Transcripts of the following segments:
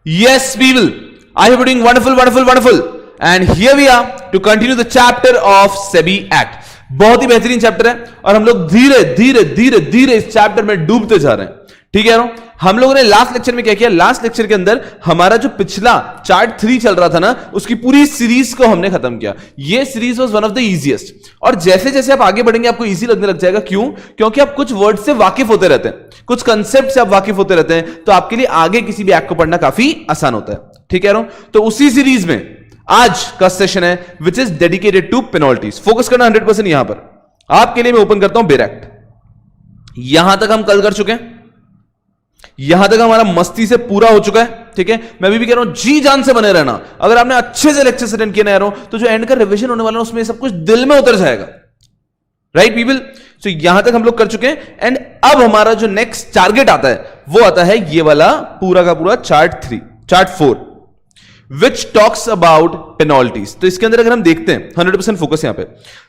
Yes, people, I hope you're doing wonderful, wonderful, wonderful. And here we are to continue the chapter of SEBI Act. बहुत ही बेहतरीन chapter है और हम लोग धीरे धीरे धीरे धीरे इस चैप्टर में डूबते जा रहे हैं. ठीक है ना? हम लोगों ने लास्ट लेक्चर में क्या किया? लास्ट लेक्चर के अंदर हमारा जो पिछला चार्ट 3 चल रहा था ना, उसकी पूरी सीरीज को हमने खत्म किया. ये series was one of the easiest. और जैसे जैसे आप आगे बढ़ेंगे आपको इजी लगने लग जाएगा. क्यों? क्योंकि आप कुछ वर्ड से वाकिफ होते रहते हैं, कुछ कंसेप्ट से आप वाकिफ होते रहते हैं, तो आपके लिए आगे किसी भी एक्ट को पढ़ना काफी आसान होता है. ठीक है ना? तो उसी सीरीज में आज का सेशन है which is dedicated to penalties. Focus करना 100% यहां पर. आपके लिए मैं ओपन करता हूं बेर एक्ट. यहां तक हम कल कर चुके हैं, यहां तक हमारा मस्ती से पूरा हो चुका है. ठीक है, मैं अभी भी कह रहा हूं जी जान से बने रहना. अगर आपने अच्छे से लेक्चर अटेंड किए ना यारों, तो जो एंड का रिवीजन होने वाला है उसमें सब कुछ दिल में उतर जाएगा. Right people? सो यहां तक हम लोग कर चुके हैं. एंड अब हमारा जो नेक्स्ट टारगेट आता है वो आता है ये वाला पूरा का पूरा chart 4 which talks about penalties. तो इसके अंदर अगर हम देखते हैं 100% फोकस यहां पे,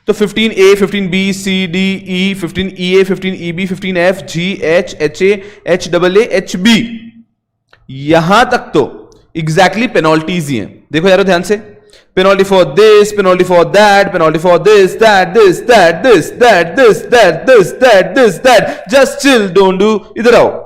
तो 15A, 15B, C, D, E, 15EA, 15EB, 15F, G, H, HA, HAA, HB, यहां तक तो एग्जैक्टली पेनल्टीज ही हैं. देखो यारो ध्यान से, penalty for this, penalty for that, penalty for this, that, this, that, this, that, this, that, this, that, this, that. Just chill, don't do. इधर आओ.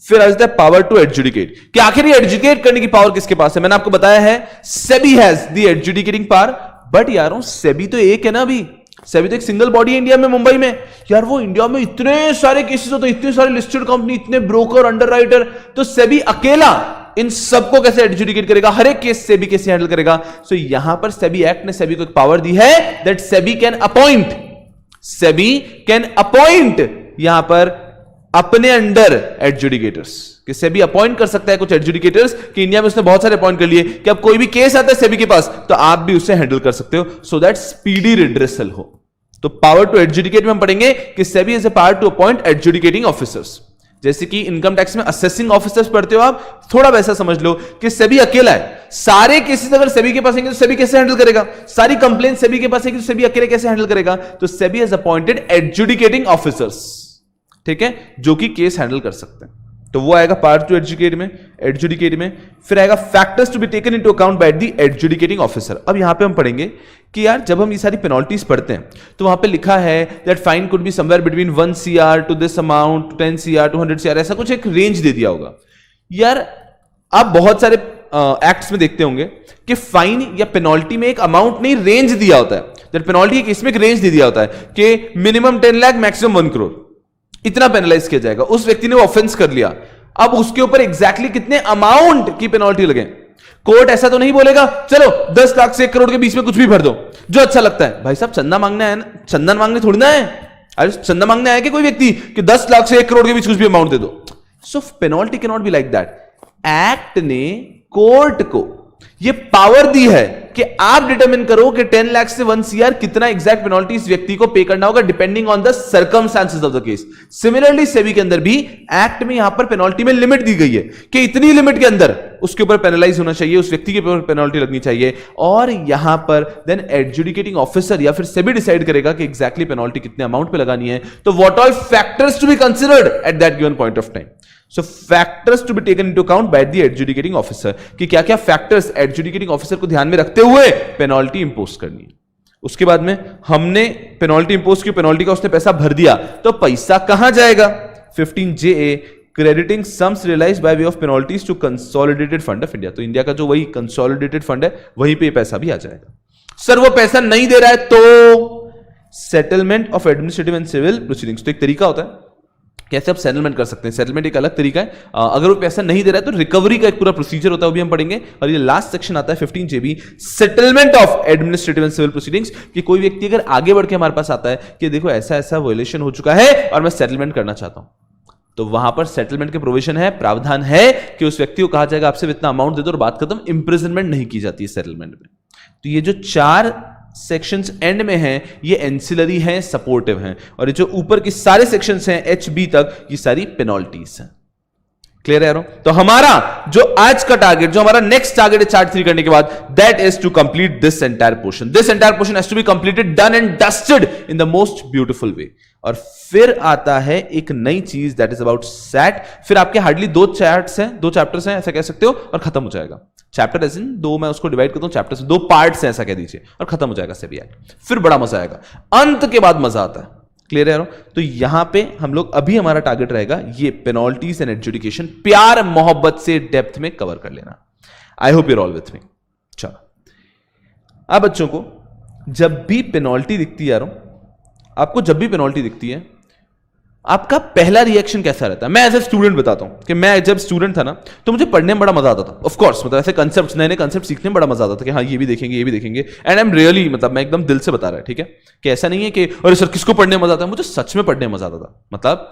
फिर आज पावर टू एडजुडिकेट, कि आखिर ये एडजुडिकेट करने की पावर किसके पास है? मैंने आपको बताया है SEBI has the adjudicating power. But यारों सेबी तो एक है ना. अभी सेबी तो एक सिंगल बॉडी है इंडिया में, मुंबई में. यार वो इंडिया में इतने सारे केसेस होते हैं, इतने सारे लिस्टेड कंपनी, इतने ब्रोकर, अंडरराइटर, तो सेबी अकेला इन सबको कैसे एडजुडिकेट करेगा? हर एक केस सेबी कैसे हैंडल करेगा? सो यहां पर सेबी एक्ट ने सेबी को एक पावर दी है दैट सेबी कैन अपॉइंट यहां पर अपने अंडर एडजुडिकेटर्स, कि सेबी अपॉइंट कर सकता है कुछ एडजुडिकेटर्स, कि इंडिया में उसने बहुत सारे अपॉइंट कर लिए, कि अब कोई भी केस आता है सेबी के पास तो आप भी उसे हैंडल कर सकते हो, सो दैट स्पीडी रिड्रेसल हो. तो पावर टू एडजुडिकेट में हम पढ़ेंगे कि SEBI is a power to appoint adjudicating officers. जैसे कि इनकम टैक्स में असेसिंग ऑफिसर्स पढ़ते हो आप, थोड़ा वैसा समझ लो कि सेबी अकेला है. सारे केसेस अगर सेबी के पास आएंगे तो सेबी कैसे हैंडल करेगा? सारी कंप्लेंट सेबी के पास आएगी तो सेबी अकेले कैसे हैंडल करेगा? तो SEBI has appointed adjudicating officers. ठीक है, जो कि केस हैंडल कर सकते हैं. तो वो आएगा पावर टू एडजुडिकेट में. फिर आएगा factors to be taken into account by the adjudicating officer. अब यहां पे हम पढ़ेंगे कि यार जब हम ये सारी पेनल्टीज पढ़ते हैं तो वहां पे लिखा है that fine could be somewhere between 1 CR to this amount, 10 CR to 100 CR, ऐसा कुछ एक रेंज दे दिया होगा. यार आप बहुत सारे एक्ट्स में देखते होंगे कि फाइन या पेनल्टी में एक अमाउंट नहीं, रेंज दिया होता है. दैट पेनल्टी के इसमें एक रेंज दे दिया होता है कि मिनिमम 10 लाख, मैक्सिमम 1 करोड़, इतना पेनलाइज किया जाएगा. उस व्यक्ति ने वो ऑफेंस कर लिया, अब उसके ऊपर एग्जैक्टली कितने अमाउंट की पेनल्टी लगे. कोर्ट ऐसा तो नहीं बोलेगा चलो 10 लाख से 1 करोड़ के बीच में कुछ भी भर दो जो अच्छा लगता है. भाई साहब चंदा मांगना है ना, चंदन मांगने थोड़ी ना है. अरे चंदा मांगने आया कि कोई व्यक्ति कि 10 लाख से 1 करोड़ के बीच कुछ भी अमाउंट दे दो. So penalty can not be like that. Act ने कोर्ट को ये पावर दी है कि आप डिटरमिन करो कि 10 लाख से 1 CR कितना एग्जैक्ट पेनल्टी इस व्यक्ति को पे करना होगा depending on the circumstances of the case. Similarly SEBI के अंदर भी एक्ट में यहां पर पेनल्टी में लिमिट दी गई है कि इतनी लिमिट के अंदर उसके ऊपर पेनलाइज होना चाहिए, उस व्यक्ति के ऊपर पेनल्टी लगनी चाहिए. और यहां पर देन एडजुडिकेटिंग ऑफिसर या फिर सेबी डिसाइड करेगा कि एग्जैक्टली पेनल्टी कितने अमाउंट पे लगानी है. तो what all factors to be considered at that given point of time. So factors to be taken into account by the adjudicating officer, कि क्या क्या फैक्टर्स एडजुडिकेटिंग ऑफिसर को ध्यान में रखते हुए पेनल्टी इंपोज करनी है. उसके बाद में हमने पेनल्टी इंपोज की, पेनल्टी का उसने पैसा भर दिया, तो पैसा कहां जाएगा? 15JA crediting sums realised by way of penalties to consolidated fund of India. तो इंडिया का जो वही कंसोलिडेटेड फंड है वहीं पे पैसा भी आ जाएगा. सर वो पैसा नहीं दे रहा है तो settlement of administrative and civil proceedings. तो एक तरीका होता है कैसे आप सेटलमेंट कर सकते हैं. सेटलमेंट एक अलग तरीका है. अगर वो पैसा नहीं दे रहा है तो रिकवरी का एक पूरा प्रोसीजर होता है, वो भी हम पढ़ेंगे. और ये लास्ट सेक्शन आता है 15JB settlement of administrative and civil proceedings, कि कोई व्यक्ति अगर आगे बढ़ के हमारे पास आता है कि देखो ऐसा ऐसा वायलेशन हो चुका है और मैं सेटलमेंट करना चाहता हूं, तो वहां पर सेटलमेंट के प्रोविजन है, प्रावधान है कि उस व्यक्ति को कहा जाएगा आपसे इतना अमाउंट दे दो और बात खत्म. इंप्रिजनमेंट नहीं की जाती है सेटलमेंट में. तो ये जो 4 सेक्शंस एंड में हैं ये एंसिलरी हैं, सपोर्टिव हैं, और ये जो ऊपर की सारे सेक्शंस हैं HB तक ये सारी पेनल्टीज हैं. क्लियर है यारों? तो हमारा जो आज का टारगेट, जो हमारा नेक्स्ट टारगेट है चार्ट 3 करने के बाद, that is to complete this entire portion. This entire portion has to be completed, done and dusted in the most beautiful way. और फिर आता है एक नई चीज, दैट इज अबाउट सैट. फिर आपके हार्डली 2 चैप्टर्स हैं, 2 चैप्टर्स हैं ऐसा कह सकते हो, और खत्म हो जाएगा. चैप्टर एज इन 2, मैं उसको डिवाइड करता हूं चैप्टर से, 2 पार्ट्स हैं ऐसा कह दीजिए, और खत्म हो जाएगा सेबी एक्ट. फिर बड़ा मजा आएगा, अंत के बाद मजा आता है. क्लियर है यारों? तो यहां पे हम लोग, अभी हमारा टारगेट रहेगा ये पेनल्टीज एंड एडजुडिकेशन प्यार मोहब्बत से डेप्थ में कवर कर लेना. I hope you're all with me. चलो, अब बच्चों को जब भी पेनल्टी दिखती है यारों, आपको जब भी पेनल्टी दिखती है, आपका पहला रिएक्शन कैसा रहता है? मैं एज ए स्टूडेंट बताता हूं कि मैं जब स्टूडेंट था ना, तो मुझे पढ़ने में बड़ा मजा आता था. ऑफ कोर्स, मतलब ऐसे कंसेप्ट, नए नए कंसेप्ट सीखने में बड़ा मजा आता था कि हाँ ये भी देखेंगे, ये भी देखेंगे. एंड आई एम रियली, मतलब मैं एकदम दिल से बता रहा है, ठीक है, कि ऐसा नहीं है कि अरे सर किसको पढ़ने में मजा आता है. मुझे सच में पढ़ने में मजा आता था. मतलब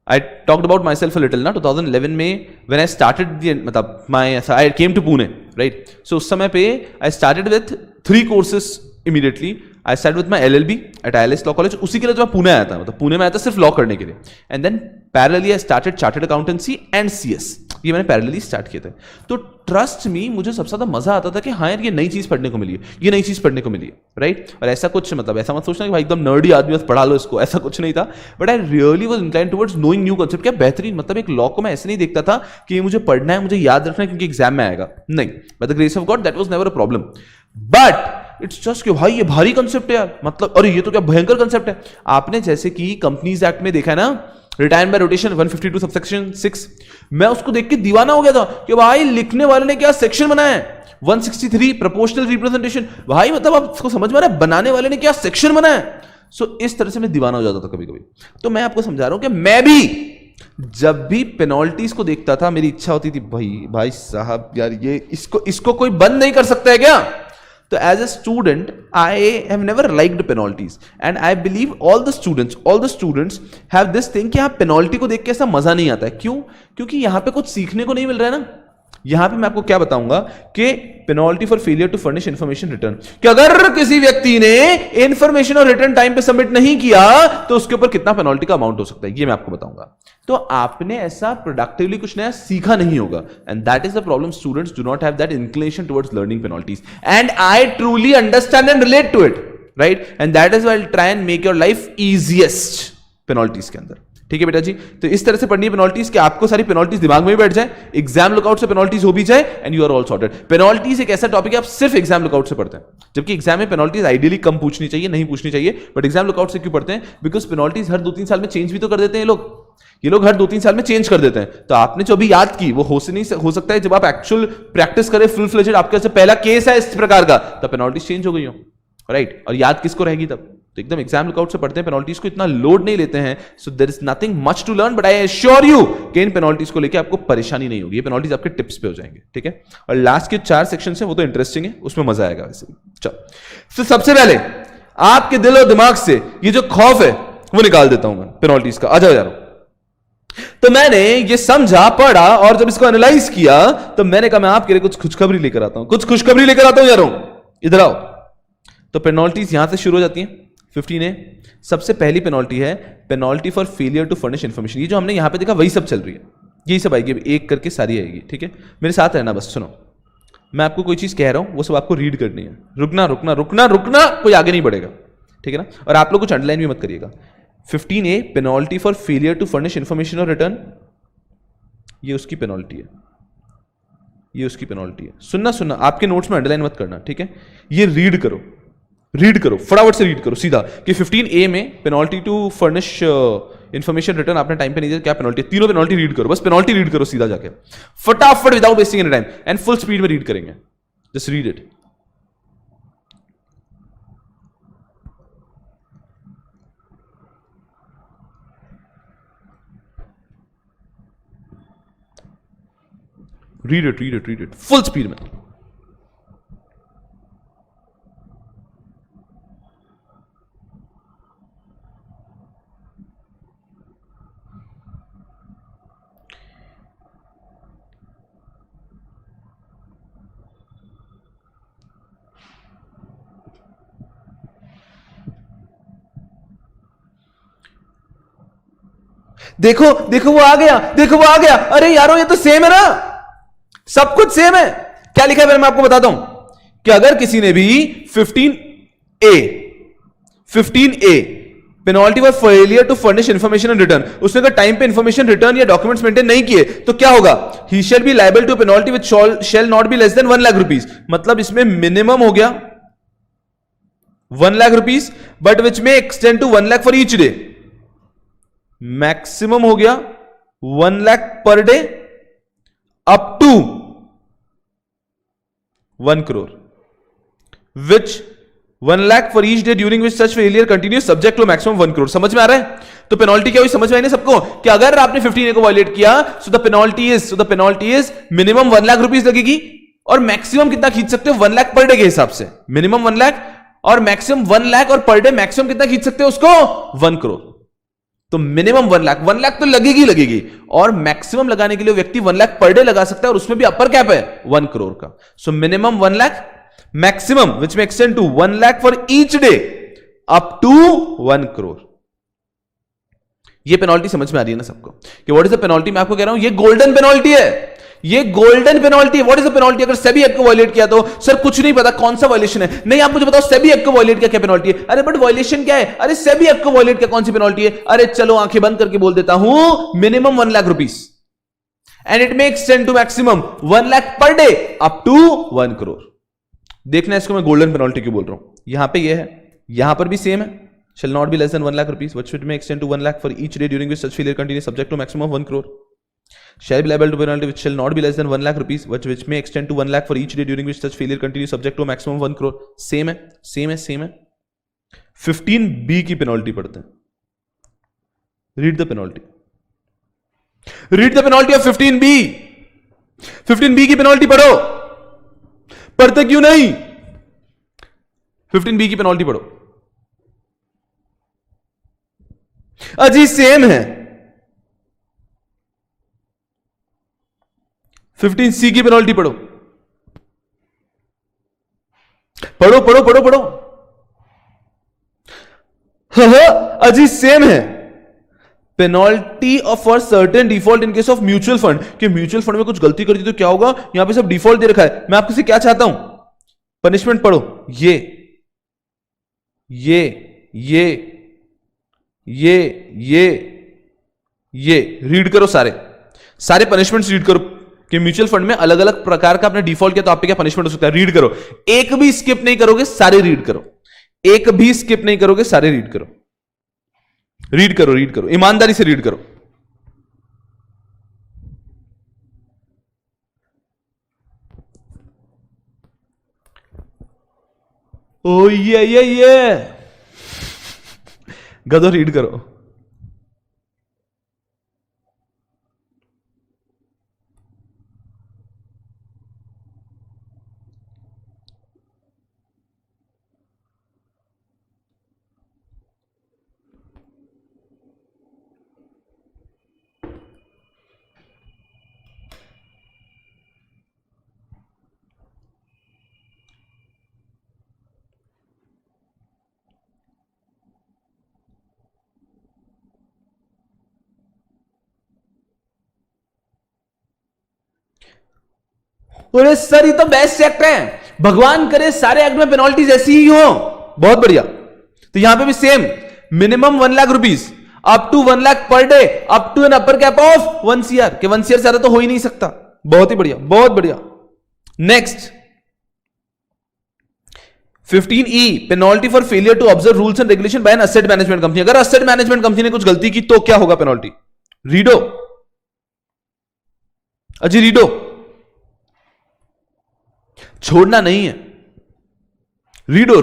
I talked about myself little ना, 2011 में व्हेन आई स्टार्टेड, मतलब I came to Pune, right. So उस समय पे I started with 3 courses immediately. I start with my LLB at ILS law college. उसी के लिए जो मैं पुणे आया था, मतलब पुणे में आया था सिर्फ लॉ करने के लिए. And then parallelly I started chartered accountancy and CS. ये मैंने पैरेलली स्टार्ट किए थे. तो ट्रस्ट मी, मुझे सबसे ज्यादा मजा आता था कि हाँ यार ये नई चीज पढ़ने को मिली है, ये नई चीज पढ़ने को मिली है, राइट. और ऐसा कुछ, मतलब ऐसा मत सोचना कि भाई एकदम नर्डी आदमी बस पढ़ा लो इसको, ऐसा कुछ नहीं था. But I really was inclined towards knowing new concept. क्या बेहतरीन, मतलब एक लॉ को मैं ऐसे नहीं देखता था कि ये मुझे पढ़ना है, मुझे याद रखना है क्योंकि एग्जाम में आएगा. नहीं, by the grace of God that was never a problem. But it's just कि भाई ये भारी कंसेप्ट है यार, मतलब अरे ये तो क्या भयंकर कंसेप्ट है. आपने जैसे कि कंपनीज एक्ट में देखा है ना, रिटायर्ड बाय रोटेशन 152 सबसेक्शन 6, मैं उसको देख के दीवाना हो गया था कि भाई लिखने वाले ने क्या सेक्शन बनाया है. 163 प्रोपोर्शनल रिप्रेजेंटेशन, भाई मतलब आप इसको समझ में आ रहा है, बनाने वाले ने क्या सेक्शन बनाया है. सो इस तरह से मैं दीवाना हो जाता था कभी कभी. तो मैं आपको समझा रहा हूं कि मैं भी जब भी पेनल्टीज को देखता था, मेरी इच्छा होती थी भाई साहब यार ये इसको कोई बंद नहीं कर सकता है क्या. तो as a student, I have never liked penalties, and I believe all the students have this thing कि हाँ पेनल्टी को देख के ऐसा मजा नहीं आता है. क्यों? क्योंकि यहां पे कुछ सीखने को नहीं मिल रहा है ना. यहां पे मैं आपको क्या बताऊंगा कि penalty for failure to furnish information return, कि अगर किसी व्यक्ति ने इंफॉर्मेशन और रिटर्न टाइम पे सबमिट नहीं किया तो उसके ऊपर कितना पेनल्टी का अमाउंट हो सकता है, ये मैं आपको बताऊंगा. तो आपने ऐसा प्रोडक्टिवली कुछ नया सीखा नहीं होगा. And that is the problem, students do not have that inclination towards learning penalties. And I truly understand and relate to it, right. And that is why I try and make your life easiest penalties के अंदर. ठीक है बेटा जी. तो इस तरह से पढ़नी है पेनल्टीज कि आपको सारी पेनल्टीज दिमाग में भी बैठ जाए, एग्जाम लुकआउट से पेनल्टीज हो भी जाए, and you are all sorted. Penalties एक ऐसा टॉपिक है आप सिर्फ एग्जाम लुकआउट से पढ़ते हैं, जबकि एग्जाम में पेनल्टीज आइडियली कम पूछनी चाहिए, नहीं पूछनी चाहिए. बट एग्जाम लुकआउट से क्यों पढ़ते हैं? बिकॉज पेनल्टीज हर 2-3 साल में चेंज भी तो कर देते हैं ये लोग हर 2-3 साल में चेंज कर देते हैं. तो आपने जो अभी याद की वो हो सकता है जब आप एक्चुअल प्रैक्टिस करें फुल फ्लेजेड, आपके पहला केस है इस प्रकार का, तब पेनल्टीज चेंज हो गई हो, राइट. और याद किसको रहेगी तब? तो एकदम एग्जाम लुकआउट से पढ़ते हैं, पेनल्टीज को इतना लोड नहीं लेते हैं. So there is nothing much to learn, but I assure you कि इन पेनल्टीज को लेकर आपको परेशानी नहीं होगी. ये पेनल्टीज आपके टिप्स पे हो जाएंगे, ठीक है. और लास्ट के 4 सेक्शन है वो तो इंटरेस्टिंग है, उसमें मजा आएगा वैसे भी. चलो, तो सबसे पहले आपके दिल और दिमाग से ये जो खौफ है वो निकाल देता हूं मैं पेनल्टीज का. आ जाओ यार. तो मैंने ये समझा, पढ़ा, और जब इसको एनालाइज किया तो मैंने कहा मैं आपके लिए कुछ खुशखबरी लेकर आता हूं, यारों. इधर आओ. तो पेनल्टीज यहां से शुरू हो जाती हैं. 15A सबसे पहली पेनल्टी है penalty for failure to furnish information. ये जो हमने यहां पे देखा वही सब चल रही है, यही सब आएगी, एक करके सारी आएगी, ठीक है. मेरे साथ रहना, बस सुनो. मैं आपको कोई चीज कह रहा हूं वो सब आपको रीड करनी है. रुकना रुकना रुकना रुकना, कोई आगे नहीं बढ़ेगा, ठीक है ना. और आप लोग कुछ अंडरलाइन भी मत करिएगा. 15A penalty for failure to furnish information और रिटर्न, ये उसकी पेनल्टी है. सुनना, आपके नोट्स में अंडरलाइन मत करना, ठीक है. ये रीड करो, फटाफट से रीड करो सीधा कि 15A में penalty to furnish information return आपने टाइम पे नहीं दिया, क्या पेनल्टी. तीनों पेनल्टी रीड करो, बस पेनल्टी रीड करो सीधा जाके फटाफट, without wasting any time, and full speed में रीड करेंगे. Just read it. Read it full speed में. देखो देखो वो आ गया, देखो वो आ गया, अरे यारो ये तो सेम है ना, सब कुछ सेम है। क्या लिखा है मैं आपको बताता हूं कि अगर किसी ने भी 15A penalty for failure to furnish information and return, उसने अगर टाइम पे इंफॉर्मेशन रिटर्न या डॉक्यूमेंट्स मेंटेन नहीं किए तो क्या होगा, he shall be liable to penalty which shall not be less than 1 lakh rupees. मतलब इसमें मिनिमम हो गया 1 लाख रुपीज बट विच में extend to 1 lakh for each day, maximum हो गया 1 lakh per day up to 1 crore, which 1 lakh for each day during which such failure continue subject to maximum 1 crore. समझ में आ रहा है? तो पेनल्टी क्या हुई समझ में आई ना सबको, कि अगर आपने 15A को वायलेट किया so the penalty is minimum 1 lakh rupees लगेगी और मैक्सिमम कितना खींच सकते हो 1 लाख पर डे के हिसाब से, मिनिमम 1 लाख और मैक्सिमम 1 लाख और पर डे मैक्सिमम कितना खींच सकते हो उसको 1 करोड़। तो मिनिमम 1 लाख तो लगेगी और मैक्सिमम लगाने के लिए व्यक्ति 1 लाख पर डे लगा सकता है और उसमें भी अपर कैप है 1 करोड़ का। So minimum 1 lakh, maximum which में extend to 1 lakh for each day up to 1 crore. ये पेनल्टी समझ में आ रही है ना सबको कि व्हाट इज द पेनल्टी? मैं आपको कह रहा हूं ये गोल्डन पेनल्टी है, ये गोल्डन पेनल्टी है। What is the penalty? अगर सेबी एक्ट को वायलेट किया तो सर कुछ नहीं पता कौन सा वायलेशन है, नहीं आप मुझे बताओ सेबी एक्ट को वायलेट किया क्या पेनल्टी है? अरे बट वायलेशन क्या है? अरे सेबी एक्ट को वायलेट किया कौन सी पेनल्टी है? अरे चलो आंखें बंद करके बोल देता हूं, minimum 1 lakh rupees and it may extend to maximum 1 lakh per day up to 1 crore. देखना इसको मैं गोल्डन पेनल्टी क्यों बोल रहा हूं। यहां पे ये है, यहां पर भी सेम है, shall not be less than 1 lakh rupees which may extend to 1 lakh for each day during which such failure continues subject to maximum of 1 crore, shall be liable to penalty which shall not be less than 1 lakh rupees which may extend to 1 lakh for each day during which such failure continues subject to a maximum of 1 crore। Same है 15B की penalty पढ़ते हैं, read the penalty of 15B। 15B की penalty पढ़ो, पढ़ते क्यों नहीं? 15B की पेनल्टी पढ़ो, अजी सेम है। 15C की पेनल्टी पढ़ो, पढ़ो अजी सेम है। Penalty of for certain default in case of mutual fund, कि म्यूचुअल फंड में कुछ गलती कर दी तो क्या होगा, यहां पे सब डिफॉल्ट दे रखा है। मैं आपसे क्या चाहता हूं, पनिशमेंट पढ़ो, ये रीड करो, सारे पनिशमेंट्स रीड करो कि म्यूचुअल फंड में अलग अलग प्रकार का आपने डिफॉल्ट किया तो आप पे क्या पनिशमेंट हो सकता है। रीड करो, एक भी स्किप नहीं करोगे, सारे रीड करो, एक भी स्किप नहीं करोगे, सारे रीड करो, ईमानदारी से रीड करो। ओ ये गधो रीड करो। अरे सर ये तो बेस्ट एक्ट है, भगवान करे सारे एक्ट में पेनल्टीज ऐसी ही हो। बहुत बढ़िया, तो यहां पे भी same, minimum 1 lakh rupees up to 1 lakh per day up to an upper cap of 1 CR के 1 CR से ज्यादा तो हो ही नहीं सकता। बहुत ही बढ़िया, बहुत बढ़िया। Next 15E penalty for failure to observe rules and regulation by an asset management company. अगर एसेट मैनेजमेंट कंपनी ने कुछ गलती की तो क्या होगा पेनल्टी? रीडो अजी, रीडो, छोड़ना नहीं है, redo.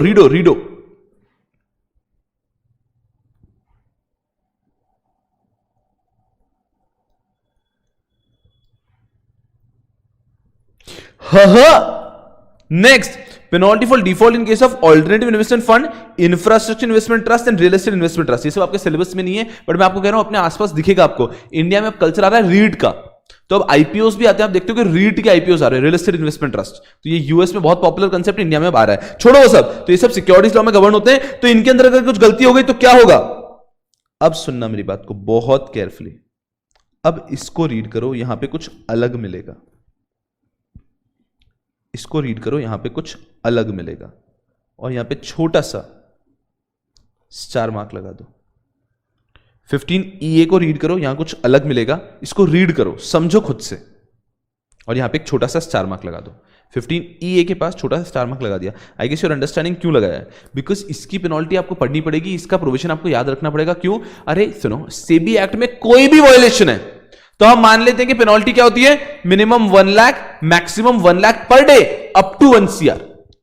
Next penalty for default in case of alternative investment fund, infrastructure investment trust and real estate investment trust. ये सब आपके सिलेबस में नहीं है बट मैं आपको कह रहा हूं अपने आसपास दिखेगा आपको। इंडिया में अब कल्चर आ रहा है रीड का, तो अब आईपीओस भी आते हैं, आप देखते हो कि रीट के आईपीओस आ रहे हैं, रियल एस्टेट इन्वेस्टमेंट ट्रस्ट। तो ये यूएस में बहुत पॉपुलर कंसेप्ट, इंडिया में अब आ रहा है। छोड़ो वो सब, तो ये सब सिक्योरिटीज लॉ में गवर्न होते हैं। तो इनके अंदर अगर कुछ गलती हो गई तो क्या होगा? अब सुनना मेरी बात को बहुत केयरफुली, अब इसको रीड करो, यहां पे कुछ अलग मिलेगा, इसको रीड करो, यहां पे कुछ अलग मिलेगा, और यहां पे छोटा सा स्टार मार्क लगा दो। 15EA को रीड करो, यहां कुछ अलग मिलेगा, इसको रीड करो, समझो खुद से, और यहां पे एक छोटा सा स्टार मार्क लगा दो। 15EA के पास छोटा सा स्टार मार्क लगा दिया। आई गेस योर अंडरस्टैंडिंग क्यों लगाया है, बिकॉज इसकी पेनल्टी आपको पढ़नी पड़ेगी, इसका प्रोविजन आपको याद रखना पड़ेगा। क्यों? अरे सुनो, सेबी एक्ट में कोई भी वायलेशन है तो हम मान लेते हैं कि पेनल्टी क्या होती है, minimum 1 lakh, maximum 1 lakh per day, up to 1 CR।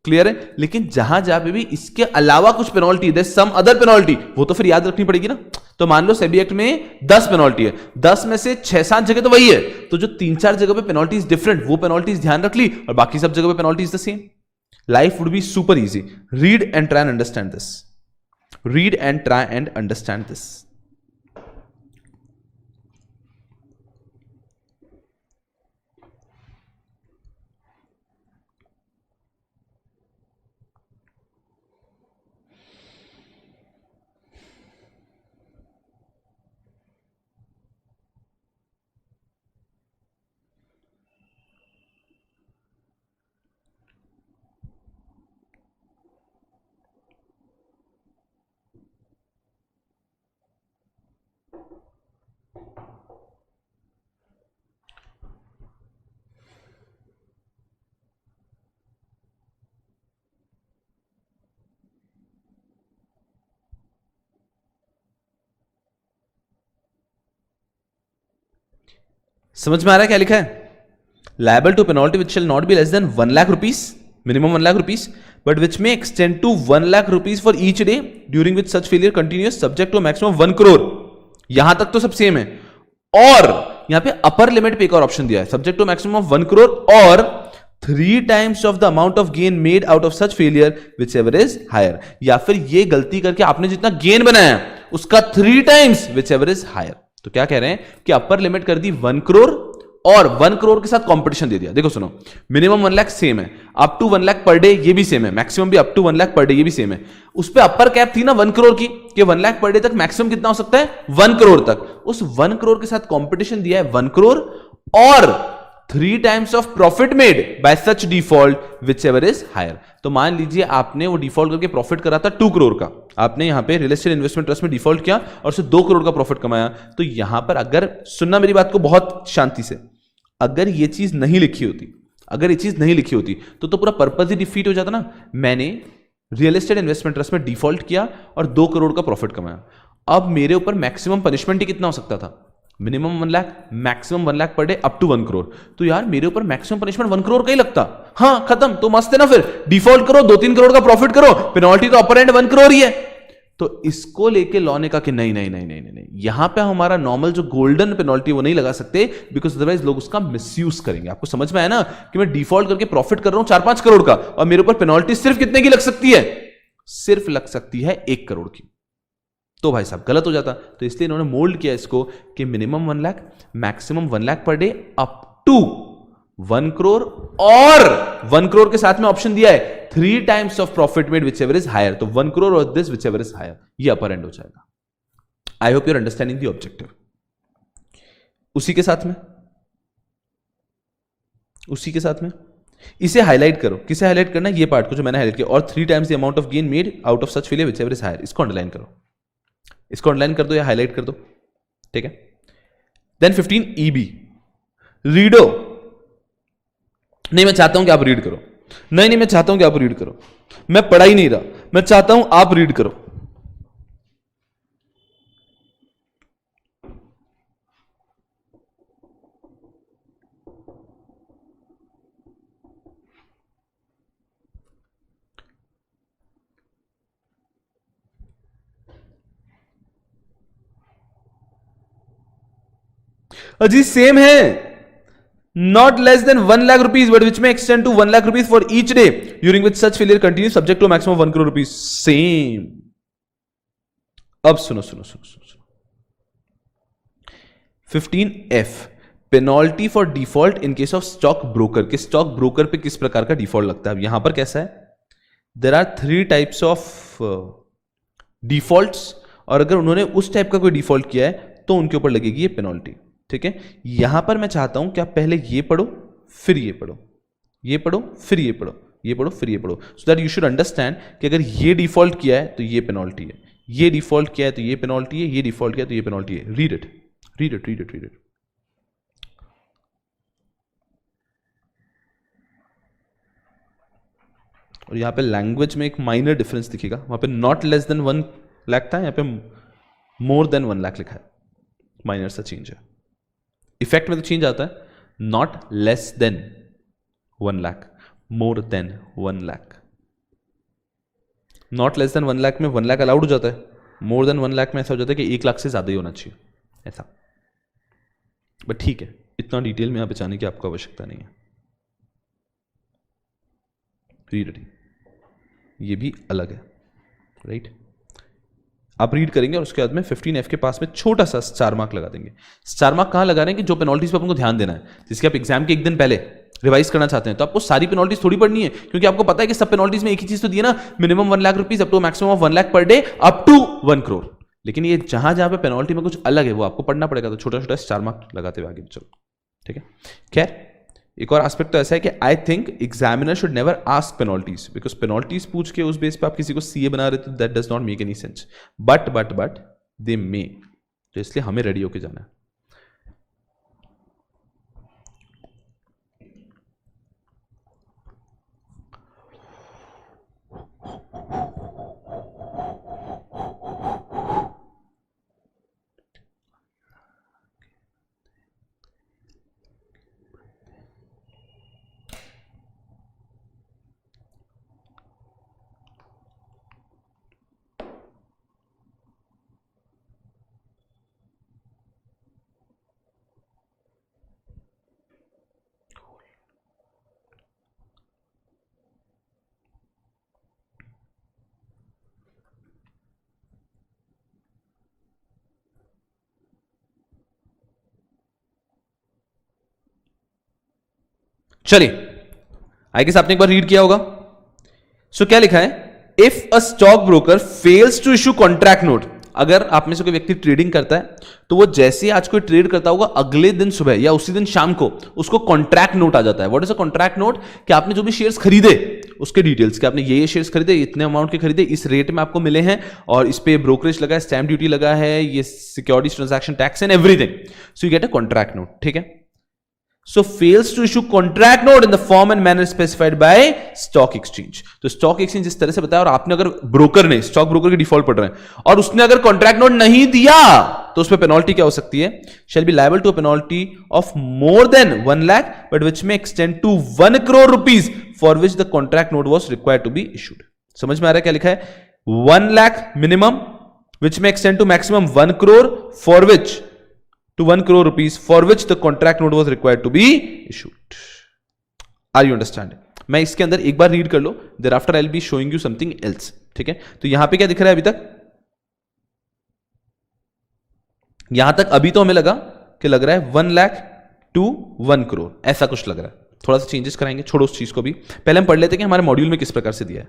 Clear है? लेकिन जहां जहां पे भी इसके अलावा कुछ penalty, there some other penalty, वो तो फिर याद रखनी पड़ेगी ना। तो मान लो सेबी एक्ट में 10 पेनल्टी है, 10 में से 6-7 जगह तो वही है, तो जो 3-4 जगह पे पेनल्टीज डिफरेंट, वो पेनल्टीज ध्यान रख ली, और बाकी सब जगह पे penalties the same. Life would be super easy. Read and try and understand this, read and try and understand this. समझ में आ रहा है क्या लिखा है? Liable to penalty which shall not be less than 1 lakh rupees, minimum 1 lakh rupees, but which में extend to 1 lakh rupees for each day during which such failure continues, subject to maximum 1 crore. यहां तक तो सब सेम है, और यहां पे अपर लिमिट पे एक और ऑप्शन दिया है, subject to maximum of 1 crore और 3 times of the amount of gain made out of such failure whichever is higher. या फिर ये गलती करके आपने जितना गेन बनाया उसका 3 times whichever is higher. तो क्या कह रहे हैं कि अपर लिमिट कर दी 1 करोड़ और 1 करोड़ के साथ कंपटीशन दे दिया। देखो सुनो, मिनिमम 1 लाख सेम है, up to 1 lakh per day ये भी सेम है, मैक्सिमम भी up to 1 lakh per day ये भी सेम है। उस पे अपर कैप थी ना 1 करोड़ की, कि 1 लाख पर डे तक मैक्सिमम कितना हो सकता है, 1 करोड़ तक। उस 1 करोड़ के साथ कंपटीशन दिया है 1 करोड़ और 3 times of profit made by such default whichever is higher. तो मान लीजिए आपने वो डिफॉल्ट करके प्रॉफिट करा था 2 करोड़ का, आपने यहां पे रियल एस्टेट इन्वेस्टमेंट ट्रस्ट में डिफॉल्ट किया और उससे 2 करोड़ का प्रॉफिट कमाया। तो यहां पर अगर, सुनना मेरी बात को बहुत शांति से, अगर ये चीज नहीं लिखी होती, अगर ये चीज नहीं लिखी होती तो पूरा पर्पज ही डिफीट हो जाता ना। मैंने रियल एस्टेट इन्वेस्टमेंट ट्रस्ट में डिफॉल्ट किया और 2 करोड़ का प्रॉफिट कमाया, अब मेरे ऊपर मैक्सिमम पनिशमेंट ही कितना हो सकता था, minimum 1 lakh, maximum 1 lakh per day, up to 1 crore. तो यार मेरे ऊपर मैक्सिमम पनिशमेंट 1 करोड़ का ही लगता। हाँ खत्म, तो मस्त है ना, फिर डिफॉल्ट करो, 2-3 करोड़ का प्रॉफिट करो, पेनल्टी तो अपर एंड 1 करोड़ ही है। तो इसको लेके लॉ ने कहा कि नहीं नहीं नहीं नहीं नहीं, यहां पे हमारा नॉर्मल जो गोल्डन पेनल्टी वो नहीं लगा सकते, बिकॉज अदरवाइज लोग उसका मिसयूज करेंगे। आपको समझ में आया ना कि मैं डिफॉल्ट करके प्रॉफिट कर रहा हूं 4-5 करोड़ का, और मेरे ऊपर पेनल्टी सिर्फ कितने की लग सकती है, सिर्फ लग सकती है 1 करोड़ की। तो भाई साहब गलत हो जाता। तो इसलिए इन्होंने मोल्ड किया इसको कि minimum 1 lakh, maximum 1 lakh per day, up to 1 crore, और 1 करोड़ के साथ में ऑप्शन दिया है 3 times of profit made whichever is higher. तो 1 करोड़ और this whichever is higher, ये अपर एंड हो जाएगा। I hope you're understanding the objective. उसी के साथ में, उसी के साथ में इसे हाईलाइट करो। किसे हाईलाइट करना है, ये पार्ट को जो मैंने हाईलाइट किया, और 3 times the amount of gain made out of such failure whichever is higher, इसको अंडरलाइन करो, इसको अंडरलाइन कर दो या हाईलाइट कर दो, ठीक है। Then 15EB, redo. नहीं मैं चाहता हूं कि आप रीड करो, नहीं नहीं मैं चाहता हूं कि आप रीड करो, मैं पढ़ा ही नहीं रहा, मैं चाहता हूं आप रीड करो। अजी सेम है, not less than 1 lakh rupees, but which may extend to 1 lakh rupees for each day during which such failure continues, subject to a maximum of 1 crore rupees. Same. अब सुनो सुनो सुनो सुनो, 15F, penalty for default in case of stock broker. के stock broker पे किस प्रकार का डिफॉल्ट लगता है। यहां पर कैसा है, there are 3 types of defaults, और अगर उन्होंने उस टाइप का कोई डिफॉल्ट किया है तो उनके ऊपर लगेगी ये पेनल्टी, ठीक है, यहां पर मैं चाहता हूं कि आप पहले ये पढ़ो, फिर ये पढ़ो, ये पढ़ो, फिर ये पढ़ो, ये पढ़ो, फिर ये पढ़ो, so that you should understand कि अगर ये डिफॉल्ट किया है तो ये पेनल्टी है, ये डिफॉल्ट किया है तो ये पेनल्टी है, ये डिफॉल्ट किया है तो ये पेनल्टी है. Read it, read it, read it, read it. और यहां पे लैंग्वेज में एक माइनर डिफरेंस दिखेगा, वहां पे नॉट लेस देन 1 लाख था, यहां पे मोर देन 1 लाख लिखा है. माइनर सा चेंज है. इफेक्ट में तो चेंज आता है, not less than 1 lakh, more than 1 lakh. Not less than 1 lakh में 1 लाख अलाउड हो जाता है, मोर देन 1 लाख में ऐसा हो जाता है कि 1 लाख से ज्यादा ही होना चाहिए ऐसा. बट ठीक है, इतना डिटेल में यहां पे जाने की आपको आवश्यकता नहीं है. रीड इट, ये भी अलग है, राइट. आप रीड करेंगे और उसके बाद में 15F के पास में छोटा सा स्टार मार्क लगा देंगे. स्टार मार्क कहां लगा रहे हैं कि जो पेनल्टीज पे आपको ध्यान देना है, जिसके आप एग्जाम के एक दिन पहले रिवाइज करना चाहते हैं, तो आपको सारी पेनल्टीज थोड़ी पढ़नी है, क्योंकि आपको पता है कि सब पेनल्टीज में एक ही चीज तो दी है ना, minimum 1 lakh rupees up to maximum of 1 lakh per day up to 1 crore. लेकिन ये जहां जहां पे पेनल्टी में कुछ अलग है वो आपको पढ़ना पड़ेगा, तो छोटा छोटा स्टार मार्क लगाते हुए आगे चलो. ठीक है, खैर एक और एस्पेक्ट तो ऐसा है कि I think examiner should never ask penalties, because penalties पूछ के उस बेस पे आप किसी को सीए बना रहे हो, that does not make any sense. But they may, तो इसलिए हमें रेडी होके जाना है. चलिए, आई गेस आपने एक बार रीड किया होगा. सो क्या लिखा है, if a stock broker fails to issue contract note. अगर आप में से कोई व्यक्ति ट्रेडिंग करता है तो वो जैसे आज कोई ट्रेड करता होगा, अगले दिन सुबह या उसी दिन शाम को उसको कॉन्ट्रैक्ट नोट आ जाता है. What is a contract note? कि आपने जो भी शेयर्स खरीदे उसके डिटेल्स, कि आपने ये शेयर्स खरीदे, इतने अमाउंट के खरीदे, इस रेट में आपको मिले हैं, और इस पे ब्रोकरेज लगा है, स्टैम्प ड्यूटी लगा है, ये securities transaction tax and everything. So you get a contract note. ठीक है, so fails to issue contract note in the form and manner specified by stock exchange. तो स्टॉक एक्सचेंज जिस तरह से बताया, और आपने अगर ब्रोकर ने, स्टॉक ब्रोकर की डिफॉल्ट पढ़ रहे हैं और उसने अगर कॉन्ट्रैक्ट नोट नहीं दिया तो उस पर पेनल्टी क्या हो सकती है? shall be liable to a penalty of more than 1 lakh but which may extend to 1 crore rupees for which the contract note was required to be issued. समझ में आ रहा है क्या लिखा है? 1 lakh minimum which may extend to maximum 1 crore for which to 1 crore rupees for which the contract note was required to be issued. Are you understanding? मैं इसके अंदर एक बार रीड कर लो, thereafter I'll be showing you something else. ठीक है, तो यहां पे क्या दिख रहा है अभी तक? यहां तक अभी तो हमें लगा कि लग रहा है 1 लाख टू 1 करोड़, ऐसा कुछ लग रहा है. थोड़ा सा चेंजेस कराएंगे, छोड़ो उस चीज को भी. पहले हम पढ़ लेते हैं कि हमारे मॉड्यूल में किस प्रकार से दिया है.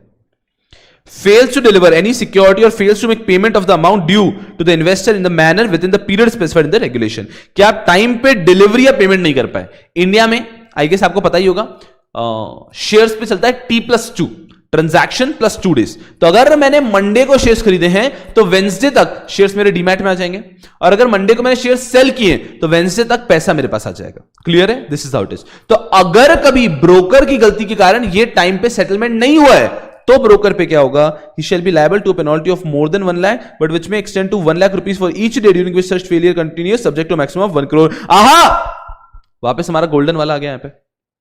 fails to deliver any security or fails to make payment of the amount due to the investor in the manner within the period specified in the regulation. क्या आप टाइम पे डिलीवरी या पेमेंट नहीं कर पाए? इंडिया में I guess आपको पता ही होगा, शेयर्स पे चलता है T+2, ट्रांजैक्शन प्लस 2 डेज. तो अगर मैंने मंडे को शेयर्स खरीदे हैं तो वेंसडे तक शेयर्स मेरे डीमैट में आ जाएंगे, और अगर मंडे को मैंने शेयर्स सेल किए तो वेंसडे तक पैसा मेरे पास आ जाएगा. क्लियर है? This is how it is. तो अगर कभी ब्रोकर की गलती के कारण ये टाइम पे सेटलमेंट नहीं हुआ है तो ब्रोकर पे क्या होगा? he shall be liable to a penalty of more than 1 lakh but which may extend to 1 lakh rupees for each day during which such failure continues subject to maximum of 1 crore. आहा, वापस हमारा golden वाला आ गया. यहाँ पे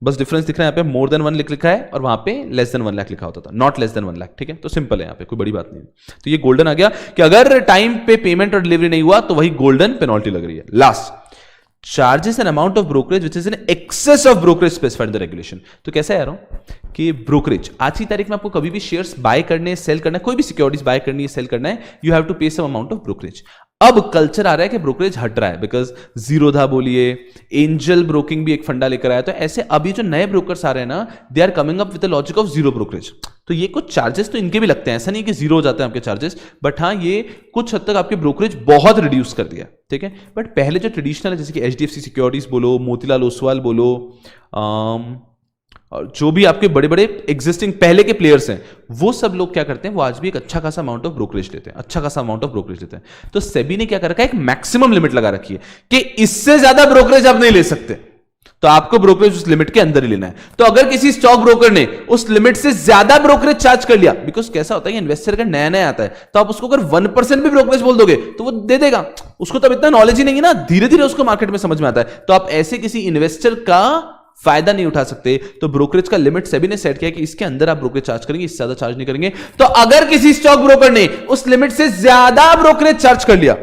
बस difference दिख रहा है, यहाँ पे मोर देन 1 लिखा है और वहां पे लेस देन 1 लाख लिखा होता था, नॉट लेस देन 1 लाख. ठीक है, तो सिंपल है, यहाँ पे कोई बड़ी बात नहीं है. तो ये गोल्डन आ गया कि अगर टाइम पे पेमेंट और डिलीवरी नहीं हुआ तो वही गोल्डन पेनल्टी लग रही है. Last, charges an amount of brokerage which is in excess of brokerage specified in the regulation. तो कैसा है कि ब्रोकरेज, आज की तारीख में आपको कभी भी शेयर्स बाय करने, सेल करना है, कोई भी सिक्योरिटीज बाय करनी है, सेल करना है, यू हैव टू पे सम अमाउंट ऑफ ब्रोकरेज. अब कल्चर आ रहा है कि ब्रोकरेज हट रहा है, बिकॉज जीरोधा बोलिए, एंजल ब्रोकिंग भी एक फंडा लेकर आया। तो ऐसे अभी जो नए ब्रोकर्स आ रहे हैं ना, they are coming up with the logic of zero brokerage. तो ये कुछ चार्जेस तो इनके भी लगते हैं, ऐसा नहीं कि जीरो हो जाते हैं आपके चार्जेस, बट हाँ ये कुछ हद तक आपके ब्रोकरेज बहुत रिड्यूस कर दिया, ठीक है। बट पहले जो ट्रेडिशनल है, जैसे कि एचडीएफसी सिक्योरिटीज बोलो, मोतीलाल ओसवाल बोलो, और जो भी आपके बड़े बड़े एग्जिस्टिंग पहले के प्लेयर्स हैं, वो सब लोग क्या करते हैं, वो आज भी एक अच्छा खासा अमाउंट ऑफ ब्रोकरेज लेते हैं, अच्छा खासा अमाउंट ऑफ ब्रोकरेज लेते हैं। तो सेबी ने क्या कर रखा है, एक मैक्सिमम लिमिट लगा रखी है कि इससे ज्यादा ब्रोकरेज आप नहीं ले सकते, तो आपको ब्रोकरेज उस लिमिट के अंदर ही लेना है। तो अगर किसी स्टॉक ब्रोकर ने उस लिमिट से ज्यादा ब्रोकरेज चार्ज कर लिया, बिकॉज कैसा होता है, इन्वेस्टर का नया नया आता है, तो आप उसको अगर 1% भी ब्रोकरेज बोल दोगे तो वो दे देगा, उसको तब इतना नॉलेज ही नहीं है ना, धीरे धीरे उसको मार्केट में समझ में आता है। तो आप ऐसे किसी इन्वेस्टर का फायदा नहीं उठा सकते। तो ब्रोकरेज का लिमिट सेबी ने सेट किया कि इसके अंदर आप ब्रोकरेज चार्ज करेंगे, इससे ज्यादा चार्ज नहीं करेंगे। तो अगर किसी स्टॉक ब्रोकर ने उस लिमिट से ज्यादा ब्रोकरेज चार्ज कर लिया,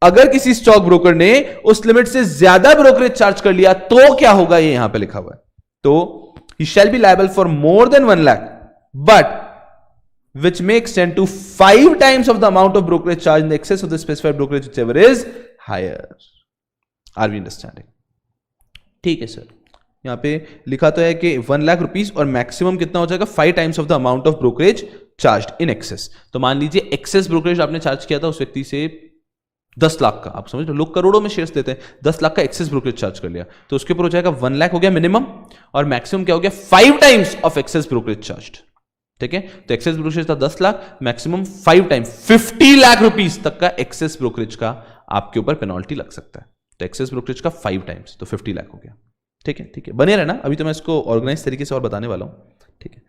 अगर किसी स्टॉक ब्रोकर ने उस लिमिट से ज्यादा ब्रोकरेज चार्ज कर लिया, तो क्या होगा, ये यहां पे लिखा हुआ है। तो he shall be liable for more than 1 lakh but which may extend to 5 times of the amount of brokerage charge in excess of the specified brokerage whichever is higher. Are we understanding? ठीक है sir, यहां पे लिखा तो है कि 1 lakh rupees और maximum कितना हो जाएगा, 5 times of the amount of brokerage charge in access. तो मान लीजिए एक्सेस ब्रोकरेज आपने चार्ज किया था उस व्यक्ति से 10 लाख का, आप समझ लो, लोग करोड़ों में शेयर्स देते हैं, 10 लाख का एक्सेस ब्रोकरेज चार्ज कर लिया, तो उसके ऊपर हो जाएगा 1 लाख हो गया मिनिमम, और मैक्सिमम क्या हो गया, 5 times of excess brokerage charge, ठीक है। तो एक्सेस ब्रोकरेज था 10 lakh, maximum 5 time 50 lakh rupees तक का एक्सेस ब्रोकरेज का आपके ऊपर पेनल्टी लग सकता है। तो एक्सेस ब्रोकरेज का 5 टाइम्स तो 50 लाख हो गया, ठीक है, ठीक है, बने रहना, अभी तो मैं इसको ऑर्गेनाइज तरीके से और बताने वाला हूं, ठीक है।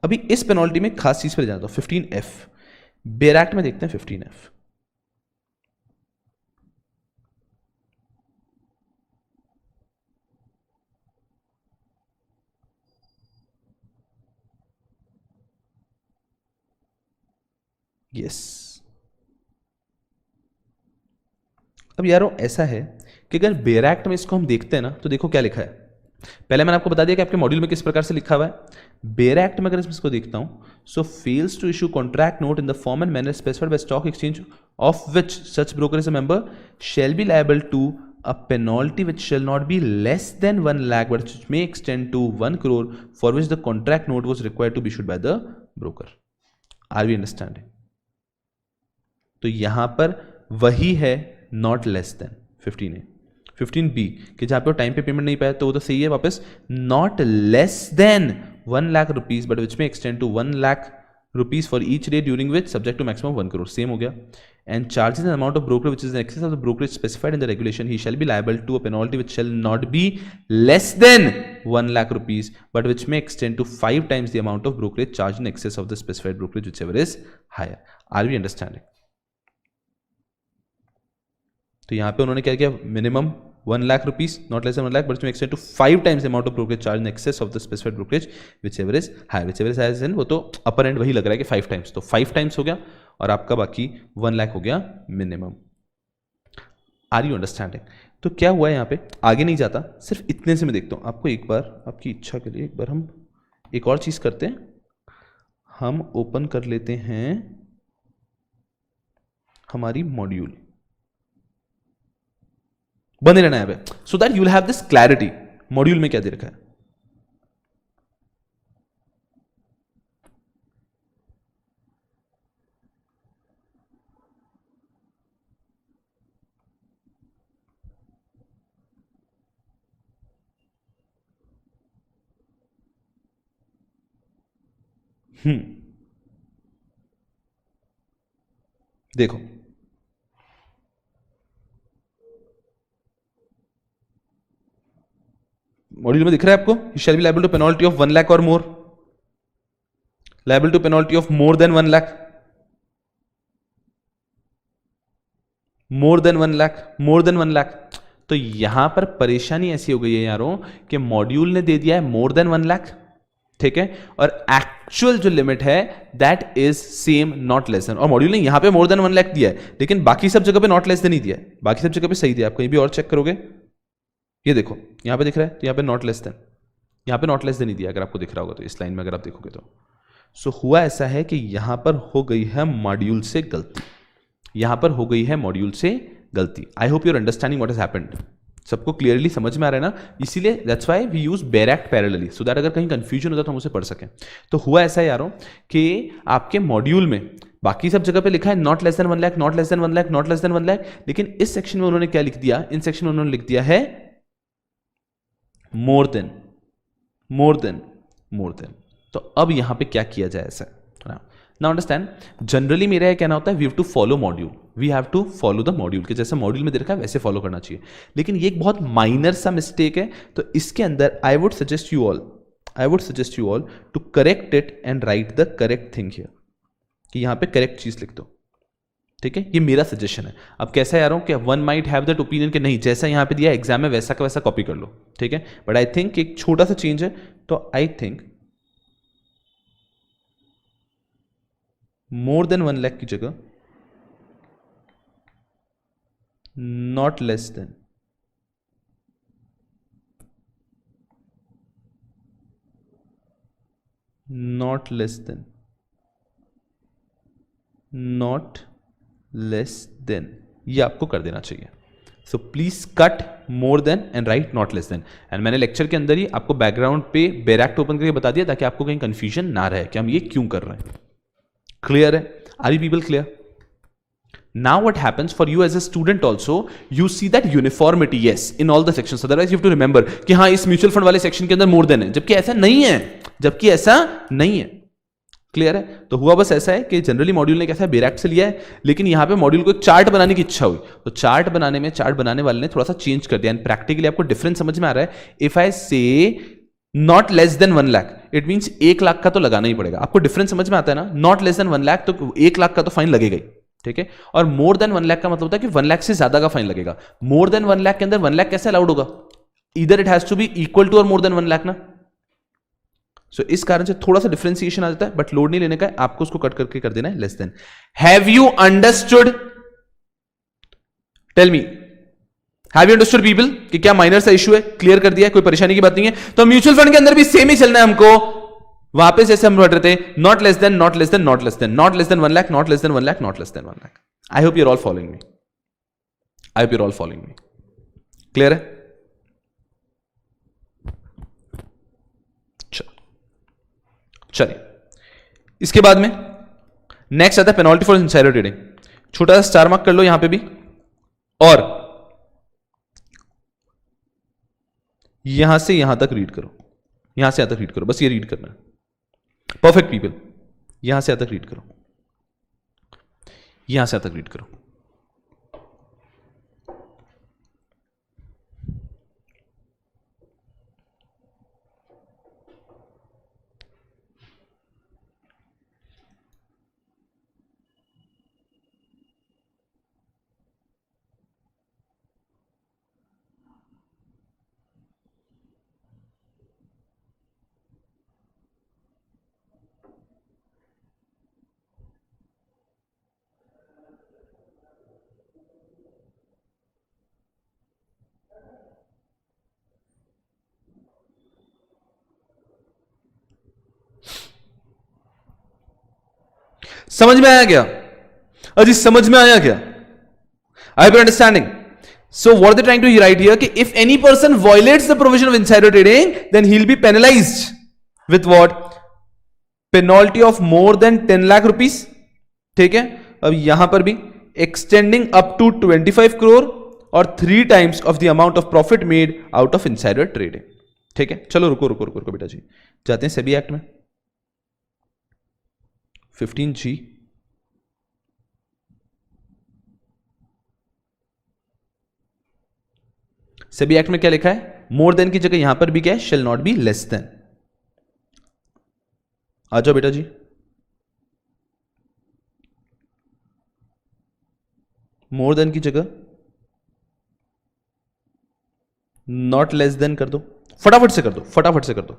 अभी इस पेनल्टी में खास चीज पर जाना, 15F बेयर एक्ट में देखते हैं 15F। यस, अब यारो ऐसा है कि अगर बेयर एक्ट में इसको हम देखते हैं ना, तो देखो क्या लिखा है। पहले मैंने आपको बता दिया कि आपके मॉड्यूल में किस प्रकार से लिखा हुआ है। बेयर एक्ट में अगर इसको देखता हूं, so fails to issue contract note in the form and manner specified by stock exchange of which such broker is a member shall be liable to a penalty which shall not be less than 1 lakh but which may extend to 1 crore for which the contract note was required to be issued by the broker. Are we understanding? तो यहां पर वही है not less then 15A। 15B कि जहां पे time पे payment नहीं पाया तो वो तो सही है, वापस not less than 1 lakh rupees but which में extend to 1 lakh rupees for each day during which subject to maximum 1 crore, same हो गया। And charges an amount of broker which is in excess of the brokerage specified in the regulation he shall be liable to a penalty which shall not be less than 1 lakh rupees but which में extend to 5 times the amount of brokerage charge in excess of the specified brokerage whichever is higher. Are we understanding? तो यहां पे उन्होंने क्या किया, minimum 1 lakh rupees not less than 1 lakh but extend to 5 times amount of brokerage charge in excess of the specified brokerage whichever is higher. Whichever is higher, वो तो अपर and वही लग रहा है कि 5 टाइम्स, तो 5 टाइम्स हो गया और आपका बाकी 1 लाख हो गया मिनिमम। Are you understanding? तो क्या हुआ है यहाँ पे, आगे नहीं जाता, सिर्फ इतने से मैं देखता हूं आपको। एक बार आपकी इच्छा के लिए एक बार हम एक और चीज करते हैं, हम ओपन कर लेते हैं हमारी मॉड्यूल, बने रहना है यहाँ पे, so that you will have this clarity module में क्या दे रखा है। देखो मॉड्यूल में दिख रहा है आपको, he shall be liable to penalty of 1 lakh और more, liable to penalty of more than 1 lakh, more than 1 lakh, more than 1 lakh. तो यहां पर परेशानी ऐसी हो गई है यारों कि मॉड्यूल ने दे दिया है मोर देन 1 लाख, ठीक है, और एक्चुअल जो लिमिट है that is same not less then, और मॉड्यूल ने यहां पे मोर देन 1 लाख दिया है, लेकिन बाकी सब जगह पे नॉट लेस देन ही दिया है, बाकी सब जगह पे सही दिया। आप कहीं भी और चेक करोगे, ये देखो यहां पे दिख रहा है, तो यहां पे नॉट लेस देन, यहां पे नॉट लेस देन ही दिया, अगर आपको दिख रहा होगा तो इस लाइन में अगर आप देखोगे तो। सो हुआ ऐसा है कि यहां पर हो गई है मॉड्यूल से गलती। यहां पर हो गई है मॉड्यूल से गलती। I hope you're understanding what has happened. सबको क्लियरली समझ में आ रहा है ना, इसीलिए that's why we use bare act parallelly, so that अगर कहीं कंफ्यूजन होता तो हम उसे पढ़ सकें। तो हुआ ऐसा यारों कि आपके मॉड्यूल में बाकी सब जगह पे लिखा है not less than 1 lakh, not less than 1 lakh, not less than 1 lakh, लेकिन इस सेक्शन में उन्होंने क्या लिख दिया, इन सेक्शन में उन्होंने लिख दिया है more than, more than, more than. तो अब यहां पे क्या किया जाए ऐसा ना, अंडरस्टैंड। जनरली मेरा यह कहना होता है we have to follow module, we have to follow the module, कि जैसे मॉड्यूल में दे रखा है वैसे फॉलो करना चाहिए। लेकिन ये एक बहुत माइनर सा मिस्टेक है, तो इसके अंदर I would suggest you all to correct it and write the correct thing here, कि यहां पे करेक्ट चीज लिख दो, ठीक है। ये मेरा सजेशन है। अब कैसा यारों कि one might have that opinion कि नहीं जैसा यहां पे दिया एग्जाम में वैसा का वैसा कॉपी कर लो, ठीक है। बट आई थिंक एक छोटा सा चेंज है, तो I think more than 1 lakh की जगह not less than, not less than, not less then, ये आपको कर देना चाहिए। So please cut more than and right not less then. And मैंने लेक्चर के अंदर ही आपको बैकग्राउंड पे बैरेक्ट ओपन करके बता दिया ताकि आपको कहीं कंफ्यूजन ना रहे कि हम ये क्यों कर रहे हैं। क्लियर है? Are you people clear? Now what happens for you as a student also, you see that uniformity yes in all the sections, otherwise you have to remember कि हाँ इस म्यूचुअल फंड वाले सेक्शन के अंदर more than है, जबकि ऐसा नहीं है, जबकि ऐसा नहीं है। क्लियर है? तो हुआ बस ऐसा है कि जनरली मॉड्यूल ने कैसा है बैरेक्ट से लिया है, लेकिन यहां पे मॉड्यूल को एक चार्ट बनाने की इच्छा हुई, तो चार्ट बनाने वाले ने थोड़ा सा चेंज कर दिया। एंड प्रैक्टिकली आपको डिफरेंस समझ में आ रहा है। इफ आई से not less than 1 lakh, it means 1 lakh का तो लगाना ही पड़ेगा। आपको डिफरेंस समझ में आता है ना? नॉट लेस देन 1 लाख तो 1 लाख का तो फाइन लगेगा ही, ठीक है। और मोर देन 1 लाख का मतलब होता है कि 1 लाख से ज्यादा का फाइन लगेगा। मोर देन 1 लाख के अंदर 1 लाख कैसे अलाउड होगा? इधर it has to be equal to और मोर देन 1 लाख ना। सो इस कारण से थोड़ा सा डिफरेंशिएशन आ जाता है, बट लोड नहीं लेने का है, आपको उसको कट करके कर देना है less than. Have you understood? Tell me, have you understood people कि क्या माइनर सा इशू है? क्लियर कर दिया है, कोई परेशानी की बात नहीं है। तो म्यूचुअल फंड के अंदर भी सेम ही चलना है हमको। वापस जैसे हम पढ़ रहे थे not less than, not less than, not less than, not less than 1 lakh, not less than 1 lakh, not less than 1 lakh. I hope you are all following me, I hope you are all following me. Clear है? चलिए, इसके बाद में next आता है penalty for insider trading. छोटा सा star mark कर लो यहां पे भी, और यहां से यहां तक रीड करो, यहां से यहां तक रीड करो, बस ये रीड करना है। परफेक्ट पीपल, यहां से यहां तक रीड करो, यहां से यहां तक रीड करो। समझ में आया क्या? अजी समझ में आया क्या? I have understanding. So what they're trying to write here कि if any person violates the provision of insider trading, then he'll be penalized with what? Penalty of more than 10 lakh rupees. ठीक है? अब यहां पर भी extending up to 25 crore और 3 times of the amount of profit made out of insider trading. ठीक है? चलो रुको रुको रुको रुको बेटा जी, जाते हैं सेबी एक्ट में। 15G सेबी एक्ट में क्या लिखा है? मोर देन की जगह यहां पर भी क्या है? Shall not be less than. आ जाओ बेटा जी, मोर देन की जगह नॉट लेस देन कर दो, फटाफट से कर दो, फटाफट से कर दो।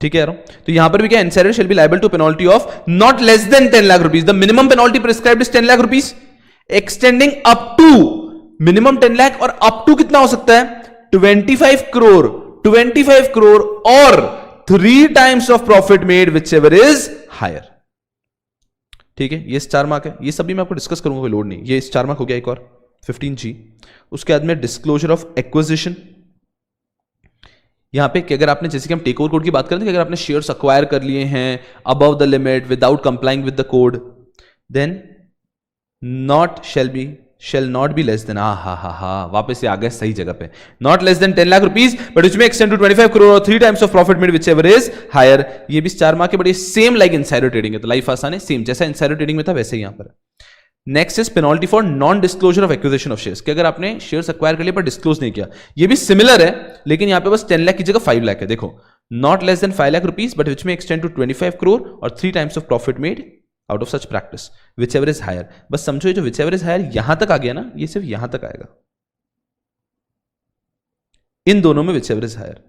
ठीक है यारों? तो यहां पर भी क्या? Insider shall be liable to penalty of not less than 10 lakh rupees. The minimum penalty prescribed is 10 lakh rupees, extending up to minimum 10 lakh और अप टू कितना हो सकता है? 25 करोड़, 25 करोड़ और 3 times of profit made whichever is higher. ठीक है, ये स्टार मार्क है, ये सब भी मैं आपको डिस्कस करूंगा, कोई लोड नहीं। ये स्टार मार्क हो गया एक और 15G। उसके बाद में डिस्क्लोजर ऑफ एक्विजिशन। यहां पे कि अगर आपने, जैसे कि हम टेक ओवर कोड की बात करें कि अगर आपने शेयर्स अक्वायर कर लिए हैं above the limit without complying with the code, then shall not be less than, वापस से आ गए सही जगह पे, not less than 10 lakh rupees but which में एक्सटेंड टू 25 करोड़ और 3 times of profit made whichever is higher. ये भी स्टार मार्क के बड़े सेम लाइक इनसाइडर ट्रेडिंग है, तो लाइफ आसान है, सेम जैसा इनसाइडर ट्रेडिंग में था वैसे ही यहां पर। Next is penalty for non disclosure of acquisition of shares, कि अगर आपने शेयर्स एक्वायर कर लिए पर डिस्क्लोज नहीं किया, ये भी सिमिलर है लेकिन यहां पे बस 10 लाख की जगह 5 लाख है। देखो, not less than 5 lakh rupees but which में एक्सटेंड टू 25 करोड़ और 3 times of profit made out of such practice whichever is higher. बस समझो ये जो विच एवर इज हायर यहां तक आ गया ना, ये सिर्फ यहां तक आएगा, इन दोनों में whichever is higher,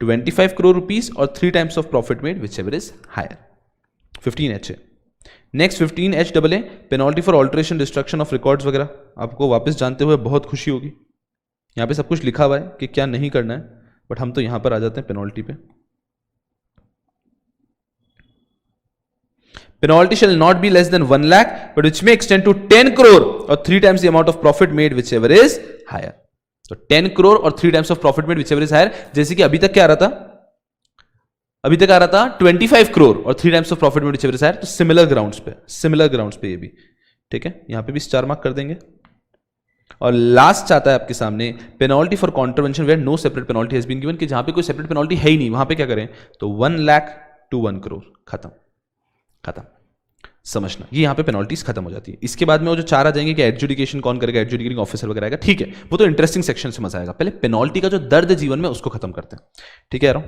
25 crore rupees और 3 times of profit made whichever is higher. 15H है। Next 15HAA, penalty for alteration destruction of records वगैरह। आपको वापस जानते हुए बहुत खुशी होगी, यहां पे सब कुछ लिखा हुआ है कि क्या नहीं करना है, बट हम तो यहां पर आ जाते हैं पेनल्टी पे। Penalty shall not be less than 1 lakh but which may extend to 10 crore or 3 times the amount of profit made whichever is higher। तो 10 करोड़ और 3 times of profit made whichever is higher, जैसे कि अभी तक क्या आ रहा था, अभी तक आ रहा था 25 करोड़ और 3 times of profit made whichever is higher, तो सिमिलर ग्राउंड्स पे ये भी ठीक है, यहां पे भी स्टार मार्क कर देंगे। और लास्ट आता है आपके सामने penalty for contravention where no separate penalty has been given, कि जहां पे कोई सेपरेट पेनल्टी है ही नहीं, वहां पे क्या करें, तो 1 लाख टू 1 करोड़, खत्म। समझना, ये यहां पे पेनल्टीज खत्म हो जाती है। इसके बाद में वो जो 4 आ जाएंगे कि एडजुडिकेशन कौन करेगा, एडजुडिकेटिंग ऑफिसर वगैरह आएगा, ठीक है, वो तो इंटरेस्टिंग सेक्शन से मजा आएगा। पहले पेनल्टी का जो दर्द है जीवन में उसको खत्म करते हैं, ठीक है यार,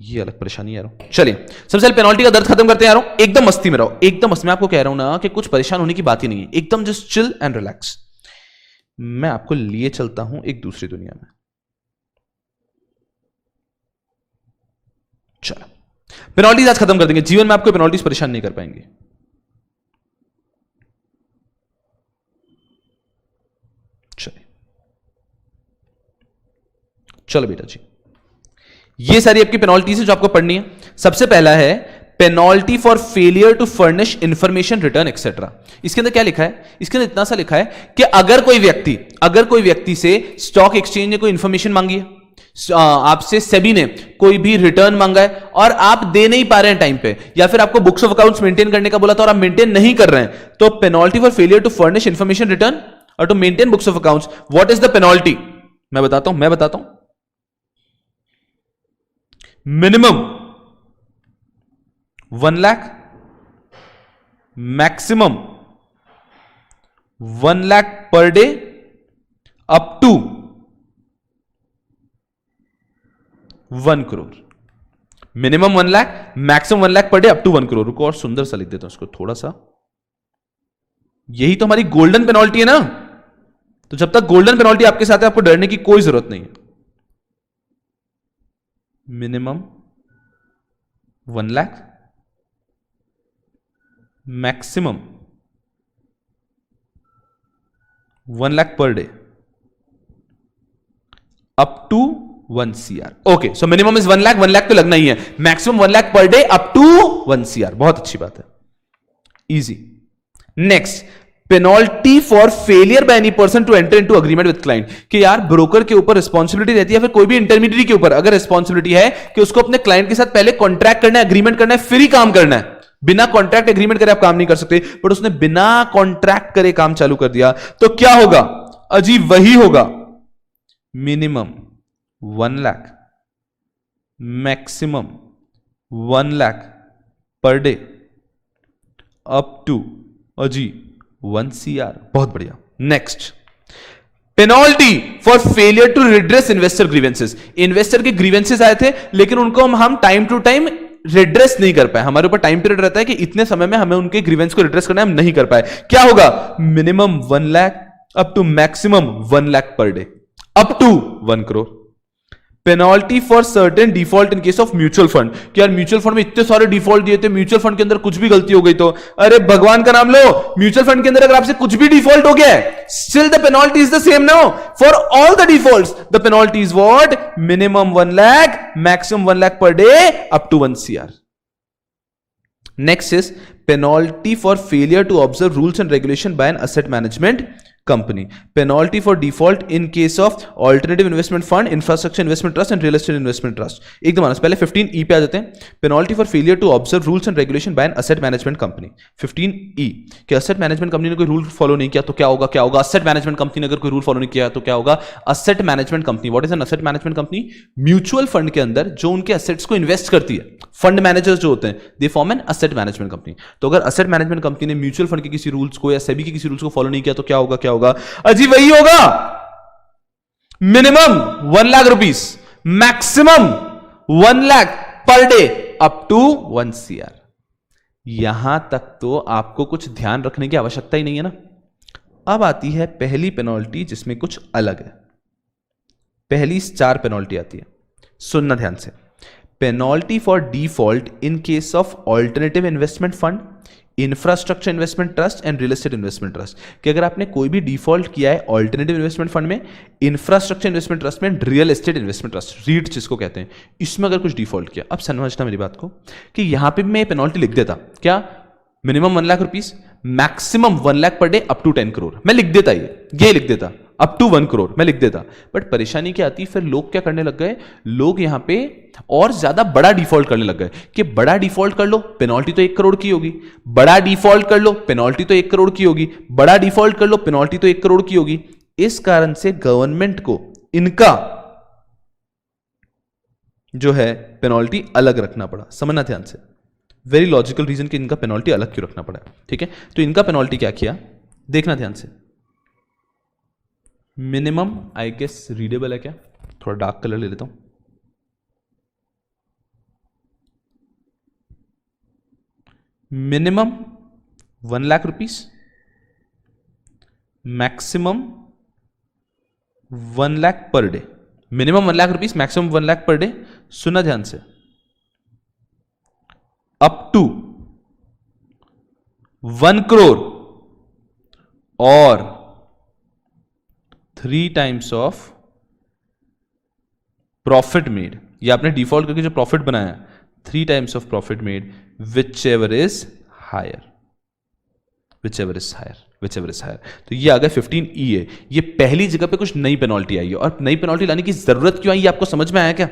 ये अलग परेशानी है यार। चलिए सबसे पहले पेनल्टी का दर्द खत्म करते हैं यार, एकदम मस्ती में रहो, एकदम मस्ती में। आपको कह रहा हूं ना कि कुछ परेशान होने की बात ही नहीं है, एकदम जस्ट चिल एंड रिलैक्स। मैं आपको लिए चलता हूं एक दूसरी दुनिया में। चलो पेनल्टीज आज खत्म कर देंगे, जीवन में आपको पेनल्टीज परेशान नहीं कर पाएंगे। चलो बेटा जी, ये सारी आपकी पेनल्टीज है जो आपको पढ़नी है। सबसे पहला है penalty for failure to furnish information return etcetera. इसके अंदर क्या लिखा है, इसके अंदर इतना सा लिखा है कि अगर कोई व्यक्ति से स्टॉक एक्सचेंज ने कोई इंफॉर्मेशन मांगी है, आपसे सेबी ने कोई भी रिटर्न मांगा है और आप दे नहीं पा रहे हैं टाइम पे, या फिर आपको बुक्स ऑफ अकाउंट्स मेंटेन करने का बोला था और आप मेंटेन नहीं कर रहे हैं, तो penalty for failure to furnish information return और to maintain books of accounts, what is the penalty? मैं बताता हूं minimum 1 lakh, maximum 1 lakh per day, up to 1 crore. Minimum 1 lakh, maximum 1 lakh per day, up to 1 crore. रुको और सुंदर सा लिख देता हूं उसको थोड़ा सा, यही तो हमारी गोल्डन पेनल्टी है ना। तो जब तक गोल्डन पेनल्टी आपके साथ है आपको डरने की कोई जरूरत नहीं है। Minimum 1 lakh, maximum 1 lakh per day, up to 1 CR। Okay, so minimum is 1 lakh, 1 lakh तो लगना ही है, maximum 1 lakh per day, up to 1 CR। बहुत अच्छी बात है, easy. Next, penalty for failure by any person to enter into agreement with client, कि यार broker के ऊपर रिस्पांसिबिलिटी रहती है, फिर कोई भी इंटरमीडिएरी के ऊपर अगर रिस्पांसिबिलिटी है कि उसको अपने क्लाइंट के साथ पहले कॉन्ट्रैक्ट करना है, एग्रीमेंट करना है, फिर ही काम करना है। बिना कॉन्ट्रैक्ट एग्रीमेंट करे आप काम नहीं कर सकते, बट उसने बिना कॉन्ट्रैक्ट करे काम चालू कर दिया, तो क्या होगा? अजीब वही होगा, minimum 1 lakh, maximum 1 lakh per day, up to अजी 1 CR। बहुत बढ़िया। Next, penalty for failure to redress investor grievances. Investor के ग्रीवेंसेस आए थे लेकिन उनको हम टाइम टू टाइम रिड्रेस नहीं कर पाए, हमारे ऊपर टाइम पीरियड रहता है कि इतने समय में हमें उनके ग्रीवेंस को रिड्रेस करना है, हम नहीं कर पाए। क्या होगा? Minimum 1 lakh up to maximum 1 lakh per day, up to 1 crore. Penalty for certain default in case of mutual fund, कि यार म्यूचुअल फंड में इतने सारे डिफॉल्ट दिए थे, म्यूचुअल फंड के अंदर कुछ भी गलती हो गई तो, अरे भगवान का नाम लो, म्यूचुअल फंड के अंदर अगर आपसे कुछ भी डिफॉल्ट हो गया है, still the penalty is the same now for all the defaults. The penalty is what? Minimum 1 lakh, maximum 1 lakh per day, up to 1 CR। Next is penalty for failure to observe rules and regulation by an asset management company, penalty for default in case of alternative investment fund, infrastructure investment trust and real estate investment trust. एकदम आना, पहले 15E पे आ जाते हैं। Penalty for failure to observe rules and regulation by an asset management company. 15E कि asset management company ने कोई रूल फॉलो नहीं किया तो क्या होगा, क्या होगा। असेट मैनेजमेंट कंपनी ने अगर कोई रूल फॉलो नहीं किया तो क्या होगा। Asset management company, what is an asset management company? Mutual fund के अंदर जो उनके असेट्स को इन्वेस्ट करती है, फंड मैनेजर्स जो होते हैं, they form an asset management company. तो अगर असेट मैनेजमेंट कंपनी ने म्यूचुअल फंड के किसी रूल्स को या सेबी के किसी रूल्स को फॉलो नहीं किया तो क्या होगा, क्या होगा। अजी वही होगा, minimum 1 lakh rupees, maximum 1 lakh per day, up to 1 CR। यहां तक तो आपको कुछ ध्यान रखने की आवश्यकता ही नहीं है ना। अब आती है पहली पेनल्टी जिसमें कुछ अलग है। पहली 4 पेनल्टी आती है, सुनना ध्यान से। Penalty for default in case of alternative investment fund, infrastructure investment trust and real estate investment trust. कि अगर आपने कोई भी डिफॉल्ट किया है ऑल्टरनेटिव इन्वेस्टमेंट फंड में, इंफ्रास्ट्रक्चर इन्वेस्टमेंट ट्रस्ट में, real estate investment trust, REIT जिसको कहते हैं, इसमें अगर कुछ डिफॉल्ट किया। अब समझना मेरी बात को कि यहां पे मैं पेनल्टी लिख देता, क्या, minimum 1 lakh rupees, maximum 1 lakh per day, up to 10 crore, मैं लिख देता, ये लिख देता, अप टू 1 करोड़ मैं लिख देता। बट परेशानी क्या आती, फिर लोग क्या करने लग गए, लोग यहां पे और ज्यादा बड़ा डिफॉल्ट करने लग गए कि बड़ा डिफॉल्ट कर लो, पेनल्टी तो 1 करोड़ की होगी, बड़ा डिफॉल्ट कर लो, पेनल्टी तो 1 करोड़ की होगी, बड़ा डिफॉल्ट कर लो, पेनल्टी तो 1 करोड़ की होगी। इस कारण से गवर्नमेंट को इनका जो है पेनल्टी अलग रखना पड़ा। समझना ध्यान से, वेरी लॉजिकल रीजन कि इनका पेनल्टी अलग क्यों रखना पड़ा। ठीक है, तो इनका पेनल्टी क्या किया, देखना ध्यान से। मिनिमम, आई गेस रीडेबल है क्या, थोड़ा डार्क कलर ले लेता हूं। Minimum 1 lakh rupees, maximum 1 lakh per day. Minimum 1 lakh rupees, maximum 1 lakh per day. सुना ध्यान से, अप टू 1 करोड़ और 3 टाइम्स ऑफ प्रॉफिट मेड। ये आपने डिफॉल्ट करके जो प्रॉफिट बनाया, 3 times of profit made, whichever is higher, whichever is higher, whichever is higher. तो ये आ गया 15E है। ये पहली जगह पे कुछ नई पेनल्टी आई है। और नई पेनल्टी लाने की जरूरत क्यों आई, ये आपको समझ में आया क्या?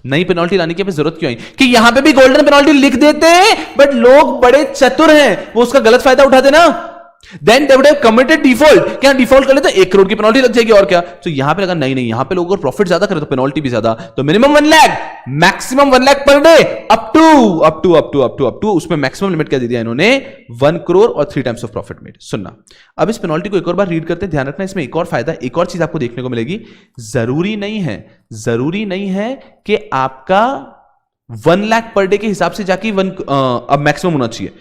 नई पेनल्टी लाने की जरूरत क्यों आई कि यहां पे भी गोल्डन पेनल्टी लिख देते हैं, बट लोग बड़े चतुर हैं, वो उसका गलत फायदा उठाते ना। Then they would have committed default, क्या डिफॉल्ट कर ले तो 1 करोड़ की पेनल्टी लग जाएगी और क्या। तो यहां पे लगा नहीं नहीं, यहां पे लोगों को प्रॉफिट ज्यादा करे तो पेनल्टी भी ज्यादा। तो minimum 1 lakh, maximum 1 lakh per day, up to उसमें मैक्सिमम लिमिट क्या दे दिया इन्होंने, 1 करोड़ और 3 टाइम्स ऑफ प्रॉफिट मेड। सुनना, अब इस पेनल्टी को एक और बार रीड करते हैं, ध्यान रखना इसमें एक और फायदा, एक और चीज आपको देखने को मिलेगी। जरूरी नहीं है कि आपका 1 लाख पर डे के हिसाब से जाके अब मैक्सिमम होना चाहिए।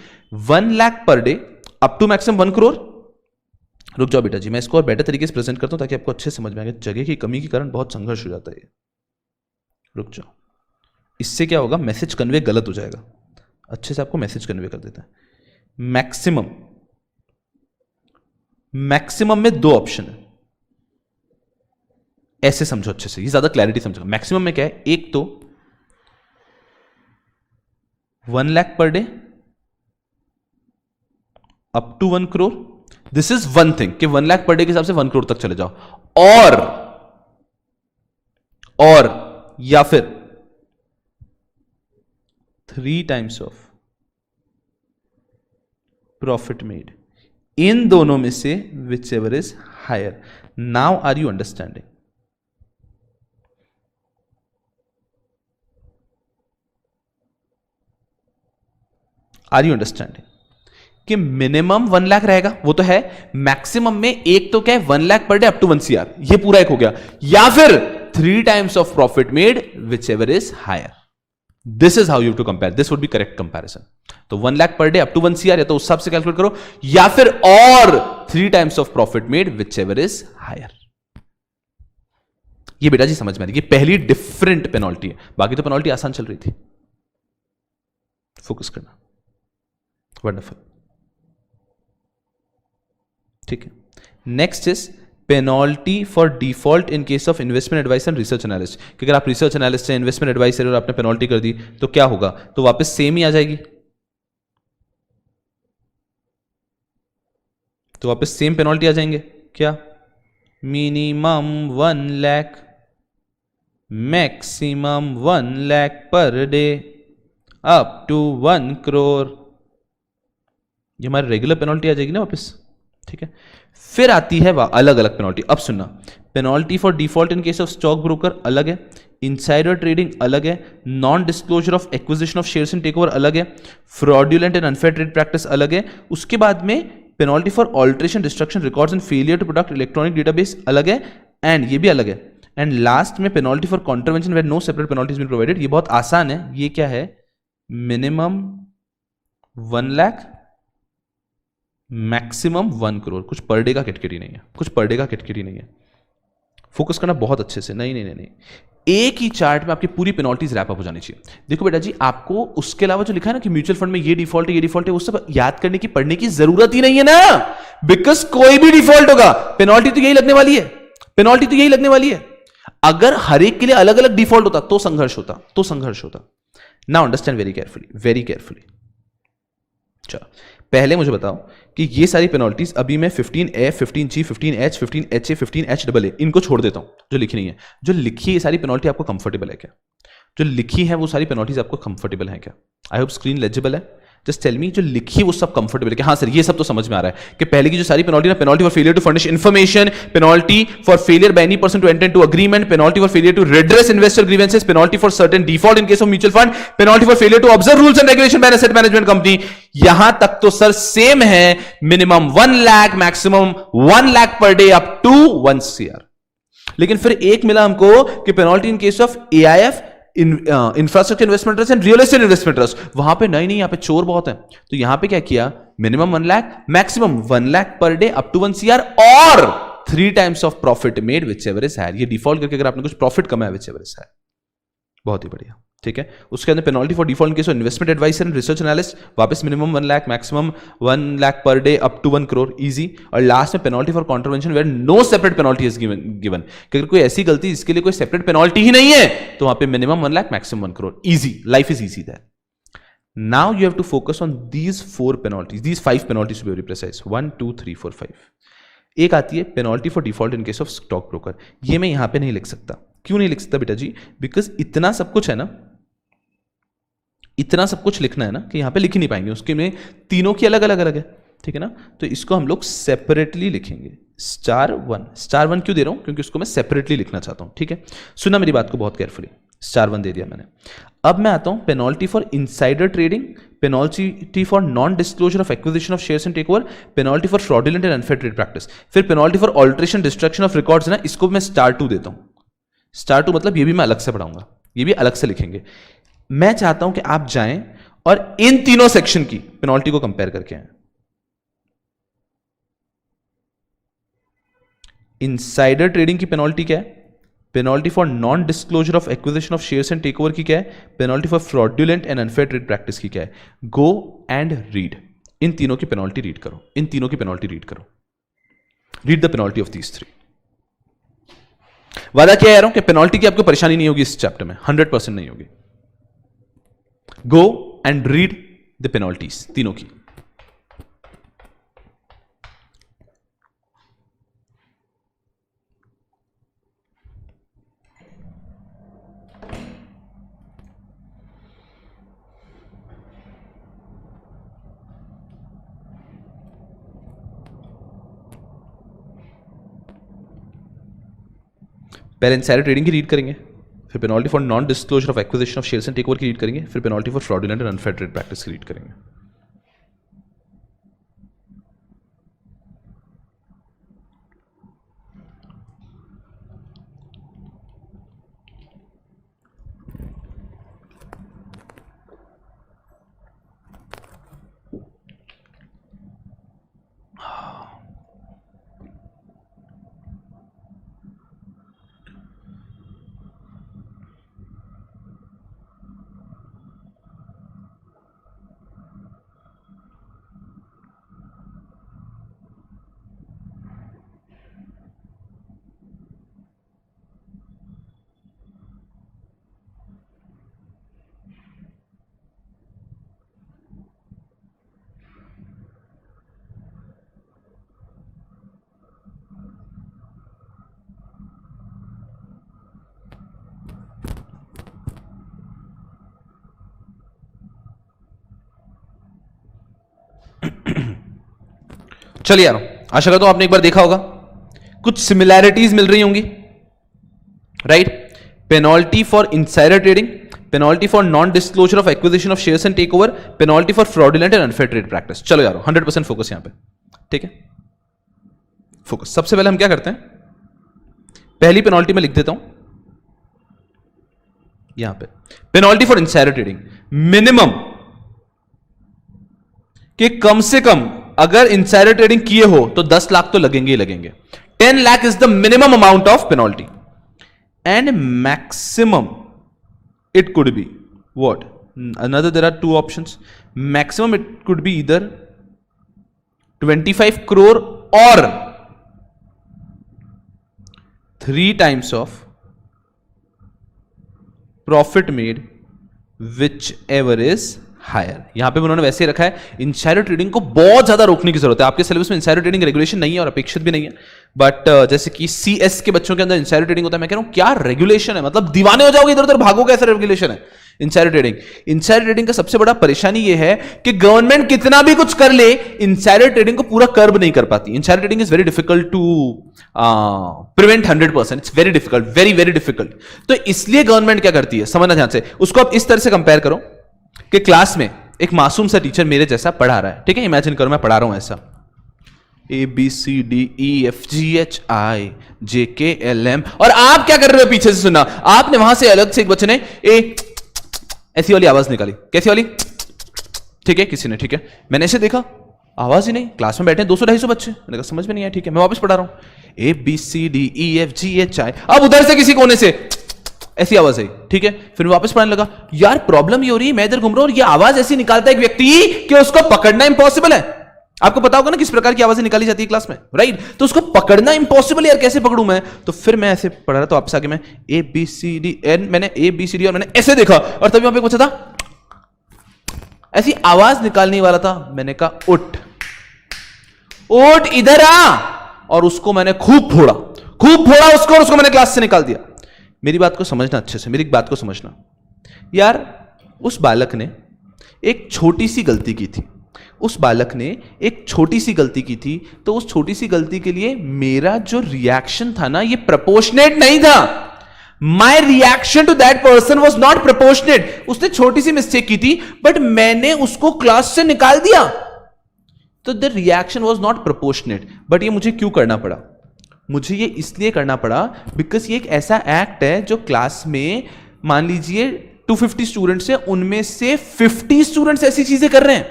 1 lakh per day up to maximum 1 crore. रुक जाओ बेटा जी, मैं इसको और बेटर तरीके से प्रेजेंट करता हूं ताकि आपको अच्छे समझ में आए। जगह की कमी के कारण बहुत संघर्ष हो जाता है। रुक जाओ, इससे क्या होगा, मैसेज कन्वे गलत हो जाएगा। अच्छे से आपको मैसेज कन्वे कर देता है। मैक्सिमम में 2 ऑप्शन है, ऐसे समझो अच्छे से, ये ज्यादा क्लैरिटी समझो। मैक्सिमम में क्या है, एक तो 1 lakh per day up to 1 crore, this is one thing कि 1 लाख पर डे के हिसाब से 1 करोड़ तक चले जाओ। और या फिर 3 टाइम्स ऑफ प्रॉफिट मेड, इन दोनों में से whichever is higher. Now are you understanding? Are you understanding कि मिनिमम 1 लाख रहेगा, वो तो है। मैक्सिमम में एक तो क्या है, 1 lakh per day up to 1 CR, ये पूरा एक हो गया। या फिर 3 times of profit made whichever is higher. This is how you to compare, this would be correct comparison. तो 1 lakh per day up to 1 CR, या तो उस हिसाब से कैलकुलेट करो, या फिर और 3 times of profit made whichever is higher. ये बेटा जी समझ में आ रही है, पहली डिफरेंट पेनल्टी है। बाकी तो पेनल्टी आसान चल रही थी। फोकस करना, वंडरफुल। ठीक है, next is penalty for default in case of investment advice and research analyst. कि अगर आप रिसर्च एनालिस्ट हैं, इन्वेस्टमेंट एडवाइसर और आपने पेनल्टी कर दी तो क्या होगा, तो वापस सेम ही आ जाएगी। तो वापस सेम पेनल्टी आ जाएंगे, क्या? Minimum 1 lakh, maximum 1 lakh per day, up to 1 crore. ये हमारी रेगुलर पेनल्टी आ जाएगी ना वापस, ठीक है। फिर आती है अलग अलग पेनल्टी। अब सुनना, penalty for default in case of stock broker अलग है, इनसाइडर ट्रेडिंग अलग है, non disclosure of acquisition of shares in takeover अलग है, fraudulent and unfair trade practice अलग है। उसके बाद में penalty for alteration, destruction, records and failure to product electronic database अलग है, एंड ये भी अलग है। एंड लास्ट में penalty for contravention where no separate penalties been provided. ये बहुत आसान है, ये क्या है? Minimum 1 lakh, maximum 1 crore. कुछ पर डे का कैटेगरी नहीं है, कुछ पर डे का कैटेगरी नहीं है। फोकस करना बहुत अच्छे से। नहीं नहीं नहीं नहीं, एक ही चार्ट में आपकी पूरी पेनल्टीज रैप अप हो जानी चाहिए। देखो बेटा जी, आपको उसके अलावा जो लिखा है ना कि म्यूचुअल फंड में ये डिफॉल्ट है, ये डिफॉल्ट है, वो सब याद करने की, पढ़ने की जरूरत ही नहीं है ना, बिकॉज कोई भी डिफॉल्ट होगा, पेनल्टी तो यही लगने वाली है, पेनल्टी तो यही लगने वाली है। अगर हर एक के लिए अलग अलग डिफॉल्ट होता तो संघर्ष होता, तो संघर्ष होता। Now understand very carefully, very carefully. चलो पहले मुझे बताओ कि ये सारी पेनल्टीज अभी मैं 15A, 15G, 15H, 15HA, 15HAA इनको छोड़ देता हूं जो लिखी नहीं है। जो लिखी है ये सारी पेनल्टी आपको कंफर्टेबल है क्या? जो लिखी है वो सारी पेनल्टीज आपको कंफर्टेबल है क्या? आई होप स्क्रीन लेजिबल है। जस्ट टेल मी, जो लिखी है वो सब कंफर्टेबल है कि हाँ सर ये सब तो समझ में आ रहा है कि पहले की जो सारी पेनल्टी ना, penalty for failure to furnish information, penalty for failure by any person to enter into agreement, penalty for failure to redress investor grievances, penalty for certain default in case of mutual fund, penalty for failure to observe rules and regulation by asset management company. यहां तक तो sir same है, minimum 1 lakh, maximum 1 lakh per day, up to 1 CR। लेकिन फिर एक मिला हमको कि penalty in case of AIF, infrastructure investment trust and real estate investment trust. वहां पे नहीं नहीं, यहां पे चोर बहुत है, तो यहां पे क्या किया? Minimum 1 lakh, maximum 1 lakh per day, up to 1 CR, और 3 times of profit made whichever is higher. ये डिफॉल्ट करके अगर आपने कुछ प्रॉफिट कमाया विच एवर इज हायर। बहुत ही बढ़िया, ठीक है। उसके अंदर penalty for default case of investment adviser and research analyst, वापस minimum 1 lakh, maximum 1 lakh per day, up to 1 crore, easy. और लास्ट में penalty for contravention where no separate penalty is given, अगर कोई ऐसी गलती जिसके लिए कोई सेपरेट पेनल्टी ही नहीं है तो वहां पे minimum 1 lakh, maximum 1 crore, easy, life is easy that. Now you have to focus on these 4 penalties, these 5 penalties to be very precise, 1 2 3 4 5। एक आती है penalty for default in case of stock broker. ये मैं यहां पे नहीं लिख सकता। क्यों नहीं लिख सकता बेटा जी? बिकॉज इतना सब कुछ है ना, इतना सब कुछ लिखना है ना कि यहां पे लिख ही नहीं पाएंगे, उसके में तीनों की अलग अलग अलग है, ठीक है ना। तो इसको हम लोग सेपरेटली लिखेंगे। स्टार वन क्यों दे रहा हूं? क्योंकि उसको मैं सेपरेटली लिखना चाहता हूं, ठीक है। सुना मेरी बात को बहुत केयरफुली, स्टार 1 दे दिया मैंने। अब मैं आता हूं penalty for insider trading, penalty for non disclosure of acquisition of shares in takeover, penalty for fraudulent and unfair trade practice, फिर penalty for alteration, destruction of records है ना, इसको मैं स्टार 2 देता हूं। स्टार 2 मतलब ये भी मैं अलग से पढ़ाऊंगा, ये भी अलग से लिखेंगे। मैं चाहता हूं कि आप जाएं और इन तीनों सेक्शन की पेनल्टी को कंपेयर करके आए। इनसाइडर ट्रेडिंग की पेनल्टी क्या है? Penalty for non disclosure of acquisition of shares and takeover की क्या है? Penalty for fraudulent and unfair trade practice की क्या है? गो एंड रीड, इन तीनों की पेनल्टी रीड करो, इन तीनों की पेनल्टी रीड करो। Read the penalty of these 3। वादा क्या कह रहा हूं कि पेनल्टी की आपको परेशानी नहीं होगी इस चैप्टर में, 100% नहीं होगी। Go and read the penalties तीनों की। पहले इनसाइडर ट्रेडिंग की रीड करेंगे, फिर penalty for non disclosure of acquisition of shares and takeover की रीड करेंगे, फिर penalty for fraudulent and unfair trade practice की रीड करेंगे। चलिए यार, आशा करता हूं आपने एक बार देखा होगा, कुछ सिमिलैरिटीज मिल रही होंगी, right? Penalty for insider trading, penalty for non disclosure of acquisition of shares and take over, penalty for fraudulent and unfair trade practice. चलो यार 100% फोकस यहां पे, ठीक है? फोकस। सबसे पहले हम क्या करते हैं, पहली पेनल्टी में लिख देता हूं यहां पे, penalty for insider trading, minimum कि कम से कम अगर इनसाइडर ट्रेडिंग किए हो तो 10 लाख तो लगेंगे ही लगेंगे। 10 lakh is the minimum amount of penalty and maximum it could be what? Another, there are two options. Maximum it could be either 25 crore or 3 times of profit made, whichever is higher. यहां पे उन्होंने वैसे ही रखा है, insider trading को बहुत ज्यादा रोकने की जरूरत है। आपके सिलेबस में इनसाइडर ट्रेडिंग रेगुलेशन नहीं है और अपेक्षित भी नहीं है, बट जैसे कि सीएस के बच्चों के अंदर इनसाइडर ट्रेडिंग होता है। मैं कह रहा हूं क्या रेगुलेशन है, मतलब दीवाने हो जाओगे, इधर उधर भागोगे, ऐसा रेगुलेशन है इनसाइडर ट्रेडिंग। इनसाइडर ट्रेडिंग का सबसे बड़ा परेशानी यह है कि गवर्नमेंट कितना भी कुछ कर ले, इनसाइडर ट्रेडिंग को पूरा कर्ब नहीं कर पाती। Insider trading is very difficult to prevent 100%, it's very difficult, very very difficult. तो इसलिए गवर्नमेंट क्या करती है, समझना ध्यान से, उसको आप इस तरह से कंपेयर करो कि क्लास में एक मासूम सा टीचर मेरे जैसा पढ़ा रहा है, ठीक है? इमेजिन करो मैं पढ़ा रहा हूं ऐसा, ABCDEFGHIJKLM, और आप क्या कर रहे हो पीछे से सुनना, आपने वहां से अलग से एक बच्चे ने ऐसी वाली आवाज निकाली, कैसी वाली, ठीक है? किसी ने, ठीक है, मैंने ऐसे देखा, आवाज ही नहीं, क्लास में बैठे 200-250 बच्चे, मैंने कहा समझ में नहीं आया, ठीक है मैं वापस पढ़ा रहा हूं, ABCDEFGHI, अब उधर से किसी कोने से ऐसी आवाज आई, ठीक है? फिर मैं वापस पढ़ने लगा, यार प्रॉब्लम ये हो रही है, मैं इधर घूम रहा हूं और ये आवाज ऐसी निकालता है एक व्यक्ति कि उसको पकड़ना इंपॉसिबल है। आपको पता होगा ना किस प्रकार की आवाजें निकाली जाती है क्लास में, राइट? तो उसको पकड़ना इंपॉसिबल है यार, कैसे पकड़ूं मैं? तो फिर मैं ऐसे पढ़ रहा था, वापस आगे मैं ABCDN, मैंने ABCD और मैंने ऐसे देखा, और तभी वहां पे बचा था ऐसी आवाज निकालने वाला था, मैंने कहा उठ उठ इधर आ, और उसको मैंने खूब फोड़ा उसको, और उसको मैंने क्लास से निकाल दिया। मेरी बात को समझना अच्छे से, मेरी बात को समझना यार, उस बालक ने एक छोटी सी गलती की थी, उस बालक ने एक छोटी सी गलती की थी, तो उस छोटी सी गलती के लिए मेरा जो रिएक्शन था ना, ये प्रोपोर्शनेट नहीं था। My reaction to that person was not proportionate. उसने छोटी सी मिस्टेक की थी, बट मैंने उसको क्लास से निकाल दिया, तो the reaction was not proportionate. But ये मुझे क्यों करना पड़ा? मुझे ये इसलिए करना पड़ा बिकॉज ये एक ऐसा एक्ट है जो क्लास में, मान लीजिए 250 स्टूडेंट्स हैं, उनमें से 50 स्टूडेंट्स ऐसी चीजें कर रहे हैं,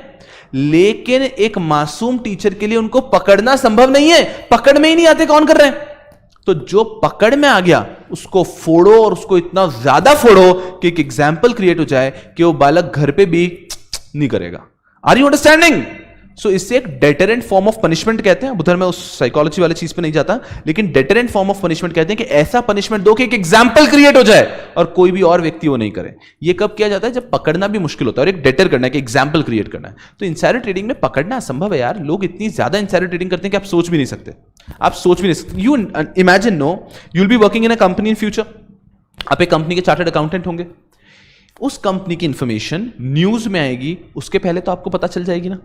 लेकिन एक मासूम टीचर के लिए उनको पकड़ना संभव नहीं है, पकड़ में ही नहीं आते कौन कर रहे हैं। तो जो पकड़ में आ गया उसको फोड़ो, और उसको इतना ज्यादा फोड़ो कि एक एग्जाम्पल क्रिएट हो जाए कि वो बालक घर पे भी नहीं करेगा। Are you understanding? सो इससे एक डेटरेंट फॉर्म ऑफ पनिशमेंट कहते हैं, उधर मैं उस साइकोलॉजी वाले चीज पे नहीं जाता, लेकिन डेटरेंट फॉर्म ऑफ पनिशमेंट कहते हैं कि ऐसा पनिशमेंट दो कि एक एग्जाम्पल क्रिएट हो जाए और कोई भी और व्यक्ति वो नहीं करे। ये कब किया जाता है? जब पकड़ना भी मुश्किल होता है और एक डेटर करना है कि एग्जाम्पल क्रिएट करना है। तो इनसाइडर ट्रेडिंग में पकड़ना असंभव है यार, लोग इतनी ज्यादा इनसाइडर ट्रेडिंग करते हैं कि आप सोच भी नहीं सकते, आप सोच भी नहीं सकते। You imagine, no, you will be working in a company in future, आप एक कंपनी के चार्टर्ड अकाउंटेंट होंगे, उस कंपनी की इंफॉर्मेशन न्यूज में आएगी, उसके पहले तो आपको पता चल जाएगी ना।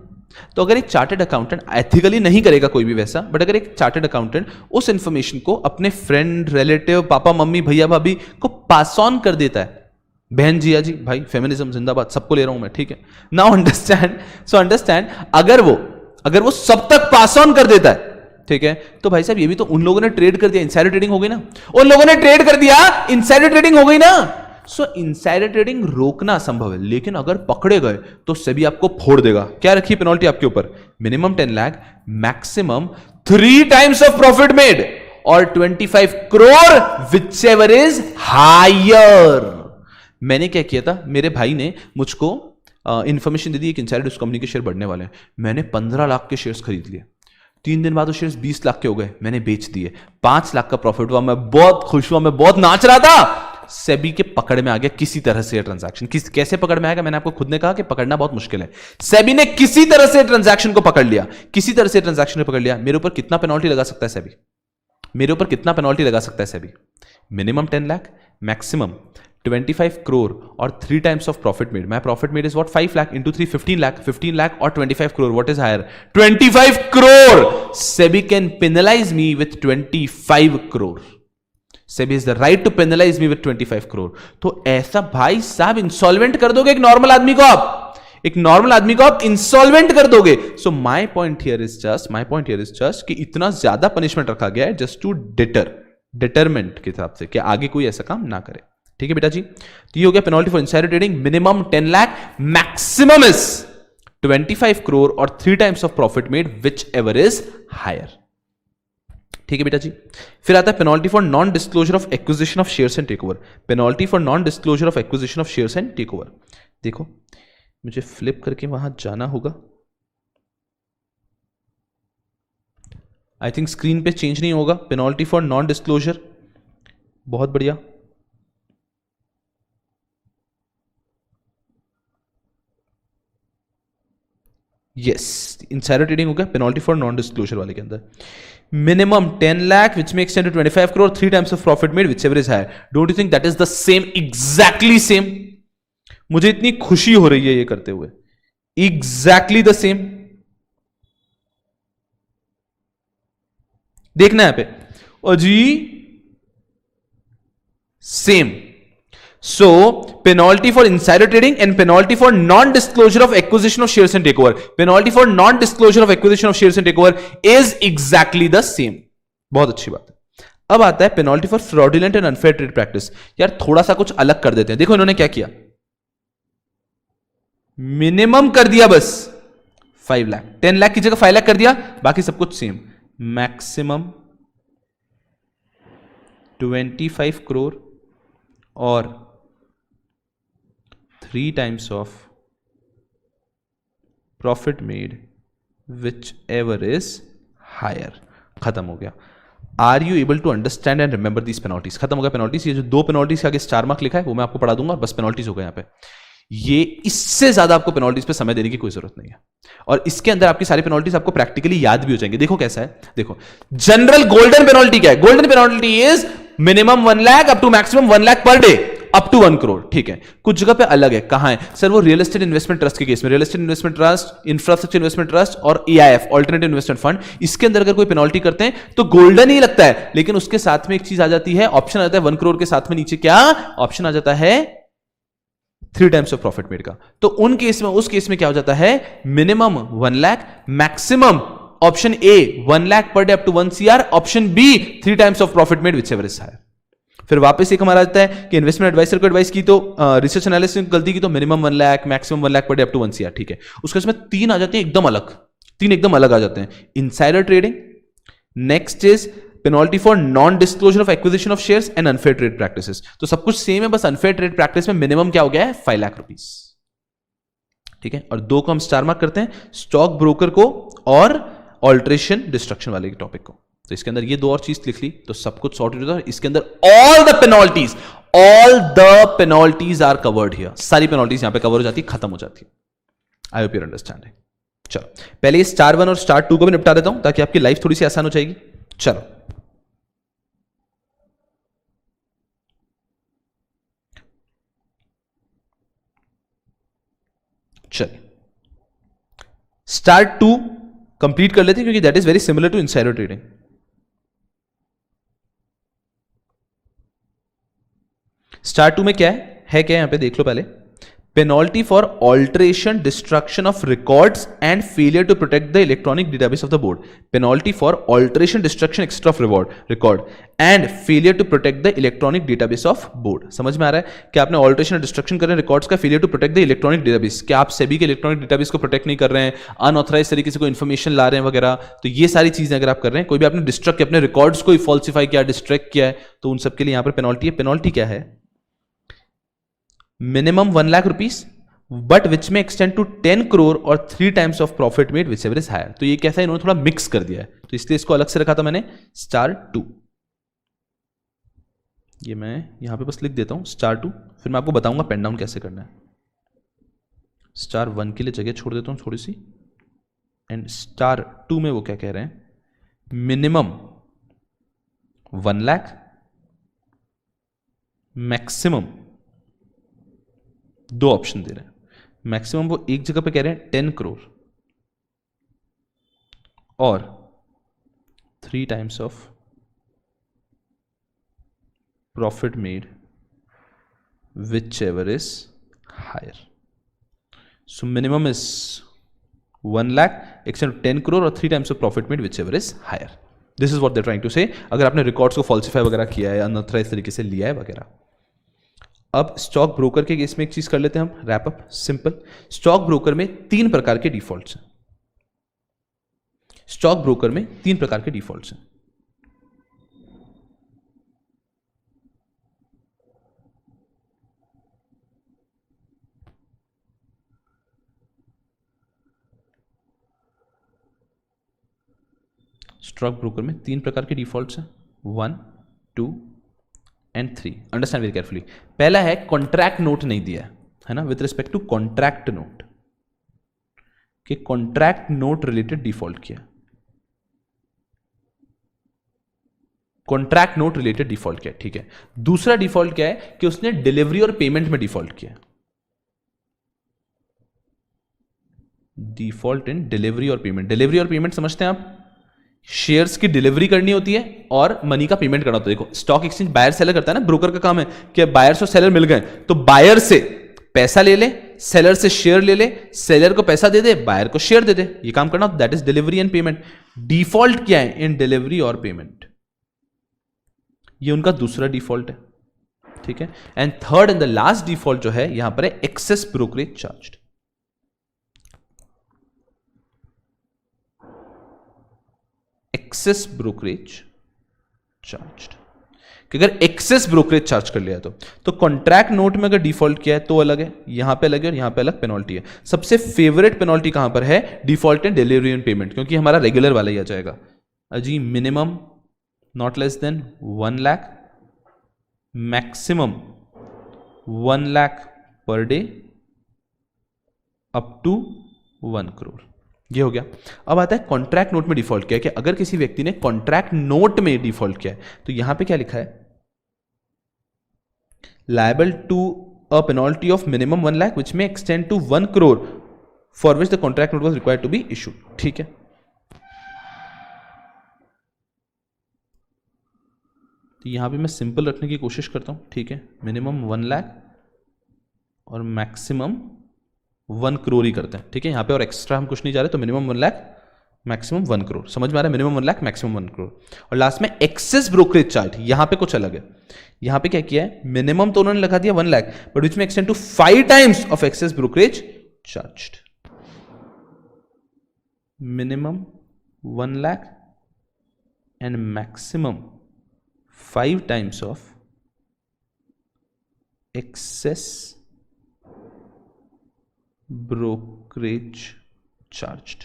तो अगर एक चार्टर्ड अकाउंटेंट, एथिकली नहीं करेगा कोई भी वैसा, बट अगर एक चार्टर्ड अकाउंटेंट उस इंफॉर्मेशन को अपने फ्रेंड, रिलेटिव, पापा मम्मी, भैया भाभी को पास ऑन कर देता है, बहन जिया जी, भाई फेमिनिज्म जिंदाबाद, सबको ले रहा हूं मैं, ठीक है? नाउ अंडरस्टैंड, अगर वो सब तक पास ऑन कर देता है, ठीक है, तो भाई साहब ये भी तो उन लोगों ने ट्रेड कर दिया, इनसाइडर ट्रेडिंग हो गई ना, उन लोगों ने ट्रेड कर दिया, इनसाइडर ट्रेडिंग हो गई ना। सो इनसाइडर ट्रेडिंग रोकना संभव है, लेकिन अगर पकड़े गए तो सेबी आपको फोड़ देगा। क्या रखी पेनल्टी आपके ऊपर? Minimum 10 lakh, maximum 3 times of profit made, और 25 करोड़ विचएवर इज हायर। मैंने क्या किया था, मेरे भाई ने मुझको इंफॉर्मेशन दे दी कि इनसाइडर उस कंपनी के शेयर बढ़ने वाले हैं, मैंने 15 लाख के शेयर्स खरीद लिए। 3 दिन बाद वो शेयर्स 20 लाख के हो गए, मैंने बेच दिए, 5 लाख का प्रॉफिट हुआ, मैं बहुत खुश हुआ, मैं बहुत नाच रहा था। सेबी के पकड़ में आ गया किसी तरह से ट्रांजैक्शन। कैसे पकड़ में आएगा? मैंने आपको खुद ने कहा कि पकड़ना बहुत मुश्किल है। सेबी ने किसी तरह से ट्रांजैक्शन को पकड़ लिया, किसी तरह से ट्रांजैक्शन को पकड़ लिया। मेरे ऊपर कितना पेनल्टी लगा सकता है सेबी? मेरे ऊपर कितना पेनल्टी लगा सकता है सेबी? मिनिमम 10 लाख, मैक्सिमम 25 करोड़ और 3 times of profit made. My profit made is what? 5 lakh into 3 15 lakh, 15 lakh और 25 crore, what is higher? 25 crore. SEBI can penalise me with 25 crore. SEBI is the right to penalise me with 25 crore. तो ऐसा भाई साहब इंसॉल्वेंट कर दोगे एक नॉर्मल आदमी को, आप इंसॉल्वेंट कर दोगे। So my point here is just कि इतना ज्यादा पनिशमेंट रखा गया है जस्ट टू डिटरमेंट के हिसाब से कि आगे कोई ऐसा काम ना करे। ठीक है बेटा जी, तो ये हो गया penalty for insider trading. Minimum 10 lakh, maximum is 25 crore और 3 times of profit made whichever is higher. ठीक है बेटा जी, फिर आता है penalty for non disclosure of acquisition of shares and take over. Penalty for non disclosure of acquisition of shares and take over. देखो मुझे फ्लिप करके वहां जाना होगा, आई थिंक स्क्रीन पे चेंज नहीं होगा। पेनल्टी फॉर नॉन डिस्क्लोजर, बहुत बढ़िया। यस, इनसाइडर ट्रेडिंग हो गया पेनल्टी फॉर नॉन डिस्क्लोजर वाले के अंदर। Minimum 10 lakh which max 10 to 25 crore, 3 times of profit made whichever is higher. Don't you think that is the same, exactly same? मुझे इतनी खुशी हो रही है ये करते हुए, एग्जैक्टली द सेम। देखना यहां पे, और जी same. So, penalty for insider trading and penalty for non-disclosure of acquisition of shares and takeover. Penalty for non-disclosure of acquisition of shares and takeover is exactly the same. बहुत अच्छी बात है। अब आता है penalty for fraudulent and unfair trade practice। यार थोड़ा सा कुछ अलग कर देते हैं। देखो इन्होंने क्या किया, मिनिमम कर दिया बस 5 लाख, 10 लाख की जगह 5 लाख कर दिया, बाकी सब कुछ सेम। मैक्सिमम 25 करोड़ और 3 times of profit made whichever is higher. खत्म हो गया। Are you able to understand and remember these penalties? खत्म हो गया पेनल्टीज। ये जो 2 पेनल्टीज के आगे स्टार मार्क लिखा है वो मैं आपको पढ़ा दूंगा, बस पेनल्टीज हो गए यहां पे। ये इससे ज्यादा आपको पेनल्टीज पे समय देने की कोई जरूरत नहीं है, और इसके अंदर आपकी सारी पेनल्टीज आपको प्रैक्टिकली याद भी हो जाएंगे। देखो कैसा है, देखो जनरल गोल्डन पेनल्टी क्या है? Golden penalty is minimum 1 lakh up to maximum 1 lakh per day up to 1 crore. ठीक है, कुछ जगह पे अलग है। कहां है सर? वो रियल एस्टेट इन्वेस्टमेंट ट्रस्ट के केस में, real estate investment trust, infrastructure investment trust और EIF ऑल्टरनेटिव इन्वेस्टमेंट फंड, इसके अंदर अगर कोई पेनल्टी करते हैं तो गोल्डन ही लगता है, लेकिन उसके साथ में एक चीज आ जाती है, ऑप्शन आ जाता है 1 करोड़ के साथ में नीचे क्या ऑप्शन आ जाता है? 3 टाइम्स ऑफ प्रॉफिट मेड का। तो उन केस में, उस केस में क्या हो जाता है? Minimum 1 lakh, maximum option A 1 lakh per day up to 1 CR, option B 3 times of profit made whichever is higher. फिर वापस एक हमारा आता है कि इन्वेस्टमेंट एडवाइजर को एडवाइस की तो रिसर्च एनालिसिस में गलती की तो minimum 1 lakh, maximum 1 lakh per day up to 1 CR। ठीक है, उसके इसमें 3 आ जाते हैं एकदम अलग, 3 एकदम अलग आ जाते हैं। Insider trading, next is penalty for non disclosure of acquisition of shares and unfair trade practices. तो सब कुछ सेम है, बस अनफेयर ट्रेड प्रैक्टिस में मिनिमम क्या हो गया है? 5 लाख रुपीस। ठीक है, और 2 को हम स्टार मार्क करते हैं, स्टॉक ब्रोकर को और ऑल्ट्रेशन डिस्ट्रक्शन वाले टॉपिक को। तो इसके अंदर ये 2 और चीज लिख ली तो सब कुछ सॉर्टेड होता है। इसके अंदर all the penalties are covered here. सारी पेनल्टीज यहां पे कवर हो जाती है, खत्म हो जाती है। आई होप यू अंडरस्टैंडिंग। चलो पहले ये स्टार 1 और स्टार 2 को भी निपटा देता हूं ताकि आपकी लाइफ थोड़ी सी आसान हो जाएगी। चलो चलिए स्टार 2 कंप्लीट कर लेते हैं क्योंकि that is very similar to insider trading. Star 2 में क्या है क्या यहां पे देख लो पहले। Penalty for alteration, destruction of records and failure to protect the electronic database of the board. Penalty for alteration, destruction, extra of record and failure to protect the electronic database of board. समझ में आ रहा है कि आपने alteration, destruction कर रहे हैं रिकॉर्ड्स का, failure to protect the electronic database, क्या आप सेबी के इलेक्ट्रॉनिक डेटाबेस को प्रोटेक्ट नहीं कर रहे हैं, अनऑथराइज तरीके से कोई इन्फॉर्मेशन ला रहे हैं वगैरह। तो ये सारी चीजें अगर आप कर रहे हैं, कोई भी आपने डिस्ट्रक्ट किया, अपने रिकॉर्ड्स को फॉल्सिफाई किया, डिस्ट्रैक्ट किया है, तो उन सबके लिए यहां पर पेनल्टी है। पेनल्टी क्या है? Minimum 1 lakh rupees but which में एक्सटेंड टू 10 करोड़ और 3 times of profit made whichever is higher. तो ये कैसा है, इन्होंने थोड़ा मिक्स कर दिया है, तो इसलिए इसको अलग से रखा था मैंने स्टार 2। ये मैं यहां पे बस लिख देता हूं स्टार 2, फिर मैं आपको बताऊंगा पेन डाउन कैसे करना है। स्टार 1 के लिए जगह छोड़ देता हूं थोड़ी सी, एंड स्टार 2 में वो क्या कह रहे हैं? मिनिमम 1 लाख, मैक्सिमम 2 ऑप्शन दे रहे हैं। मैक्सिमम वो एक जगह पे कह रहे हैं 10 करोड़ और 3 times of profit made whichever is higher. So minimum is 1 lakh, extent 10 crore और 3 times of profit made whichever is higher. This is what they're trying to say. अगर आपने रिकॉर्ड्स को फॉल्सिफाई वगैरह किया है, अनऑथराइज तरीके से लिया है वगैरह. अब स्टॉक ब्रोकर के केस में एक चीज कर लेते हैं हम, wrap up. Simple. Stock broker में 3 प्रकार के डिफॉल्ट्स हैं. स्टॉक ब्रोकर में 3 प्रकार के डिफॉल्ट्स हैं. स्टॉक ब्रोकर में 3 प्रकार के डिफॉल्ट्स हैं, 1, 2 एंड 3. Understand very carefully. पहला है कॉन्ट्रैक्ट नोट नहीं दिया है ना, with respect to contract note, कि कॉन्ट्रैक्ट नोट रिलेटेड डिफॉल्ट किया. कॉन्ट्रैक्ट नोट रिलेटेड डिफॉल्ट किया, ठीक है. दूसरा डिफॉल्ट क्या है कि उसने डिलीवरी और पेमेंट में डिफॉल्ट किया. डिफॉल्ट इन डिलीवरी और पेमेंट. डिलीवरी और पेमेंट समझते हैं आप, शेयर्स की डिलीवरी करनी होती है और मनी का पेमेंट करना होता है. देखो स्टॉक एक्सचेंज बायर सेलर करता है ना, ब्रोकर का काम है कि बायर्स और सेलर मिल गए तो बायर से पैसा ले ले, सेलर से शेयर ले ले, सेलर को पैसा दे दे, बायर को शेयर दे दे, ये काम करना. That is delivery and payment. Default क्या है इन डिलीवरी और पेमेंट, ये उनका दूसरा डिफॉल्ट है, ठीक है. And third and the last default जो है यहां पर है excess brokerage charge. Excess brokerage charge, कि अगर एक्सेस ब्रोकरेज चार्ज कर लिया तो कॉन्ट्रैक्ट नोट में अगर डिफॉल्ट किया है तो अलग है, यहां पे अलग है और यहां पे अलग पेनल्टी है. सबसे फेवरेट पेनल्टी कहां पर है, default and delivery and payment, क्योंकि हमारा रेगुलर वाला ही आ जाएगा. अजी minimum not less than 1 lakh, maximum 1 lakh per day, up to 1 crore. ये हो गया. अब आता है कॉन्ट्रैक्ट नोट में डिफॉल्ट किया, कि अगर किसी व्यक्ति ने कॉन्ट्रैक्ट नोट में डिफॉल्ट किया है तो यहां पे क्या लिखा है, liable to a penalty of minimum 1 lakh which में extend to 1 crore for which the contract note was required to be issued. ठीक है. तो यहां पे मैं सिंपल रखने की कोशिश करता हूं, ठीक है. मिनिमम 1 लाख और मैक्सिमम 1 करोड़ ही करते हैं, ठीक है. यहां पे और एक्स्ट्रा हम कुछ नहीं जा रहे, तो मिनिमम 1 लाख, मैक्सिमम 1 करोड़. समझ में आ रहा है, मिनिमम 1 लाख, मैक्सिमम 1 करोड़. और लास्ट में एक्सेस ब्रोकरेज चार्ज, यहां पे कुछ अलग है. यहां पे क्या किया है, मिनिमम तो उन्होंने लगा दिया 1 लाख, बट विच में extend to 5 times of excess brokerage charge. Minimum 1 lakh and maximum 5 times of excess brokerage charged.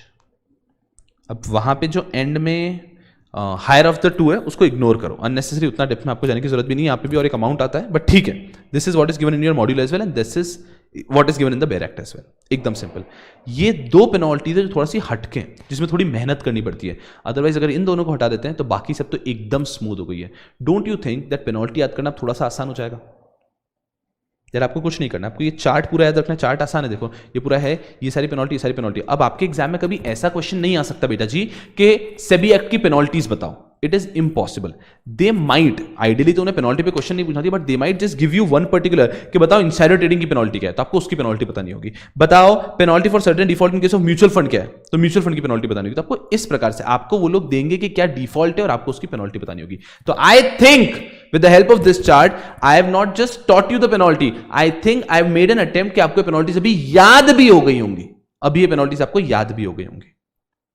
अब वहां पे जो एंड में हायर ऑफ द टू है उसको इग्नोर करो, अननेसेसरी उतना डेप्थ में आपको जाने की जरूरत भी नहीं. यहां पे भी और एक अमाउंट आता है, बट ठीक है. This is what is given in your module as well and this is what is given in the bare act as well. एकदम सिंपल. ये 2 पेनल्टीज है जो थोड़ा सी हटके हैं, जिसमें थोड़ी मेहनत करनी पड़ती है. अदरवाइज अगर इन दोनों को हटा देते हैं तो बाकी सब तो एकदम स्मूथ हो गई है. Don't you think that penalty याद करना थोड़ा सा आसान हो जाएगा. यार आपको कुछ नहीं करना, आपको ये चार्ट पूरा याद रखना. चार्ट आसान है, देखो ये पूरा है, ये सारी पेनल्टी, ये सारी पेनल्टी. अब आपके एग्जाम में कभी ऐसा क्वेश्चन नहीं आ सकता बेटा जी कि सेबी एक्ट की पेनल्टीज बताओ. It is impossible. They might, ideally तो उन्हें पेनल्टी पे क्वेश्चन नहीं पूछना थी, but they might just give you one particular कि बताओ इनसाइडर ट्रेडिंग की पेनल्टी क्या है, तो आपको उसकी पेनल्टी पता नहीं होगी. बताओ penalty for certain default in case of mutual fund क्या है, तो म्यूचुअल फंड की पेनल्टी बतानी होगी. तो आपको इस प्रकार से आपको वो लोग देंगे कि क्या डिफॉल्ट है और आपको उसकी पेनल्टी बतानी होगी. तो I think with the help of this chart I have not just taught you the penalty, I think I have made an attempt कि आपको पेनल्टीज अभी याद भी हो गई होंगी. अभी ये पेनल्टीज आपको याद भी हो गई होंगी.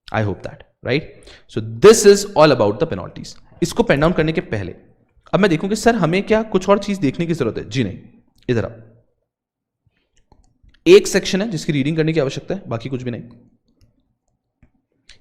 I hope that, right? So this is all about the penalties. इसको पेन डाउन करने के पहले अब मैं देखूं कि सर हमें क्या कुछ और चीज देखने की जरूरत है. जी नहीं, इधर आप, एक सेक्शन है जिसकी रीडिंग करने की आवश्यकता है, बाकी कुछ भी नहीं.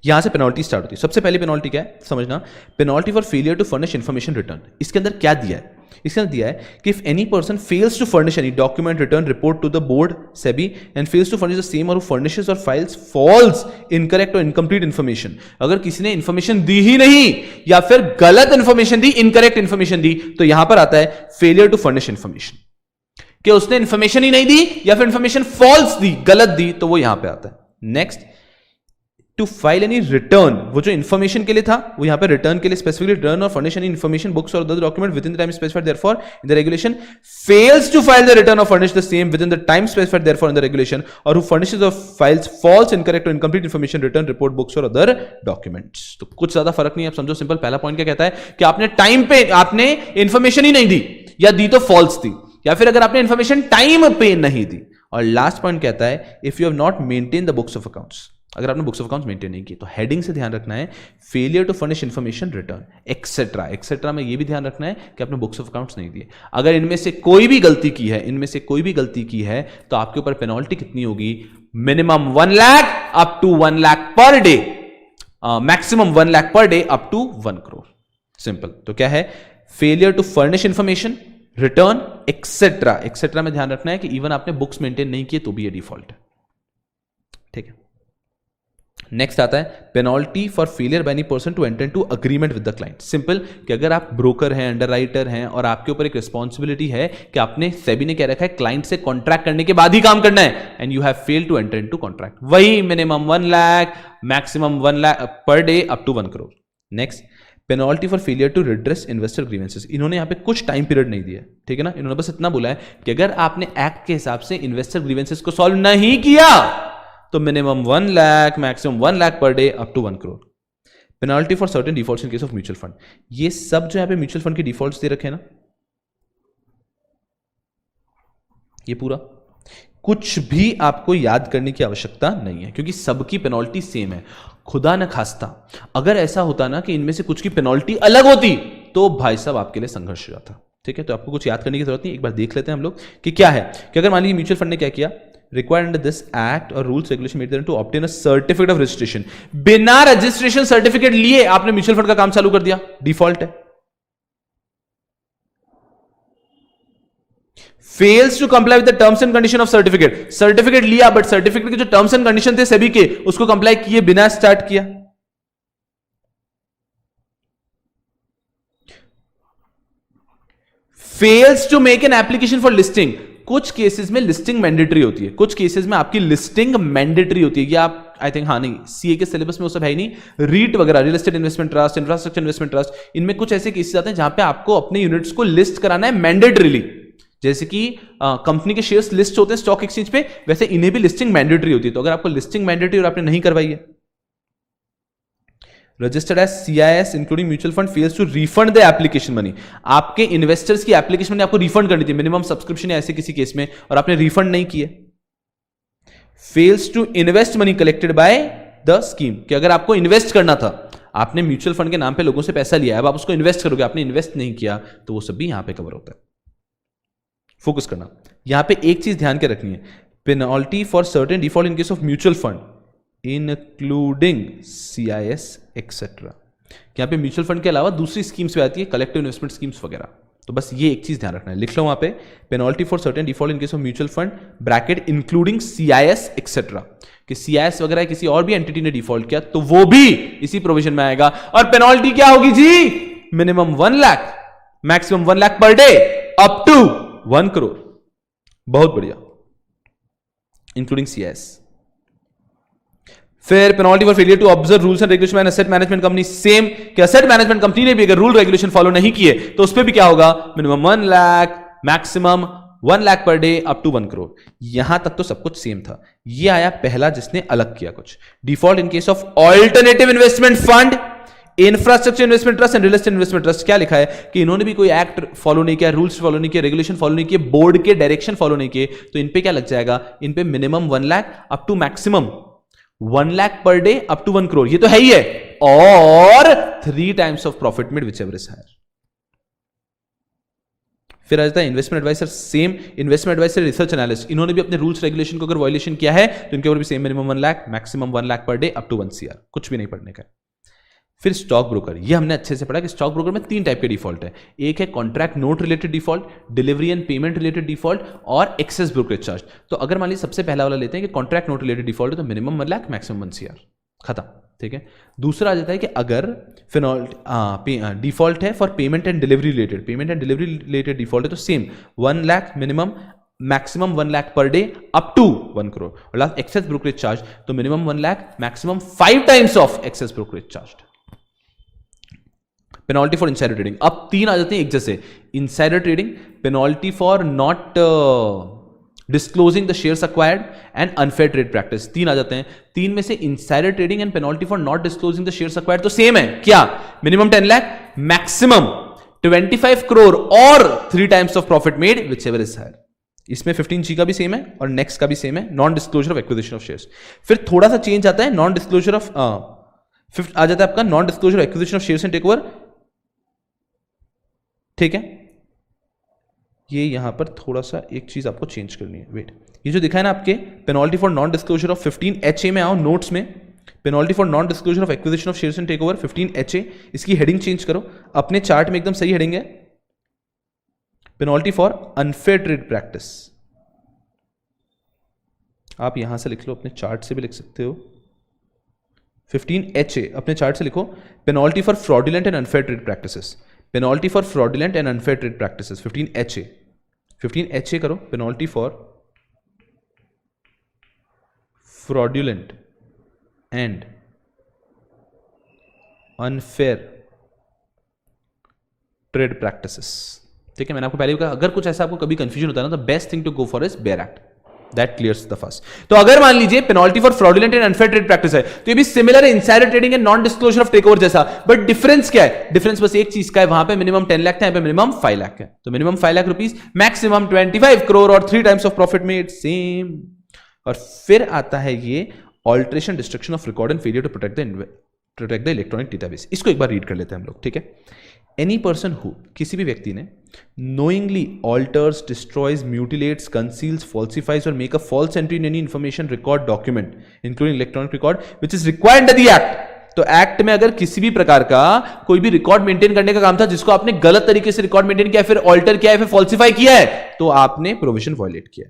यहां से पेनल्टी स्टार्ट होती है. सबसे पहली पेनल्टी क्या है समझना, penalty for failure to furnish information return. इसके अंदर क्या दिया है, इसके अंदर दिया है कि if any person fails to furnish any document return report to the board SEBI and fails to furnish the same or furnishes और फाइल्स फॉल्स इनकरेक्ट और इनकम्प्लीट इन्फॉर्मेशन. अगर किसी ने इंफॉर्मेशन दी ही नहीं या फिर गलत इंफॉर्मेशन दी, इनकरेक्ट इंफॉर्मेशन दी, तो यहां पर आता है फेलियर टू फर्निश इंफॉर्मेशन, कि उसने इंफॉर्मेशन ही नहीं दी या फिर इंफॉर्मेशन फॉल्स दी, गलत दी, तो वो यहां पे आता है. Next, to file any return, वो जो इन्फॉर्मेशन के लिए था वो यहां पे रिटर्न के लिए स्पेसिफिकली रिटर्न और फर्निश एनी इन्फॉर्मेशन बुक्स और other document within the time specified therefor in the regulation, fails to file the return और furnish the same within the time specified therefor in the regulation, और who furnishes और files false, incorrect और incomplete information, return, report, books और other documents. तो कुछ ज्यादा फर्क नहीं है, आप समझो सिंपल। पहला पॉइंट क्या कहता है कि आपने टाइम पे आपने इंफॉर्मेशन ही नहीं दी, या दी तो फॉल्स दी, या फिर अगर आपने इंफॉर्मेशन टाइम पे नहीं दी। और लास्ट पॉइंट कहता है if you have not maintain the books of accounts, अगर आपने बुक्स ऑफ अकाउंट्स मेंटेन नहीं की। तो हेडिंग से ध्यान रखना है failure to furnish information, return, etcetera. Etcetera में ये भी ध्यान रखना है कि आपने बुक्स ऑफ अकाउंट्स नहीं दिए। अगर इनमें से कोई भी गलती की है, इनमें से कोई भी गलती की है, तो आपके ऊपर पेनल्टी कितनी होगी? Minimum 1 lakh up to 1 lakh per day, maximum 1 lakh per day up to 1 crore. Simple. तो क्या है? Failure to furnish information, return, etcetera. Etcetera में ध्यान रखना है कि इवन आपने बुक्स मेंटेन नहीं किए तो भी ये डिफॉल्ट है। ठीक है। नेक्स्ट आता है penalty for failure by any person to enter into agreement with the client. Simple कि अगर आप ब्रोकर हैं, अंडरराइटर हैं और आपके ऊपर एक रिस्पॉन्सिबिलिटी है कि आपने, सेबी ने कह रखा है क्लाइंट से कॉन्ट्रैक्ट करने के बाद ही काम करना है, and you have failed to enter into contract, वही minimum 1 lakh, maximum 1 lakh per day up to 1 crore. Next penalty for failure to redress investor grievances. इन्होंने यहां पे कुछ टाइम पीरियड नहीं दिया, ठीक है ना, इन्होंने बस इतना बोला है कि अगर आपने एक्ट के हिसाब से इन्वेस्टर ग्रीवेंसेस को सॉल्व नहीं किया तो minimum 1 lakh, maximum 1 lakh per day up to 1 crore. Penalty for certain defaults in case of mutual fund. ये सब जो यहां पे म्यूचुअल फंड के डिफॉल्ट्स दे रखे हैं ना, ये पूरा कुछ भी आपको याद करने की आवश्यकता नहीं है, क्योंकि सबकी पेनल्टी सेम है। खुदा न खास्ता अगर ऐसा होता ना कि इनमें से कुछ की पेनल्टी अलग होती तो भाई साहब आपके लिए संघर्ष हो जाता। ठीक है, तो आपको कुछ याद करने की जरूरत नहीं, एक बार देख लेते हैं हम लोग कि क्या है। कि अगर मान लीजिए म्यूचुअल फंड ने क्या किया, required under this act or rules regulation made there to obtain a certificate of registration, बिना रजिस्ट्रेशन सर्टिफिकेट लिए आपने म्यूचुअल फंड का काम चालू कर दिया, डिफॉल्ट है। Fails to comply with the terms and condition of certificate, certificate लिया बट सर्टिफिकेट के जो टर्म्स एंड कंडीशन थे सेबी के, उसको कंप्लाई किए बिना स्टार्ट किया। Fails to make an application for listing. कुछ केसेस में लिस्टिंग मैंडेटरी होती है, कुछ केसेस में आपकी लिस्टिंग मैंडेटरी होती है। ये आप आई थिंक, हाँ नहीं, सीए के सिलेबस में वो सब है ही नहीं। रीट वगैरह, real estate investment trust, infrastructure investment trust, इनमें कुछ ऐसे केसेस आते हैं जहां पे आपको अपने यूनिट्स को लिस्ट कराना है मैंडेटरीली। जैसे कि कंपनी के शेयर्स लिस्ट होते हैं स्टॉक एक्सचेंज पे, वैसे इन्हें भी लिस्टिंग मैंडेटरी होती है। तो अगर आपको लिस्टिंग मैंडेटरी और आपने नहीं करवाई है, registered as CIS including mutual fund fails to refund the application money. आपके इन्वेस्टर्स की एप्लीकेशन मनी आपको रिफंड करनी थी, मिनिमम सब्सक्रिप्शन या ऐसे किसी केस में, और आपने रिफंड नहीं किए। Fails to invest money collected by the scheme, कि अगर आपको इन्वेस्ट करना था, आपने म्यूचुअल फंड के नाम पे लोगों से पैसा लिया है, अब आप उसको इन्वेस्ट करोगे, आपने इन्वेस्ट नहीं किया, तो वो सब भी यहां पे कवर होता है। फोकस करना, यहां पे एक चीज ध्यान के रखनी है, penalty for certain default in case of mutual fund including CIS etcetera. यहां पे म्यूचुअल फंड के अलावा दूसरी स्कीम्स पे आती है, कलेक्टिव इन्वेस्टमेंट स्कीम्स वगैरह। तो बस ये एक चीज ध्यान रखना है, लिख लो वहां पे penalty for certain default in case of mutual fund bracket including CIS etcetera, कि सीआईएस वगैरह किसी और भी एंटिटी ने डिफॉल्ट किया तो वो भी इसी प्रोविजन में आएगा। और पेनल्टी क्या होगी जी? Minimum 1 lakh, maximum 1 lakh per day up to 1 crore. बहुत बढ़िया, इंक्लूडिंग सीआईएस। फिर penalty for failure to observe rules and regulation by asset management company, same कि एसेट मैनेजमेंट कंपनी ने भी अगर रूल रेगुलेशन फॉलो नहीं किए तो उस पर भी क्या होगा? Minimum 1 lakh, maximum 1 lakh per day up to 1 crore. यहां तक तो सब कुछ सेम था। ये आया पहला जिसने अलग किया कुछ, default in case of alternative investment fund, infrastructure investment trust and real estate investment trust. क्या लिखा है कि इन्होंने भी कोई एक्ट फॉलो नहीं किया, रूल्स फॉलो नहीं किए, रेगुलेशन फॉलो नहीं किए, बोर्ड के डायरेक्शन फॉलो नहीं किए, तो इन पे क्या लग जाएगा? इन पे minimum 1 lakh up to maximum 1 lakh per day up to 1 crore. ये तो है ही है, और 3 times of profit made whichever is higher. फिर आ जाता है investment adviser, same investment adviser research analyst, इन्होंने भी अपने रूल्स रेगुलेशन को अगर वायलेशन किया है तो इनके ऊपर भी same minimum 1 lakh, maximum 1 lakh per day up to 1 CR, कुछ भी नहीं पढ़ने का। फिर स्टॉक ब्रोकर, ये हमने अच्छे से पढ़ा कि स्टॉक ब्रोकर में 3 टाइप के डिफॉल्ट है। एक है contract note related default, delivery and payment related default, और एक्सेस ब्रोकरेज चार्ज। तो अगर मान लीजिए सबसे पहला वाला लेते हैं कि कॉन्ट्रैक्ट नोट रिलेटेड डिफॉल्ट है तो मिनिमम 1 लाख, मैक्सिमम 1 CR, खत्म। ठीक है। दूसरा आ जाता है कि अगर डिफॉल्ट है for payment and delivery related, payment and delivery related default है तो same 1 lakh minimum, maximum 1 lakh per day up to 1 crore, और लास्ट एक्सेस ब्रोकरेज चार्ज, तो minimum 1 lakh, maximum 5 times of excess brokerage charge. Penalty for insider trading, अब 3 आ जाते हैं एक जैसे, insider trading, penalty for not disclosing the shares acquired and unfair trade practice, 3 आ जाते हैं। 3 में से insider trading and penalty for not disclosing the shares acquired तो सेम है, क्या? मिनिमम 10 लाख, मैक्सिमम 25 करोड़ और 3 times of profit made whichever is higher. इसमें 15G का भी सेम है और नेक्स्ट का भी सेम है, non disclosure of acquisition of shares. फिर थोड़ा सा चेंज आता है, नॉन डिस्क्लोजर ऑफ फिफ्थ आ जाता है आपका non disclosure acquisition of shares and take over, ठीक है। ये यहां पर थोड़ा सा एक चीज आपको चेंज करनी है, वेट, ये जो दिखा है ना आपके penalty for non disclosure of 15HA में आओ नोट्स में, penalty for non disclosure of acquisition of shares and take over 15HA, इसकी हेडिंग चेंज करो, अपने चार्ट में एकदम सही हेडिंग है, penalty for unfair trade practice, आप यहां से लिख लो, अपने चार्ट से भी लिख सकते हो, 15HA अपने चार्ट से लिखो, penalty for fraudulent and unfair trade practices, penalty for fraudulent and unfair trade practices 15HA, 15HA करो, penalty for fraudulent and unfair trade practices, ठीक है। मैंने आपको पहले भी कहा, अगर कुछ ऐसा आपको कभी कंफ्यूजन होता है ना, तो best thing to go for is bare act, that clears the first. तो अगर मान लीजिए penalty for fraudulent and unfair trade practice है, तो ये भी सिमिलर है insider trading and non disclosure of takeover जैसा, बट डिफरेंस क्या है? डिफरेंस बस एक चीज का है, वहां पे मिनिमम 10 लाख था, यहाँ पे मिनिमम 5 लाख है, तो minimum 5 lakh rupees, maximum 25 crore और 3 times of profit made, same. और फिर आता है ये alteration, destruction of record and failure to protect the electronic database. इसको एक बार रीड कर लेते हैं हम लोग, ठीक है। एनी पर्सन हु, किसी भी व्यक्ति ने knowingly alters, destroys, mutilates, conceals, falsifies or make a false entry in any information record document including electronic record which is required under the act, तो एक्ट में अगर किसी भी प्रकार का कोई भी रिकॉर्ड मेंटेन करने का काम था जिसको आपने गलत तरीके से रिकॉर्ड मेंटेन किया, फिर ऑल्टर किया है, फिर फॉल्सिफाई किया है, तो आपने प्रोविजन वायलेट किया।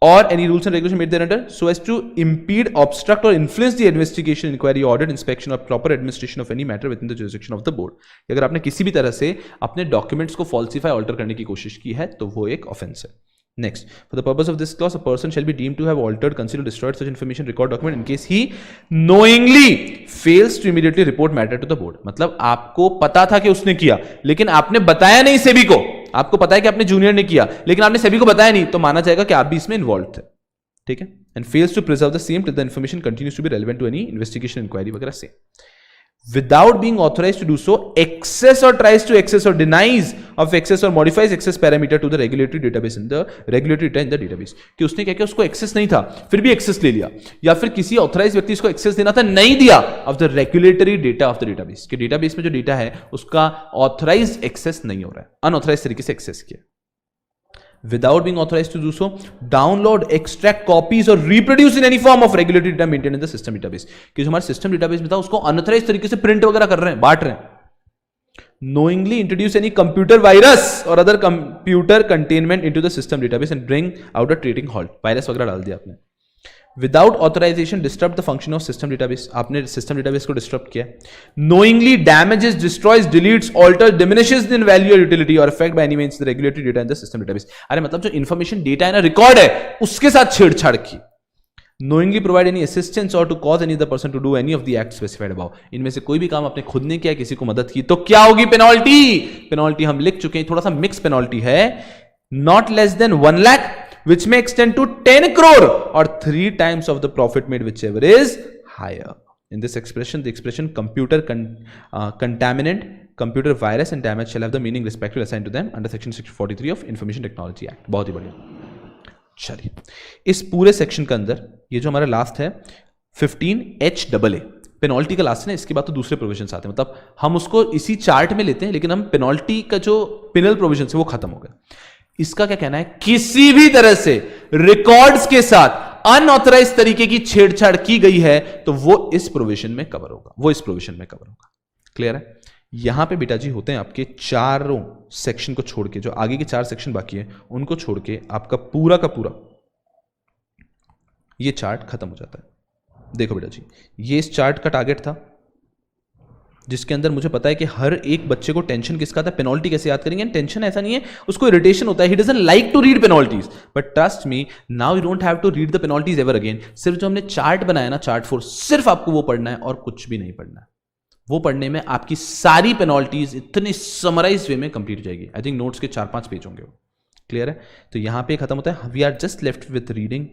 or any rules and regulation made thereunder so as to impede, obstruct or influence the investigation, inquiry, audit, inspection or proper administration of any matter within the jurisdiction of the board। अगर आपने किसी भी तरह से अपने documents को falsify, alter करने की कोशिश की है, तो वो एक ऑफेंस है। Next, for the purpose of this clause, a person shall be deemed to have altered, concealed, destroyed such information record document in case he knowingly fails to immediately report matter to the board। मतलब आपको पता था कि उसने किया, लेकिन आपने बताया नहीं सेबी को, आपको पता है कि अपने जूनियर ने किया, लेकिन आपने सेबी को बताया नहीं, तो माना जाएगा कि आप भी इसमें इन्वॉल्व थे, ठीक है। And fails to preserve the same till the information continues to be relevant to any investigation, inquiry वगैरह से, without being authorized to do so, access or tries to access or denies of access or modifies access parameter to the regulatory database in the regulatory data in the database। कि उसने क्या किया, उसको access नहीं था फिर भी access ले लिया, या फिर किसी ऑथराइज व्यक्ति को एक्सेस देना था, नहीं दिया, of the regulatory data of the database, कि डेटाबेस में जो डेटा है उसका ऑथराइज एक्सेस नहीं हो रहा है, अनऑथराइज तरीके से एक्सेस किया। Without being authorized to do so, download, extract copies or reproduce in any form of regulatory data maintained in the system database। कि जो हमारे सिस्टम डेटाबेस में था उसको अनऑथराइज तरीके से प्रिंट वगैरह कर रहे हैं, बांट रहे हैं। Knowingly introduce any computer virus or other computer containment into the system database and bring out a trading halt। Virus वगैरह डाल दिया आपने। Without authorization disrupt the function of system database, आपने system database को disrupt किया। Knowingly damages, destroys, deletes, alters, diminishes in value or utility or affect by any means the regulatory data in the system database। अरे मतलब जो information data है ना, record है, उसके साथ छेड़छाड़ की। Knowingly provide any assistance or to cause any other person to do any of the acts specified above। इनमें से कोई भी काम आपने खुद ने किया, किसी को मदद की, तो क्या होगी पेनल्टी? पेनल्टी हम लिख चुके हैं, थोड़ा सा मिक्स पेनल्टी है, not less than 1 lakh which may extend to 10 crore or 3 times of the profit made whichever is higher। In this expression, the expression computer contaminant, computer virus and damage shall have the meaning respectively assigned to them under section 643 of Information Technology Act। बहुत ही बढ़िया। चलिए, इस पूरे section के अंदर ये जो हमारा लास्ट है 15HAA पेनल्टी का लास्ट है ना, इसके बाद तो दूसरे प्रोविजन आते हैं, मतलब हम उसको इसी चार्ट में लेते हैं, लेकिन हम पेनल्टी का जो पिनल प्रोविजन है वो खत्म हो गया। इसका क्या कहना है, किसी भी तरह से रिकॉर्ड्स के साथ अनऑथराइज तरीके की छेड़छाड़ की गई है तो वो इस प्रोविजन में कवर होगा, वो इस प्रोविजन में कवर होगा। क्लियर है? यहां पे बेटा जी होते हैं आपके चारों सेक्शन को छोड़ के, जो आगे के 4 सेक्शन बाकी है उनको छोड़ के आपका पूरा का पूरा ये चार्ट खत्म हो जाता है। देखो बेटा जी, ये इस चार्ट का टारगेट था, जिसके अंदर मुझे पता है कि हर एक बच्चे को टेंशन किसका था, पेनल्टी कैसे याद करेंगे। टेंशन ऐसा नहीं है, उसको इरिटेशन होता है, he doesn't like to read penalties, but trust me now you don't have to read the penalties ever again. सिर्फ जो हमने चार्ट बनाया ना, चार्ट 4, सिर्फ आपको वो पढ़ना है और कुछ भी नहीं पढ़ना है। वो पढ़ने में आपकी सारी पेनल्टीज इतनी समराइज वे में कंप्लीट हो जाएगी। आई थिंक नोट्स के 4-5 पेज होंगे वो। क्लियर है? तो यहां पे खत्म होता है। We are just left with reading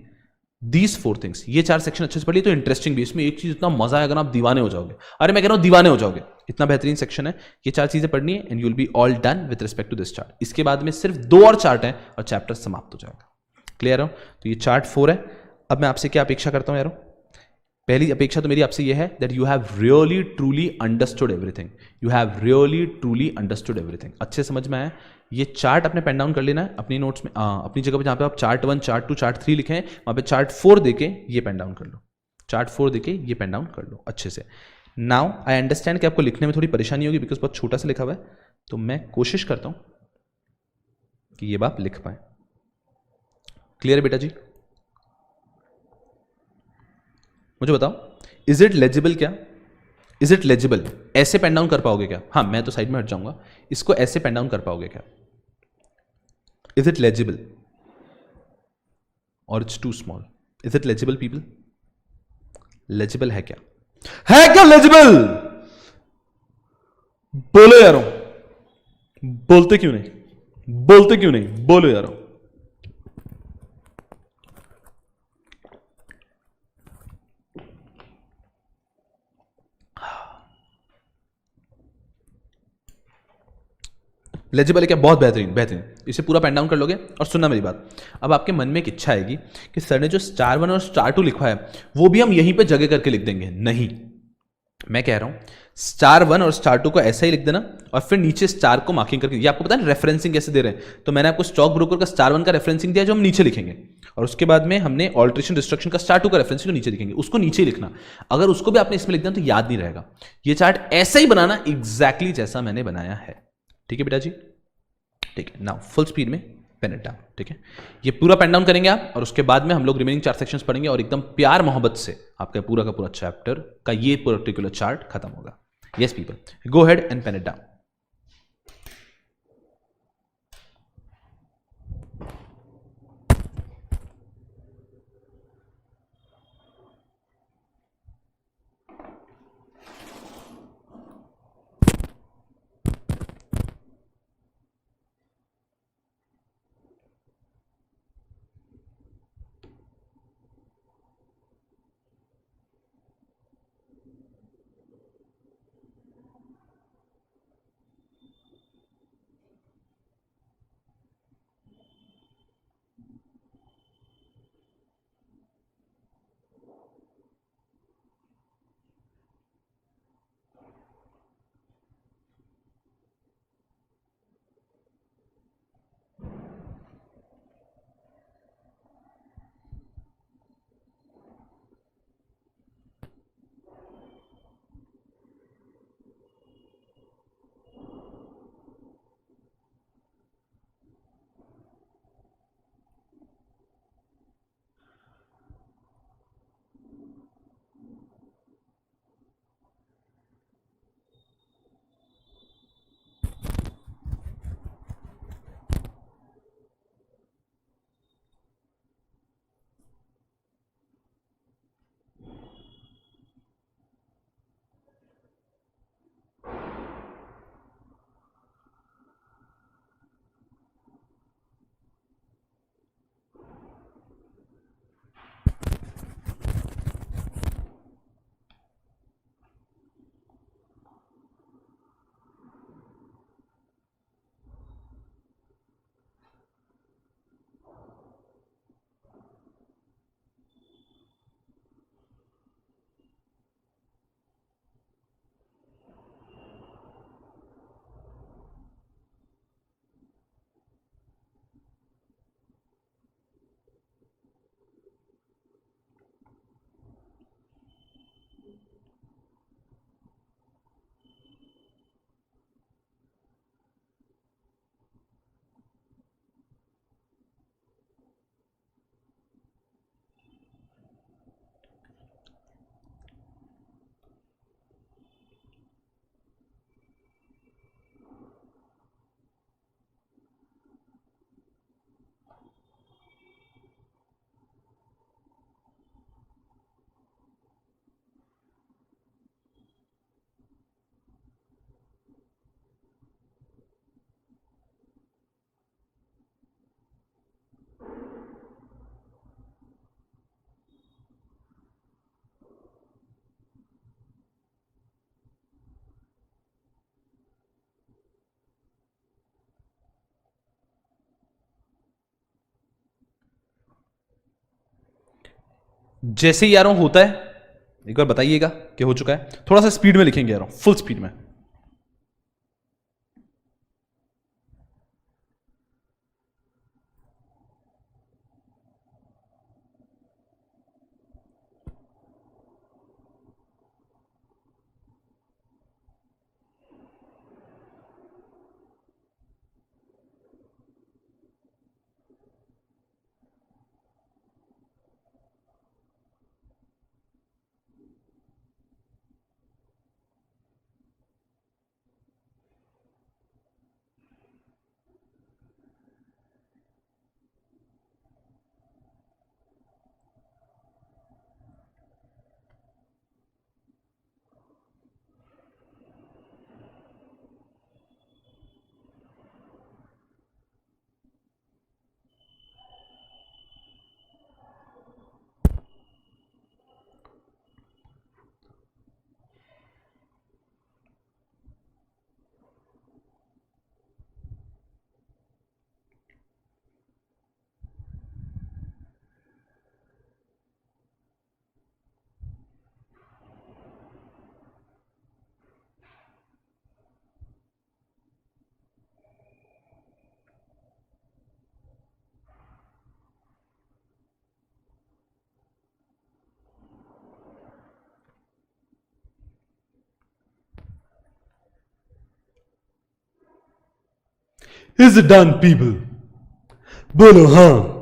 these 4 things. ये 4 सेक्शन अच्छे से पढ़िए तो इंटरेस्टिंग भी। इसमें एक चीज इतना मजा आएगा ना, आप दीवाने हो जाओगे। अरे मैं कह रहा हूं दीवाने हो जाओगे, इतना बेहतरीन सेक्शन है। ये 4 चीजें पढ़नी है and you will be all done with respect to this chart. इसके बाद में सिर्फ 2 और चार्ट है और चैप्टर समाप्त हो जाएगा। क्लियर हो? तो ये चार्ट 4 है। अब मैं आपसे क्या अपेक्षा करता हूं यारो? पहली अपेक्षा तो मेरी आपसे ये है that you have really truly understood everything. You have really truly understood everything. अच्छे समझ में आया? ये चार्ट अपने पेन डाउन कर लेना है अपनी नोट्स में, अपनी जगह पे जहां पे आप चार्ट 1, चार्ट 2, चार्ट 3 लिखे हैं, वहां पे चार्ट 4 देके ये पेन डाउन कर लो। चार्ट 4 देके ये पेन डाउन कर लो अच्छे से। नाउ आई अंडरस्टैंड कि आपको लिखने में थोड़ी परेशानी होगी बिकॉज बहुत छोटा सा लिखा हुआ है, तो मैं कोशिश करता हूं कि ये बात लिख पाए। क्लियर है बेटा जी? मुझे बताओ, इज इट लेजिबल? क्या इज इट लेजिबल? ऐसे पेन डाउन कर पाओगे क्या? हाँ, मैं तो साइड में हट जाऊंगा। इसको ऐसे पेन डाउन कर पाओगे क्या? Is it legible or it's too small? Is it legible people? Legible है क्या? है क्या लेजिबल? बोलो यारो, बोलते क्यों नहीं? बोलते क्यों नहीं? बोलो यारो। लेजिबल है क्या? बहुत बेहतरीन, बेहतरीन। इसे पूरा पेन डाउन कर लोगे और सुनना मेरी बात। अब आपके मन में एक इच्छा आएगी कि सर ने जो स्टार 1 और स्टार 2 लिखा है वो भी हम यहीं पे जगह करके लिख देंगे। नहीं, मैं कह रहा हूं स्टार 1 और स्टार 2 को ऐसा ही लिख देना और फिर नीचे स्टार को मार्किंग करके। ये आपको पता है रेफरेंसिंग कैसे दे रहे हैं? तो मैंने आपको स्टॉक ब्रोकर का स्टार 1 का रेफरेंसिंग दिया जो हम नीचे लिखेंगे, और उसके बाद में हमने ऑल्ट्रेशन डिस्ट्रक्शन का स्टार 2 का रेफरेंसिंग जो नीचे लिखेंगे, उसको नीचे लिखना। अगर उसको भी आपने इसमें लिख दिया तो याद नहीं रहेगा। ये चार्ट ऐसा ही बनाना एग्जैक्टली जैसा मैंने बनाया है। ठीक है बेटा जी? ठीक है, नाउ फुल स्पीड में पेन इट डाउन। ठीक है, ये पूरा पेन डाउन करेंगे आप और उसके बाद में हम लोग रिमेनिंग 4 सेक्शंस पढ़ेंगे और एकदम प्यार मोहब्बत से आपका पूरा का पूरा चैप्टर का ये पर्टिकुलर चार्ट खत्म होगा। Yes people, go ahead and pen it down. जैसे ही यारों होता है एक बार बताइएगा कि हो चुका है। थोड़ा सा स्पीड में लिखेंगे यारों, फुल स्पीड में। Is it done, people? बोलो हाँ।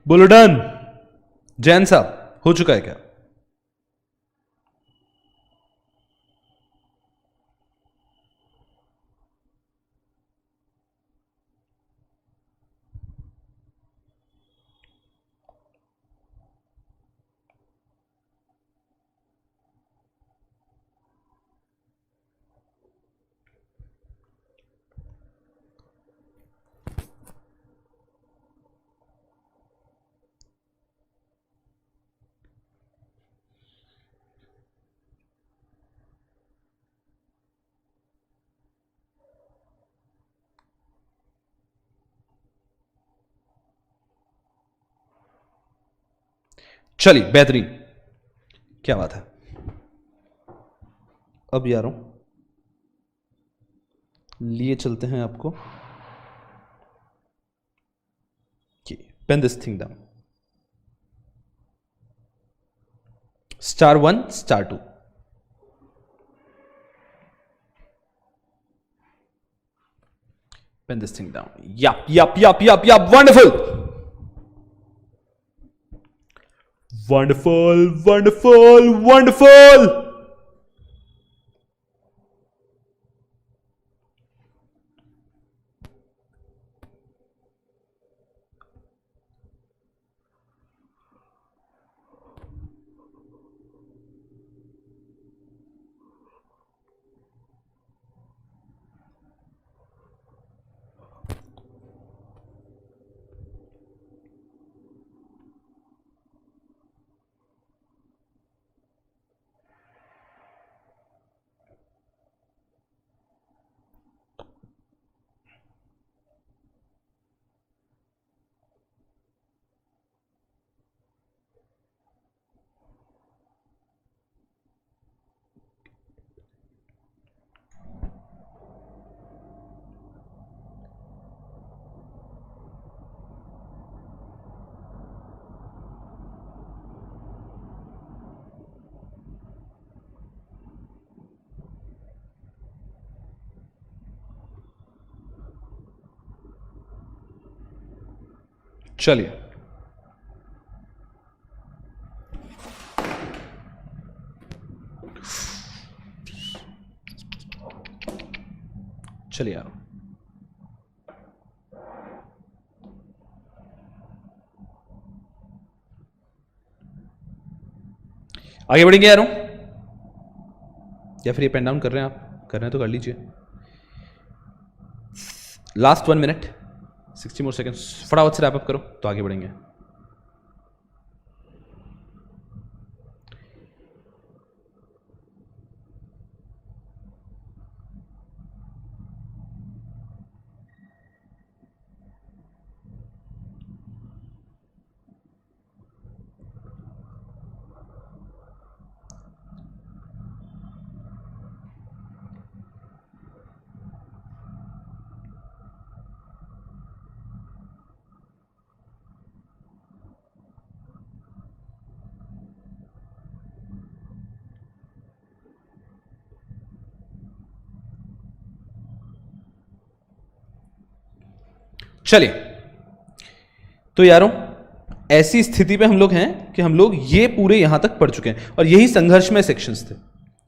बोलो डन। जैन साहब हो चुका है क्या? चलिए बेहतरीन, क्या बात है। अब यारों लिए चलते हैं आपको, pen this thing down, *1 *2, pen this thing down. Yup, yup, yup, yup, yup. Wonderful. Wonderful, wonderful, wonderful. चलिए चलिए यार, आगे बढ़ेंगे यारों, या फिर ये पेन डाउन कर रहे हैं आप? कर रहे हैं तो कर लीजिए। लास्ट 1 मिनट 60 मोर सेकेंड्स, फटाफट से रैप अप करो तो आगे बढ़ेंगे। चलिए तो यारों, ऐसी स्थिति पे हम लोग हैं कि हम लोग ये पूरे यहां तक पढ़ चुके हैं और यही संघर्षमय सेक्शंस थे।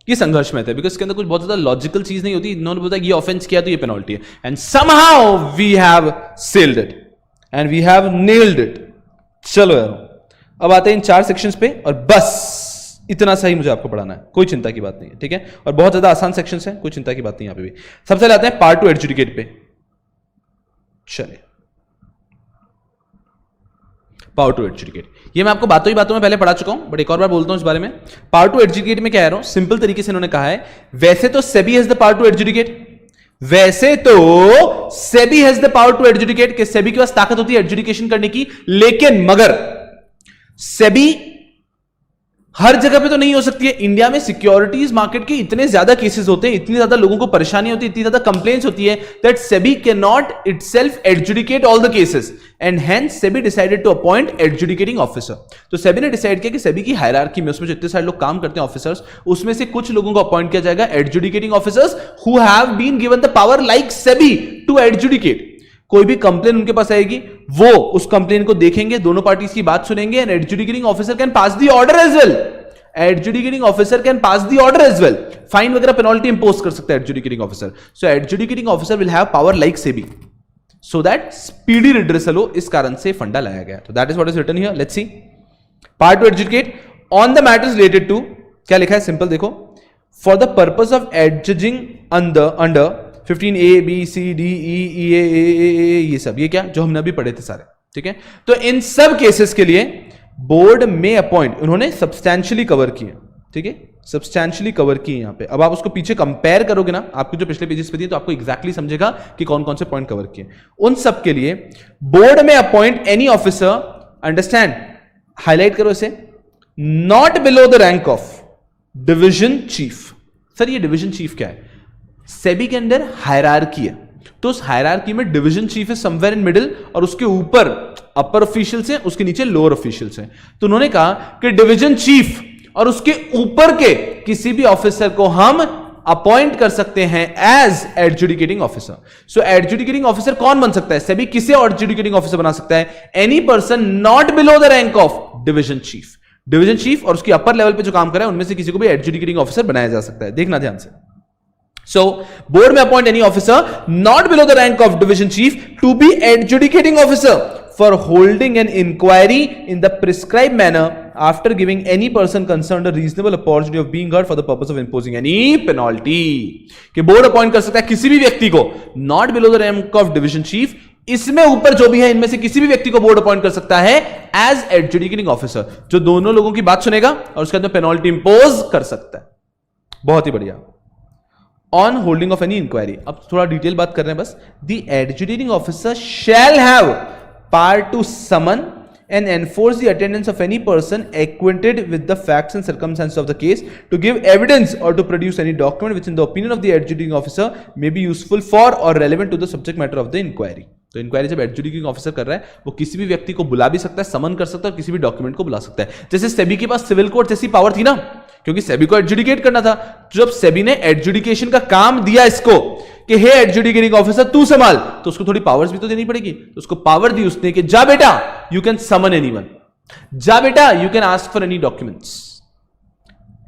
ये संघर्षमय थे बिकॉज इसके अंदर कुछ बहुत ज्यादा लॉजिकल चीज नहीं होती। इन्होंने बोला ये ऑफेंस किया तो ये पेनल्टी है, and somehow we have sealed it and we have nailed it. चलो यारों, अब आते हैं इन 4 सेक्शंस पे और बस इतना सही मुझे आपको पढ़ाना है, कोई चिंता की बात नहीं है, ठीक है। और बहुत ज्यादा आसान सेक्शंस हैं, कोई चिंता की बात नहीं यहां पे भी। सबसे पहले आते हैं पार्ट 2 एडजुडिकेट पे। चलिए पावर टू एडजुडिकेट, ये मैं आपको बातों ही बातों में पहले पढ़ा चुका हूं, बट एक और बार बोलता हूं इस बारे में। पावर टू एडजुडिकेट में क्या कह रहा हूं, सिंपल तरीके से इन्होंने कहा है, वैसे तो SEBI has the power to adjudicate, वैसे तो SEBI has the power to adjudicate, कि सेबी के पास ताकत होती है एडजुडिकेशन करने की, लेकिन मगर सेबी हर जगह पे तो नहीं हो सकती है। इंडिया में सिक्योरिटीज मार्केट के इतने ज्यादा केसेस होते हैं, इतनी ज्यादा लोगों को परेशानी होती है, इतनी ज्यादा कंप्लेंट्स होती है, that SEBI can not itself adjudicate all the cases, and hence SEBI decided to appoint adjudicating officer. तो सेबी ने डिसाइड किया कि सेबी की हायरार्की में, उसमें जो इतने सारे लोग काम करते हैं ऑफिसर्स, उसमें से कुछ लोगों को अपॉइंट किया जाएगा adjudicating officers who have been given the power like SEBI to adjudicate. कोई भी कंप्लेन उनके पास आएगी, वो उस कंप्लेन को देखेंगे, दोनों पार्टीज की बात सुनेंगे, and adjudicating officer can pass the order as well. Adjudicating officer can pass the order as well, fine वगैरह पेनल्टी इंपोज कर सकता है adjudicating officer. So adjudicating officer will have power like SEBI, so that speedy redressal हो, इस कारण से फंडा लाया गया। तो that is what is written here. Let's see part to adjudicate on the matters related to, क्या लिखा है, सिंपल देखो, for the purpose of adjudging under 15A B C D E E A ये सब, ये क्या जो हमने अभी पढ़े थे सारे, ठीक है। तो इन सब केसेस के लिए बोर्ड में अपॉइंट, उन्होंने सब्सटैंशियली कवर किए, ठीक है, सब्सटैंशियली कवर किए यहां पे। अब आप उसको पीछे कंपेयर करोगे ना, आपको जो पिछले पेजेस पे दिए, तो आपको एग्जैक्टली समझेगा कि कौन कौन से पॉइंट कवर किए। उन सब के लिए बोर्ड में appoint any officer, understand, highlight करो इसे, not below the rank of division chief. Sir ये डिविजन चीफ क्या है? सेबी के अंदर हायरार्की है, तो उस हायरार्की में डिवीजन चीफ है समवेयर इन मिडिल, और उसके ऊपर अपर ऑफिशियल्स हैं, उसके नीचे लोअर ऑफिशियल्स हैं। तो उन्होंने कहा कि डिवीजन चीफ और उसके ऊपर के किसी भी ऑफिसर को हम अपॉइंट कर सकते हैं as adjudicating officer. So adjudicating officer कौन बन सकता है? सेबी किसे एडजुडिकेटिंग ऑफिसर बना सकता है? Any person not below the rank of division chief. Division chief और उसकी अपर लेवल पे जो काम कर रहा है, उनमें से किसी को भी एडजुडिकेटिंग ऑफिसर बनाया जा सकता है। देखना ध्यान से। So, board may appoint any officer not below the rank of division chief to be adjudicating officer for holding an inquiry in the prescribed manner after giving any person concerned a reasonable opportunity of being heard for the purpose of imposing any penalty. कि board appoint कर सकता है किसी भी व्यक्ति को not below the rank of division chief, इसमें ऊपर जो भी है इनमें से किसी भी व्यक्ति को बोर्ड अपॉइंट कर सकता है एज एडजुडिकेटिंग ऑफिसर, जो दोनों लोगों की बात सुनेगा और उसके अंदर पेनल्टी इंपोज कर सकता है। बहुत ही बढ़िया। On holding of any inquiry, अब थोड़ा डिटेल बात कर रहे हैं बस। The adjudicating officer shall have power to summon and enforce the attendance of any person acquainted with the facts and circumstances of the case, to give evidence or to produce any document which in the opinion of the adjudicating officer may be useful for or relevant to the subject matter of the inquiry. तो inquiry जब adjudicating officer कर रहा है, वो किसी भी व्यक्ति को बुला भी सकता है, समन कर सकता है, किसी भी डॉक्यूमेंट को बुला सकता है। जैसे सेबी के पास सिविल कोर्ट जैसी पावर थी ना, क्योंकि सेबी को एडजुडिकेट करना था। जब सेबी ने एडजुडिकेशन का काम दिया इसको कि हे एडजुडिकेटिंग ऑफिसर तू संभाल, तो उसको थोड़ी पावर्स भी तो देनी पड़ेगी। तो उसको पावर दी उसने कि जा बेटा यू कैन समन एनीवन, जा बेटा you can ask for any documents,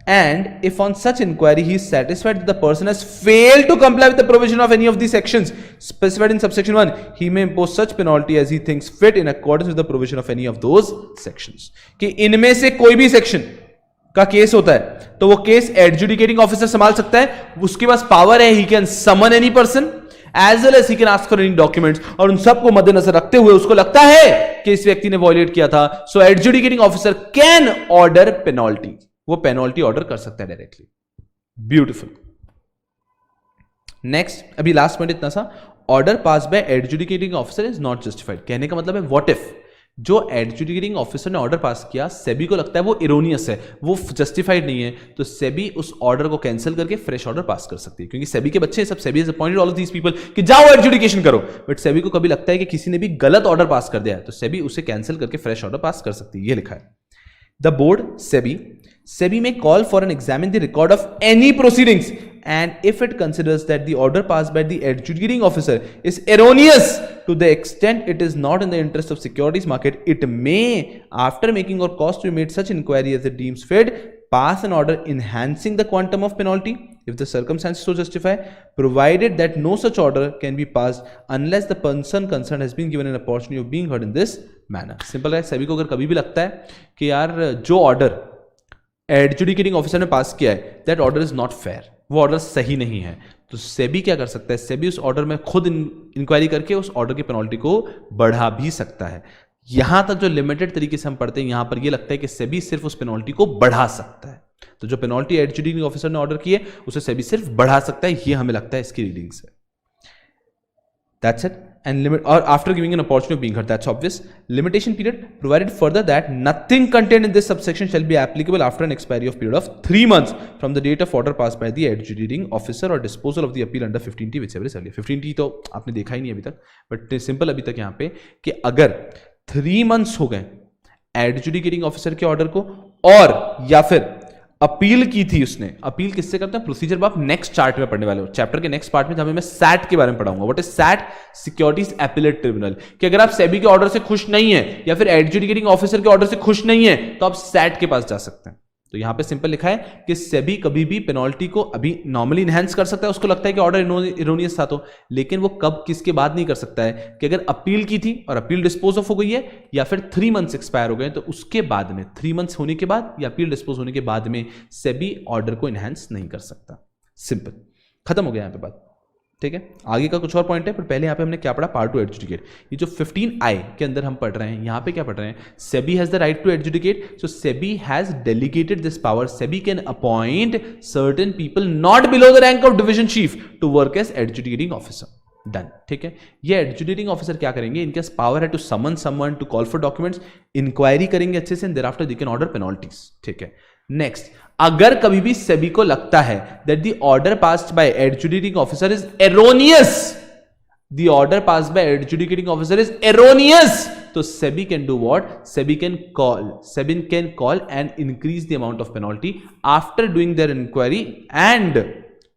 and if on such inquiry he is satisfied that the person has failed to comply with the provision of any of these sections specified in subsection 1, he may impose such penalty as he thinks fit in accordance with the provision of any of those sections। कि इनमें से कोई भी section का case होता है तो वो केस एडजुडिकेटिंग ऑफिसर संभाल सकता है, उसके पास पावर है, he can summon any person as well as he can ask for any documents, और उन सबको मद्देनजर रखते हुए उसको लगता है कि इस व्यक्ति ने वॉयलेट किया था, so adjudicating officer can order penalty, वो पेनल्टी ऑर्डर कर सकता है डायरेक्टली। ब्यूटीफुल। नेक्स्ट, अभी लास्ट पॉइंट इतना सा, order pass by adjudicating officer is not justified. कहने का मतलब है व्हाट इफ जो एडजुडिकेटिंग ऑफिसर ने ऑर्डर पास किया सेबी को लगता है वो इरोनियस है, वो जस्टिफाइड नहीं है, तो सेबी उस ऑर्डर को कैंसिल करके फ्रेश ऑर्डर पास कर सकती है, क्योंकि सेबी के बच्चे सब, SEBI has appointed all of these people कि जाओ एडजुडिकेशन करो, बट सेबी को कभी लगता है कि किसी ने भी गलत ऑर्डर पास कर दिया है तो सेबी उसे कैंसिल करके फ्रेश ऑर्डर पास कर सकती है। ये लिखा है। The board SEBI may call for and examine the record of any proceedings, and if it considers that the order passed by the adjudicating officer is erroneous to the extent it is not in the interest of securities market, it may, after making or cause to be made such inquiry as it deems fit, pass an order enhancing the quantum of penalty if the circumstances so justify, provided that no such order can be passed unless the person concerned has been given an opportunity of being heard in this manner। Simple है, सेबी को अगर कभी भी लगता है कि यार जो ऑर्डर एडजुडिकेटिंग ऑफिसर ने पास किया है that order is not fair, वो ऑर्डर सही नहीं है, तो सेबी क्या कर सकता है, सेबी उस ऑर्डर में खुद इंक्वायरी करके उस ऑर्डर की पेनल्टी को बढ़ा भी सकता है। यहां तक जो लिमिटेड तरीके से हम पढ़ते हैं, यहां पर ये लगता है कि सेबी सिर्फ उस पेनल्टी को बढ़ा सकता है, तो जो पेनल्टी एडजुडिकेटिंग ऑफिसर ने ऑर्डर की है उसे सेबी सिर्फ बढ़ा सकता है, ये हमें लगता है इसकी रीडिंग से। That's it. And limit, or after giving an opportunity of being heard, that's obvious. Limitation period provided further that nothing contained in this subsection shall be applicable after an expiry of period of 3 months from the date of order passed by the adjudicating officer or disposal of the appeal under 15T whichever is earlier। 15T तो आपने देखा ही नहीं अभी तक, but simple अभी तक यहाँ पे कि अगर 3 months हो गए एडजुडिकेटिंग ऑफिसर के ऑर्डर को, और या फिर अपील की थी उसने, अपील किससे करते हैं, प्रोसीजर आप नेक्स्ट चार्ट में पढ़ने वाले हो, चैप्टर के नेक्स्ट पार्ट में जहां मैं सैट के बारे में पढ़ाऊंगा। What is SAT? Securities appellate tribunal. कि अगर आप सेबी के ऑर्डर से खुश नहीं है या फिर एडजुडिकेटिंग ऑफिसर के ऑर्डर से खुश नहीं है तो आप सैट के पास जा सकते हैं। तो यहां पे सिंपल लिखा है कि सेबी कभी भी पेनल्टी को अभी नॉर्मली इनहेंस कर सकता है, उसको लगता है कि ऑर्डर इरोनियस था तो, लेकिन वो कब किसके बाद नहीं कर सकता है कि अगर अपील की थी और अपील डिस्पोज ऑफ हो गई है या फिर 3 months एक्सपायर हो गए तो उसके बाद में 3 months होने के बाद या अपील डिस्पोज होने के बाद में सेबी ऑर्डर को इनहेंस नहीं कर सकता। सिंपल, खत्म हो गया यहां पे बात। ठीक है, आगे का कुछ और पॉइंट है, पर पहले यहां पे हमने क्या पढ़ा, पार्ट टू एडजुडिकेट। ये जो 15I के अंदर हम पढ़ रहे हैं, यहां पे क्या पढ़ रहे हैं, SEBI has the right to adjudicate, so SEBI has delegated this power, SEBI can appoint certain people not below the rank of division chief to work as adjudicating officer. Done. ठीक है, ये एडजुडिकेटिंग ऑफिसर क्या करेंगे, इनके power है to summon someone, to call for documents, inquiry करेंगे अच्छे से, thereafter they can order penalties. ठीक है, नेक्स्ट, अगर कभी भी सेबी को लगता है that the order passed by adjudicating officer is erroneous, the order passed by adjudicating officer is erroneous, तो SEBI can do what, SEBI can call and increase the amount of penalty after doing their inquiry and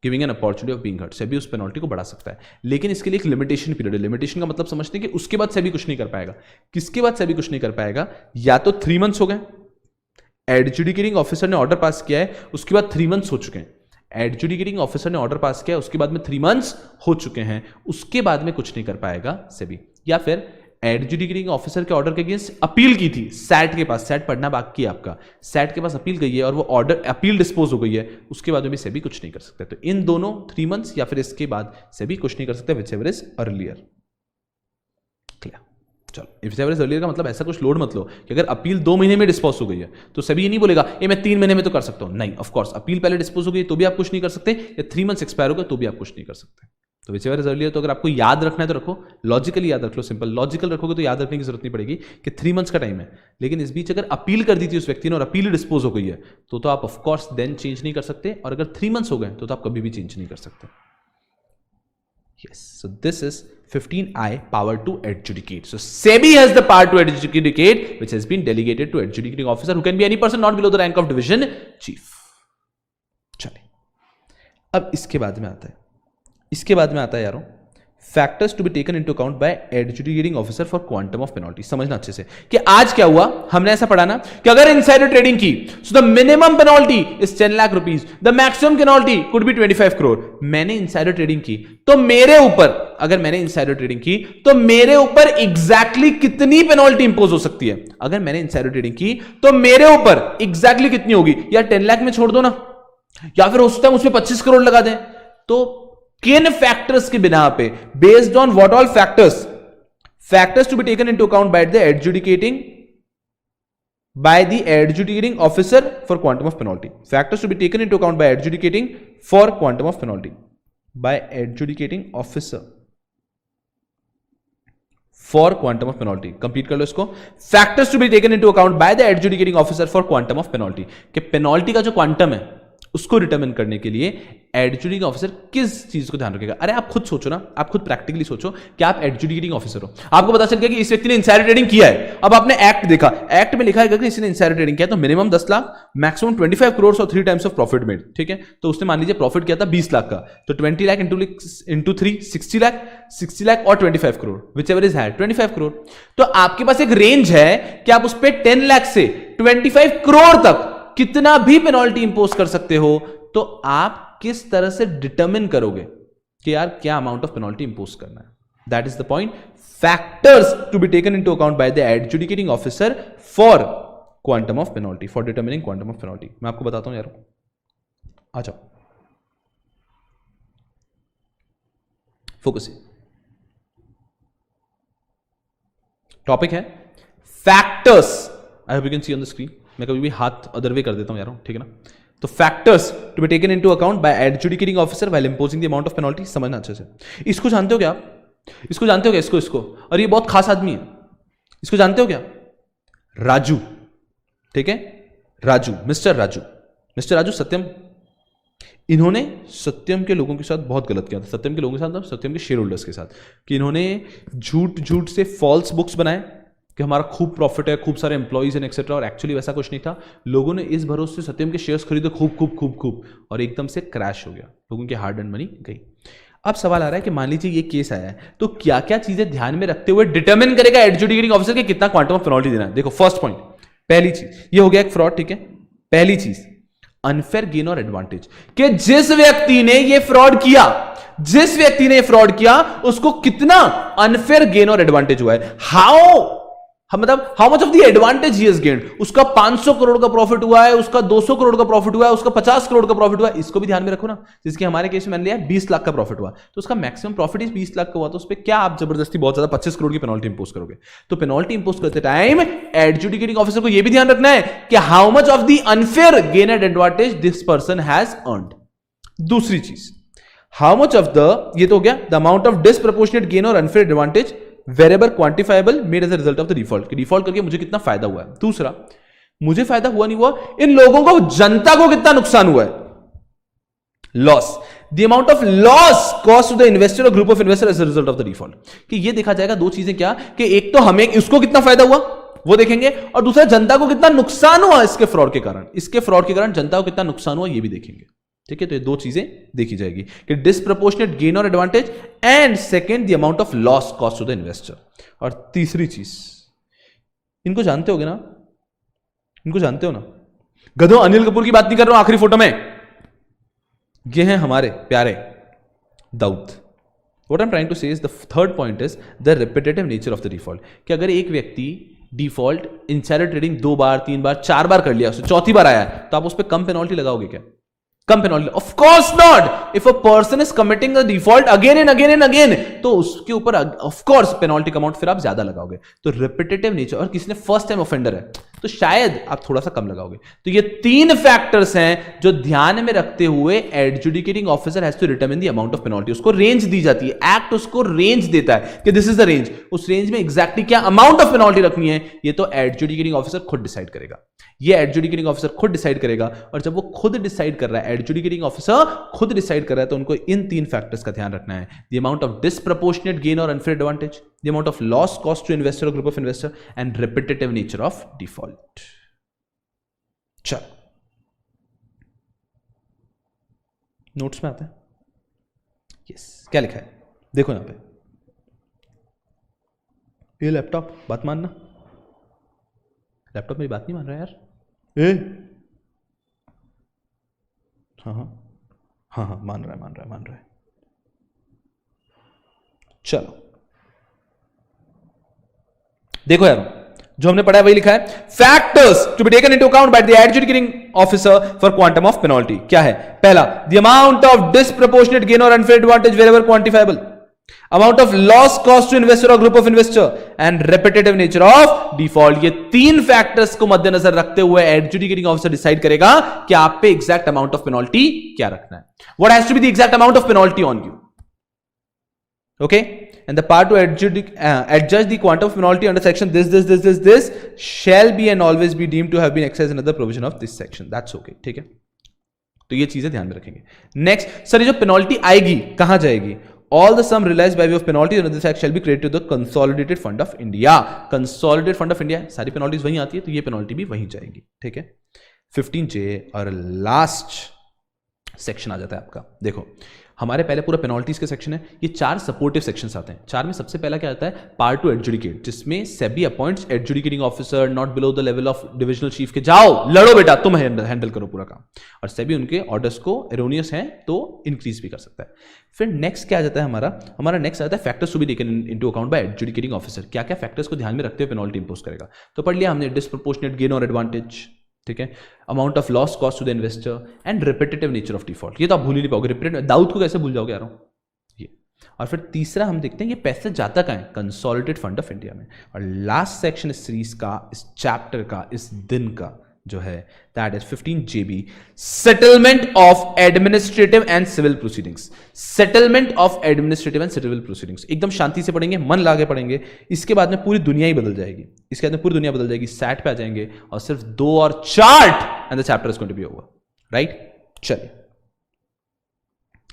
giving an opportunity of being heard. SEBI उस penalty को बढ़ा सकता है, लेकिन इसके लिए एक लिमिटेशन पीरियड है। लिमिटेशन का मतलब समझते हैं कि उसके बाद सेबी कुछ नहीं कर पाएगा। किसके बाद सेबी कुछ नहीं कर पाएगा, या तो 3 months हो गए, एडजुडिकेटिंग ऑफिसर ने ऑर्डर पास किया है उसके बाद 3 months हो चुके हैं, एडजुडिकेटिंग ऑफिसर ने ऑर्डर पास किया है उसके बाद में 3 months हो चुके हैं, उसके बाद में कुछ नहीं कर पाएगा सेबी। या फिर एडजुडिकेटिंग ऑफिसर के ऑर्डर के अगेंस्ट अपील की थी सैट के पास, सैट पढ़ना बाकी है आपका, सैट के पास अपील गई है और वो ऑर्डर अपील डिस्पोज हो गई है, उसके बाद में भी सेबी कुछ नहीं कर सकता। तो इन दोनों 3 months या फिर इसके बाद सेबी कुछ नहीं कर सकता, व्हिचएवर इज अर्लियर। क्लियर? चलो, व्हिचएवर इज अर्लियर का मतलब ऐसा कुछ लोड मत लो कि अगर अपील 2 महीने में डिस्पोज हो गई है तो सेबी ये नहीं बोलेगा ये मैं 3 महीने में तो कर सकता हूं। नहीं, ऑफ कोर्स अपील पहले डिस्पोज हो गई तो भी आप कुछ नहीं कर सकते, या 3 months एक्सपायर हो गए तो भी आप कुछ नहीं कर सकते। तो व्हिचएवर इज अर्लियर, तो अगर आपको याद रखना है तो रखो, लॉजिकली याद रख लो, सिंपल लॉजिकल रखोगे तो याद रखने की जरूरत नहीं पड़ेगी कि 3 months का टाइम है। लेकिन इस बीच अगर अपील कर दी थी उस व्यक्ति ने और अपील डिस्पोज हो गई है तो आप ऑफ कोर्स देन चेंज नहीं कर सकते, और अगर 3 months हो गए तो आप कभी भी चेंज नहीं कर सकते। Yes, so this is 15I, power to adjudicate. So SEBI has the power to adjudicate, which has been delegated to adjudicating officer, who can be any person not below the rank of division chief. अब इसके बाद में आता है यारों factors to be taken into account by adjudicating officer for quantum of penalty. समझना अच्छे से कि आज क्या हुआ, हमने ऐसा पढ़ा ना कि अगर इनसाइडर ट्रेडिंग की so the minimum penalty is 10 lakh rupees, the maximum penalty could be 25 crore. मैंने इनसाइडर ट्रेडिंग की तो मेरे ऊपर, अगर मैंने इनसाइडर ट्रेडिंग की तो मेरे ऊपर एग्जैक्टली कितनी पेनल्टी इंपोज हो सकती है? अगर मैंने इनसाइडर ट्रेडिंग की तो मेरे ऊपर एग्जैक्टली कितनी होगी? या 10 लाख में छोड़ दो ना, या फिर उस टाइम उसमें 25 करोड़ लगा दें। तो किन फैक्टर्स के बिना पे, based on what all factors to be taken into account by the adjudicating officer for quantum of penalty. Factors to be taken into account by adjudicating for quantum of penalty, by adjudicating officer for quantum of penalty. Complete कर लो इसको। Factors to be taken into account by the adjudicating officer for quantum of penalty, कि penalty का जो quantum है उसको determine करने के लिए एडजुडिकेटिंग ऑफिसर किस चीज को ध्यान रखेगा। अरे आप खुद सोचो ना, आप खुद प्रैक्टिकली सोचो कि आप एडजुडिकेटिंग ऑफिसर हो, आपको पता चल गया कि इस व्यक्ति ने इनसाइडर ट्रेडिंग किया है। अब आपने एक्ट देखा, एक्ट में लिखा है कि इसने इनसाइडर ट्रेडिंग किया तो मिनिमम 10 लाख, मैक्सिमम 25 करोड़ और 3 टाइम्स ऑफ प्रॉफिट मेड। ठीक है, तो उसने मान लीजिए प्रॉफिट किया था 20 लाख का, तो 20 लाख इंटू 3 60 लाख, 60 लाख और 25 crore, whichever is higher 25 crore. तो आपके पास एक रेंज है कि आप उस पर 10 लाख से 25 करोड़ तक कितना भी पेनल्टी इंपोज कर सकते हो। तो आप किस तरह से डिटरमिन करोगे कि यार क्या अमाउंट ऑफ पेनल्टी इंपोज करना है? That is the point. Factors to be taken into account by the adjudicating officer for quantum of penalty, for determining quantum of penalty. मैं आपको बताता हूं यार, आ जाओ फोकस। टॉपिक है factors. I hope you can see on the screen. मैं कभी भी हाथ अदर वे कर देता हूं यार, ठीक है ना। तो factors to be taken into account by adjudicating officer while imposing the amount of penalty. समझना अच्छे से। इसको जानते हो क्या आप? इसको जानते हो क्या? इसको और ये बहुत खास आदमी है। इसको जानते हो क्या? राजू। ठीक है, राजू, मिस्टर राजू सत्यम। इन्होंने सत्यम के लोगों के साथ बहुत गलत किया था। सत्यम के लोगों के साथ, सत्यम के शेयर होल्डर्स के साथ, कि इन्होंने झूठ से फॉल्स बुक्स बनाए कि हमारा खूब प्रॉफिट है, खूब सारे एम्प्लॉइज हैं एक्सेट्रा, और एक्चुअली वैसा कुछ नहीं था। लोगों ने इस भरोसे से सत्यम के शेयर्स खरीदे खूब, और एकदम से क्रैश हो गया, लोगों की हार्ड अर्न मनी गई। अब सवाल आ रहा है कि मान लीजिए ये केस आया है, तो क्या क्या चीजें ध्यान में रखते हुए डिटरमिन करेगा एडजुडिकेटिंग ऑफिसर के कितना क्वांटम ऑफ पेनल्टी देना है? देखो, फर्स्ट पॉइंट, पहली चीज ये हो गया एक फ्रॉड। ठीक है, पहली चीज अनफेयर गेन और एडवांटेज, कि जिस व्यक्ति ने ये फ्रॉड किया उसको कितना अनफेयर गेन और एडवांटेज हुआ है। How much of the advantage he has gained. उसका 500 करोड़ का प्रॉफिट हुआ है, उसका 200 करोड़ का प्रॉफिट हुआ है, उसका 50 करोड़ का प्रॉफिट हुआ है। इसको भी ध्यान में रखो ना। जिसके हमारे केस में मान लिया 20 लाख का प्रॉफिट हुआ, तो उसका मैक्सिमम प्रॉफिट ही 20 लाख का हुआ, तो उस पर क्या आप जबरदस्ती बहुत ज्यादा 25 करोड़ की पेनल्टी इंपोज करोगे? तो पेनल्टी इंपोज करते टाइम एडजुडिकेटिंग ऑफिसर को यह भी ध्यान रखना है कि how much of the unfair gain and advantage this person has earned. दूसरी चीज, हाउ मच ऑफ द, ये तो हो गया, the amount of disproportionate gain और unfair advantage variable quantifiable made as a result of the default, कि default करके मुझे कितना फायदा हुआ है। दूसरा, मुझे फायदा हुआ नहीं हुआ, इन लोगों को, जनता को कितना नुकसान हुआ है, loss, the amount of loss cost to the investor और group of investor as a result of the default. कि ये देखा जाएगा दो चीजें, क्या कि एक तो हमें उसको कितना फायदा हुआ वो देखेंगे, और दूसरा जनता को कितना नुकसान हुआ इसके फ्रॉड के कारण जनता को कितना नुकसान हुआ ये भी देखेंगे। ठीक है, तो ये दो चीजें देखी जाएगी कि डिसप्रोपोर्शनेट गेन और advantage, and second the amount of loss cost to the investor. और तीसरी चीज, इनको जानते होगे ना, इनको जानते हो ना, गधों, अनिल कपूर की बात नहीं कर रहा हूं आखिरी फोटो में, ये हैं हमारे प्यारे Dawood. What I am trying to say is the third point is the repetitive nature of the default, कि अगर एक व्यक्ति डिफॉल्ट इनसाइडर ट्रेडिंग 2 बार 3 बार 4 बार कर लिया, उससे चौथी बार आया, तो आप उस पर कम पेनल्टी लगाओगे क्या? कम penalty? Of course not. If a person is committing the default again and again, तो उसके ऊपर ऑफ कोर्स पेनल्टी का अमाउंट फिर आप ज्यादा लगाओगे। तो रिपीटेटिव नेचर, और किसी ने फर्स्ट टाइम ऑफेंडर है तो शायद आप थोड़ा सा कम लगाओगे। तो ये 3 फैक्टर्स हैं जो ध्यान में रखते हुए adjudicating officer has to determine the amount of penalty. उसको रेंज दी जाती है, एक्ट उसको रेंज देता है कि दिस इज द रेंज, उस रेंज में एग्जैक्टली क्या अमाउंट ऑफ पेनल्टी रखनी है ये तो एडजुडिकेटिंग ऑफिसर खुद डिसाइड करेगा। ये एडजुडिकेटिंग ऑफिसर खुद डिसाइड करेगा, और जब वो खुद डिसाइड कर रहा है, एडजुडिकेटिंग ऑफिसर खुद डिसाइड कर रहा है, तो उनको इन 3 फैक्टर्स का ध्यान रखना है, the amount of disproportionate gain और unfair advantage, the amount of loss cost to investor और group of investor, and repetitive nature of default. चलो नोट्स में आता है, यस क्या लिखा है देखो यहां पे, ये लैपटॉप बात मानना, लैपटॉप मेरी बात नहीं मान रहा यार, ए हाँ हाँ हाँ हाँ मान रहा है। चलो देखो यार, जो हमने पढ़ा है वही लिखा है, factors to be taken into account by the adjudicating officer for quantum of penalty. क्या है? पहला, the amount of disproportionate gain और unfair advantage wherever quantifiable, amount of loss cost to investor और group of investor and repetitive nature of default. ये तीन factors को मद्देनजर रखते हुए एडजुडिकेटिंग ऑफिसर डिसाइड करेगा कि आप पे एग्जैक्ट अमाउंट ऑफ पेनल्टी क्या रखना है। What has to be the exact amount of penalty on you, okay, and the power to adjudge the quantum of penalty under section this shall be and always be deemed to have been exercised under the provision of this section. That's okay, ठीक है, तो ये चीजें ध्यान में रखेंगे। Next sir, ये जो पेनल्टी आएगी कहां जाएगी? All the sum realized by way of penalty under this act shall be credited to the consolidated fund of India. Consolidated fund of India, सारी पेनल्टीज वहीं आती है, तो ये पेनल्टी भी वहीं जाएगी, ठीक है। 15J और लास्ट सेक्शन आ जाता है आपका। देखो हमारे पहले पूरा पेनल्टीज के सेक्शन है, ये चार सपोर्टिव सेक्शंस आते हैं। चार में सबसे पहला क्या आता है? पार्ट टू एडजुडिकेट, जिसमें SEBI appoints adjudicating officer not below the level of divisional chief के, जाओ लड़ो बेटा, तुम हैंडल करो पूरा काम, और सेबी उनके ऑर्डर्स को एरोनियस हैं तो इंक्रीज भी कर सकता है। फिर नेक्स्ट क्या आ जाता है हमारा नेक्स्ट आता है factors to be taken into account by adjudicating officer. क्या क्या फैक्टर्स को ध्यान में रखते हुए पेनल्टी इंपोज करेगा? तो पढ़ लिया हमने, डिस्प्रोपोर्शनेट गेन और एडवांटेज, ठीक है, amount of loss cost to the investor and repetitive nature of default. ये तो आप भूल ही नहीं पाओगे, रिपीटेटिव, दाऊद को कैसे भूल जाओगे यार ये। और फिर तीसरा हम देखते हैं ये पैसे जाता कहां है? कंसोलिडेटेड फंड ऑफ इंडिया में। और लास्ट सेक्शन इस सीरीज का, इस चैप्टर का, इस दिन का जो है, that is 15JB, settlement of administrative and civil proceedings. Settlement of administrative and civil proceedings एकदम शांति से पढ़ेंगे, मन लाके पढ़ेंगे। इसके बाद में पूरी दुनिया ही बदल जाएगी, इसके बाद में पूरी दुनिया बदल जाएगी। सैट पे आ जाएंगे और सिर्फ 2 और chart and the chapter is going to be over, right. चलिए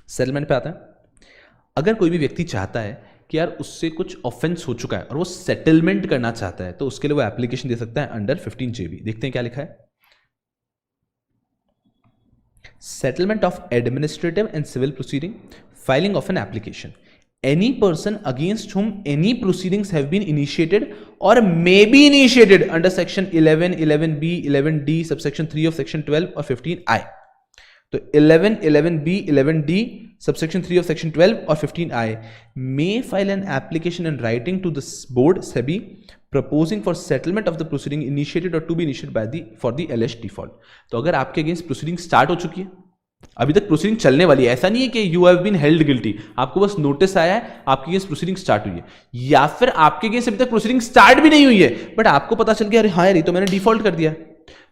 सेटलमेंट पे आता है। अगर कोई भी व्यक्ति चाहता है कि यार उससे कुछ ऑफेंस हो चुका है और वो सेटलमेंट करना चाहता है, तो उसके लिए वो एप्लीकेशन दे सकता है अंडर 15JB। देखते हैं क्या लिखा है। Settlement of administrative and civil proceeding, filing of an application, any person against whom any proceedings have been initiated or may be initiated under section 11, 11B, 11D, subsection 3 of section 12 or 15I. तो 11, 11B, 11D, subsection 3 of section 12 or 15I may file an application in writing to the board SEBI proposing for settlement of the proceeding initiated or to be initiated by for the alleged default. तो अगर आपके against proceeding start हो चुकी है, अभी तक proceeding चलने वाली है, ऐसा नहीं है कि you have been held guilty, आपको बस नोटिस आया है, आपके अगेंस्ट प्रोसीडिंग स्टार्ट हुई है, या फिर आपके अगेंस्ट अभी तक प्रोसीडिंग स्टार्ट भी नहीं हुई है बट आपको पता चल गया अरे हाँ यार ये तो मैंने डिफॉल्ट कर दिया।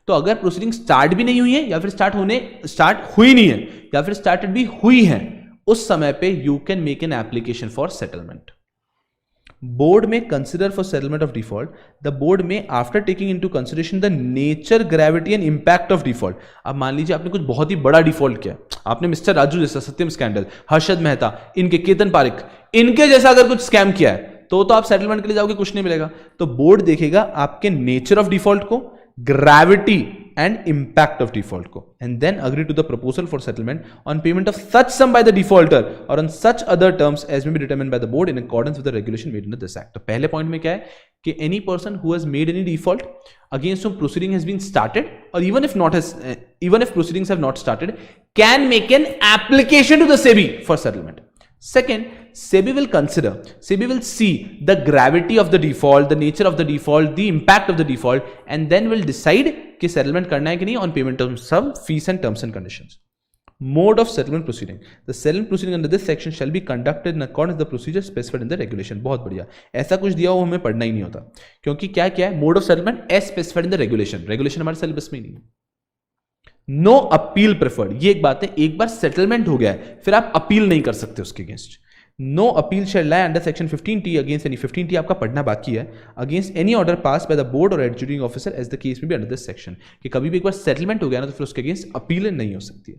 तो अगर प्रोसीडिंग स्टार्ट भी नहीं हुई है, या फिर स्टार्ट हुई नहीं है, या फिर स्टार्टेड भी हुई है, उस समय पे you can make an application for settlement. Board may consider for settlement of default, the board may after taking into consideration the nature, gravity and impact of default. अब मान लीजिए आपने कुछ बहुत ही बड़ा डिफॉल्ट किया, आपने मिस्टर राजू जैसा, सत्यम स्कैंडल, हर्षद मेहता, इनके केतन पारिक, इनके जैसा अगर कुछ स्कैम किया है तो आप सेटलमेंट के लिए जाओगे, कुछ नहीं मिलेगा। तो बोर्ड देखेगा आपके नेचर ऑफ डिफॉल्ट को, gravity and impact of default को, and then agree to the proposal for settlement on payment of such sum by the defaulter और on such other terms as may be determined by the board in accordance with the regulation made in this act. तो पहले point में क्या है कि any person who has made any default against whom proceeding has been started, or even if proceedings have not started, can make an application to the SEBI for settlement. Second, SEBI will see the gravity of the default, the nature of the default, the impact of the default, and then will decide कि settlement करना है कि नहीं on payment of some fees and terms and conditions. Mode of settlement proceeding. The settlement proceeding under this section shall be conducted in accordance with the procedure specified in the regulation. बहुत बढ़िया, ऐसा कुछ दिया हो हमें पढ़ना ही नहीं होता, क्योंकि क्या है mode of settlement as specified in the regulation हमारे सिलेबस में ही नहीं है। नो अपील प्रेफर्ड, ये एक बात है, एक बार सेटलमेंट हो गया है फिर आप अपील नहीं कर सकते उसके against. No appeal shall lie under section 15T against any, 15T आपका पढ़ना बाकी है, against any order pass by the board और adjudicating officer as the case may be under this section, कि कभी भी एक बार सेटलमेंट हो गया ना तो फिर उसके अगेंस्ट अपील नहीं हो सकती है।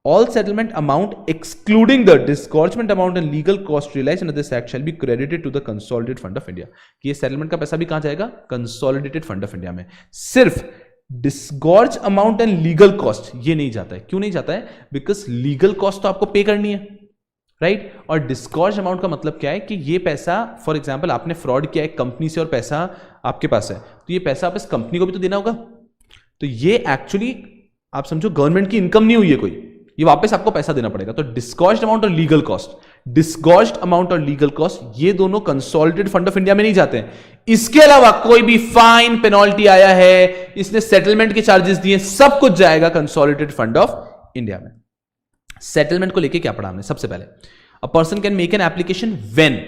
All settlement amount excluding the disgorgement amount and legal cost realized under this act shall be credited to the consolidated fund of India। कि ये सेटलमेंट का पैसा भी कहां जाएगा? कंसोलिडेटेड फंड ऑफ इंडिया में। सिर्फ डिस्गॉर्ज अमाउंट एंड लीगल कॉस्ट ये नहीं जाता है. क्यों नहीं जाता है? बिकॉज लीगल कॉस्ट तो आपको पे करनी है, राइट? और डिस्गॉर्ज अमाउंट का मतलब क्या है कि ये पैसा, फॉर एग्जांपल आपने फ्रॉड किया एक कंपनी से और पैसा आपके पास है, तो ये पैसा आप इस कंपनी को भी तो देना होगा. तो ये एक्चुअली आप समझो गवर्नमेंट की इनकम नहीं हुई है कोई, ये वापस आपको पैसा देना पड़ेगा. तो डिस्गॉर्ज्ड अमाउंट और लीगल कॉस्ट, डिस्गॉर्ज्ड अमाउंट और लीगल कॉस्ट ये दोनों कंसोलिडेटेड फंड ऑफ इंडिया में नहीं जाते हैं. इसके अलावा कोई भी फाइन पेनल्टी आया है, इसने सेटलमेंट के चार्जेस दिए, सब कुछ जाएगा कंसोलिडेटेड फंड ऑफ इंडिया में. सेटलमेंट को लेके क्या पढ़ा हमने? सबसे पहले a person can make an application when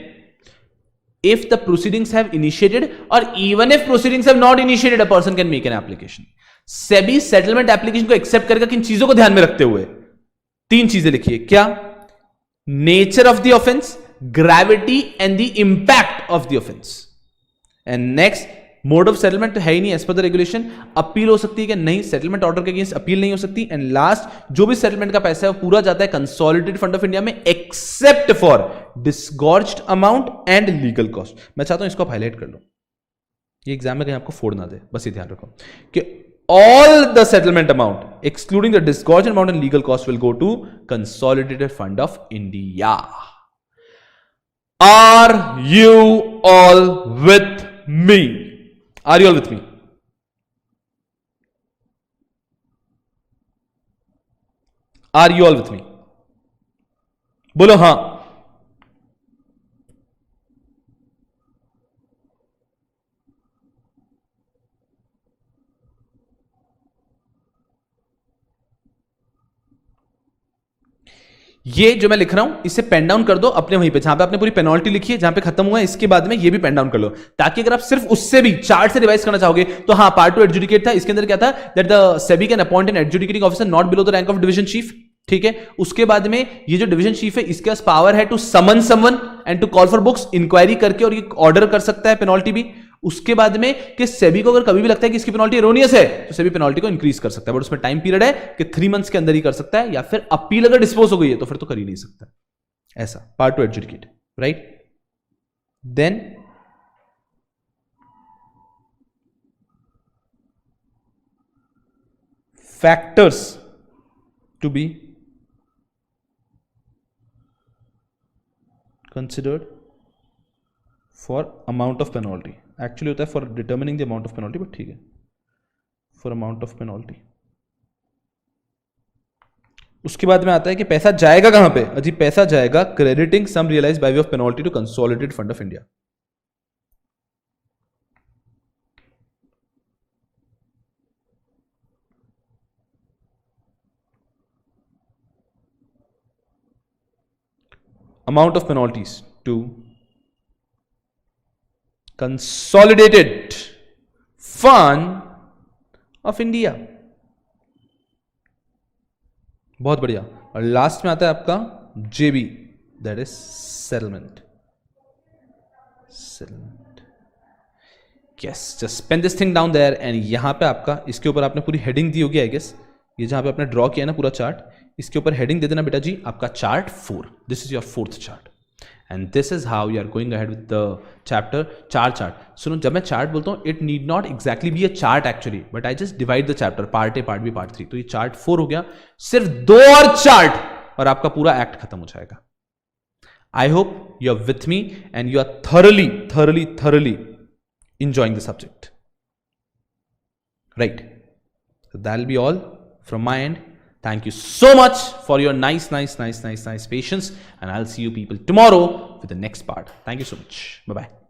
if the proceedings have initiated or even if proceedings have not initiated a person can make an application. SEBI settlement application को accept करेगा किन चीजों को ध्यान में रखते हुए? 3 चीजें लिखिए. क्या? Nature of the offence, gravity and the impact of the offence. And next, mode of settlement है ही नहीं as per the regulation. Appeal हो सकती है कि नहीं? सेटलमेंट ऑर्डर के अगेंस्ट अपील नहीं हो सकती. एंड लास्ट, जो भी सेटलमेंट का पैसा है वो पूरा जाता है कंसोलिडेटेड फंड ऑफ इंडिया में except for disgorged amount and legal cost. मैं चाहता हूं इसको आप हाईलाइट कर लो, ये एग्जाम में कहीं आपको फोड़ ना दे, बस ये ध्यान रखो कि all the settlement amount excluding the disgorged amount and legal cost will go to consolidated fund of India. Are you all with me? Are you all with me? Are you all with me? बोलो हां. ये जो मैं लिख रहा हूं इसे pen down कर दो अपने वहीं पे, जहां पे आपने पूरी पेनल्टी लिखी है, जहां पे खत्म हुआ है, इसके बाद में ये भी पेन डाउन कर लो, ताकि अगर आप सिर्फ उससे भी चार्ट से रिवाइज करना चाहोगे तो हाँ, पार्ट 2 एडजुडिकेट था. इसके अंदर क्या था? That the SEBI can appoint an adjudicating officer not below the rank of division chief. ठीक है. उसके बाद में ये जो डिवीजन चीफ है इसके पास पावर है to summon someone and to call for books, inquiry करके, और ये ऑर्डर कर सकता है पेनल्टी भी. उसके बाद में कि सेबी को अगर कभी भी लगता है कि इसकी पेनल्टी एरोनियस है तो सेबी पेनल्टी को इंक्रीज कर सकता है, बट उसमें टाइम पीरियड है कि 3 मंथ्स के अंदर ही कर सकता है, या फिर अपील अगर डिस्पोज हो गई है तो फिर तो कर ही नहीं सकता. ऐसा part 2 adjudicate, right? Then factors to be considered for amount of penalty. Actually होता है for determining the amount of penalty, but ठीक है, फॉर अमाउंट ऑफ पेनल्टी. उसके बाद में आता है कि पैसा जाएगा कहां पे? अजी पैसा जाएगा crediting some realised by way of penalty to consolidated fund of India. Amount of penalties to consolidated fund of India. बहुत बढ़िया. और लास्ट में आता है आपका जेबी, that is settlement. Settlement, yes, just pen this thing down there. And यहां पे आपका इसके ऊपर आपने पूरी हेडिंग दी होगी आई गेस. ये जहां पे आपने ड्रॉ किया ना पूरा चार्ट, इसके ऊपर हेडिंग दे देना बेटा जी आपका chart 4. This is your 4th chart and this is how you are going ahead with the chapter. Chart सुनो, जब मैं चार्ट बोलता हूं it need not exactly be a chart actually, but I just divide the chapter, part A, part B, part 3. तो ये chart 4 हो गया. सिर्फ 2 और चार्ट और आपका पूरा एक्ट खत्म हो जाएगा. I hope you are with me and you are thoroughly enjoying the subject, right? So that'll be all from my end. Thank you so much for your nice patience, and I'll see you people tomorrow with the next part. Thank you so much. Bye bye.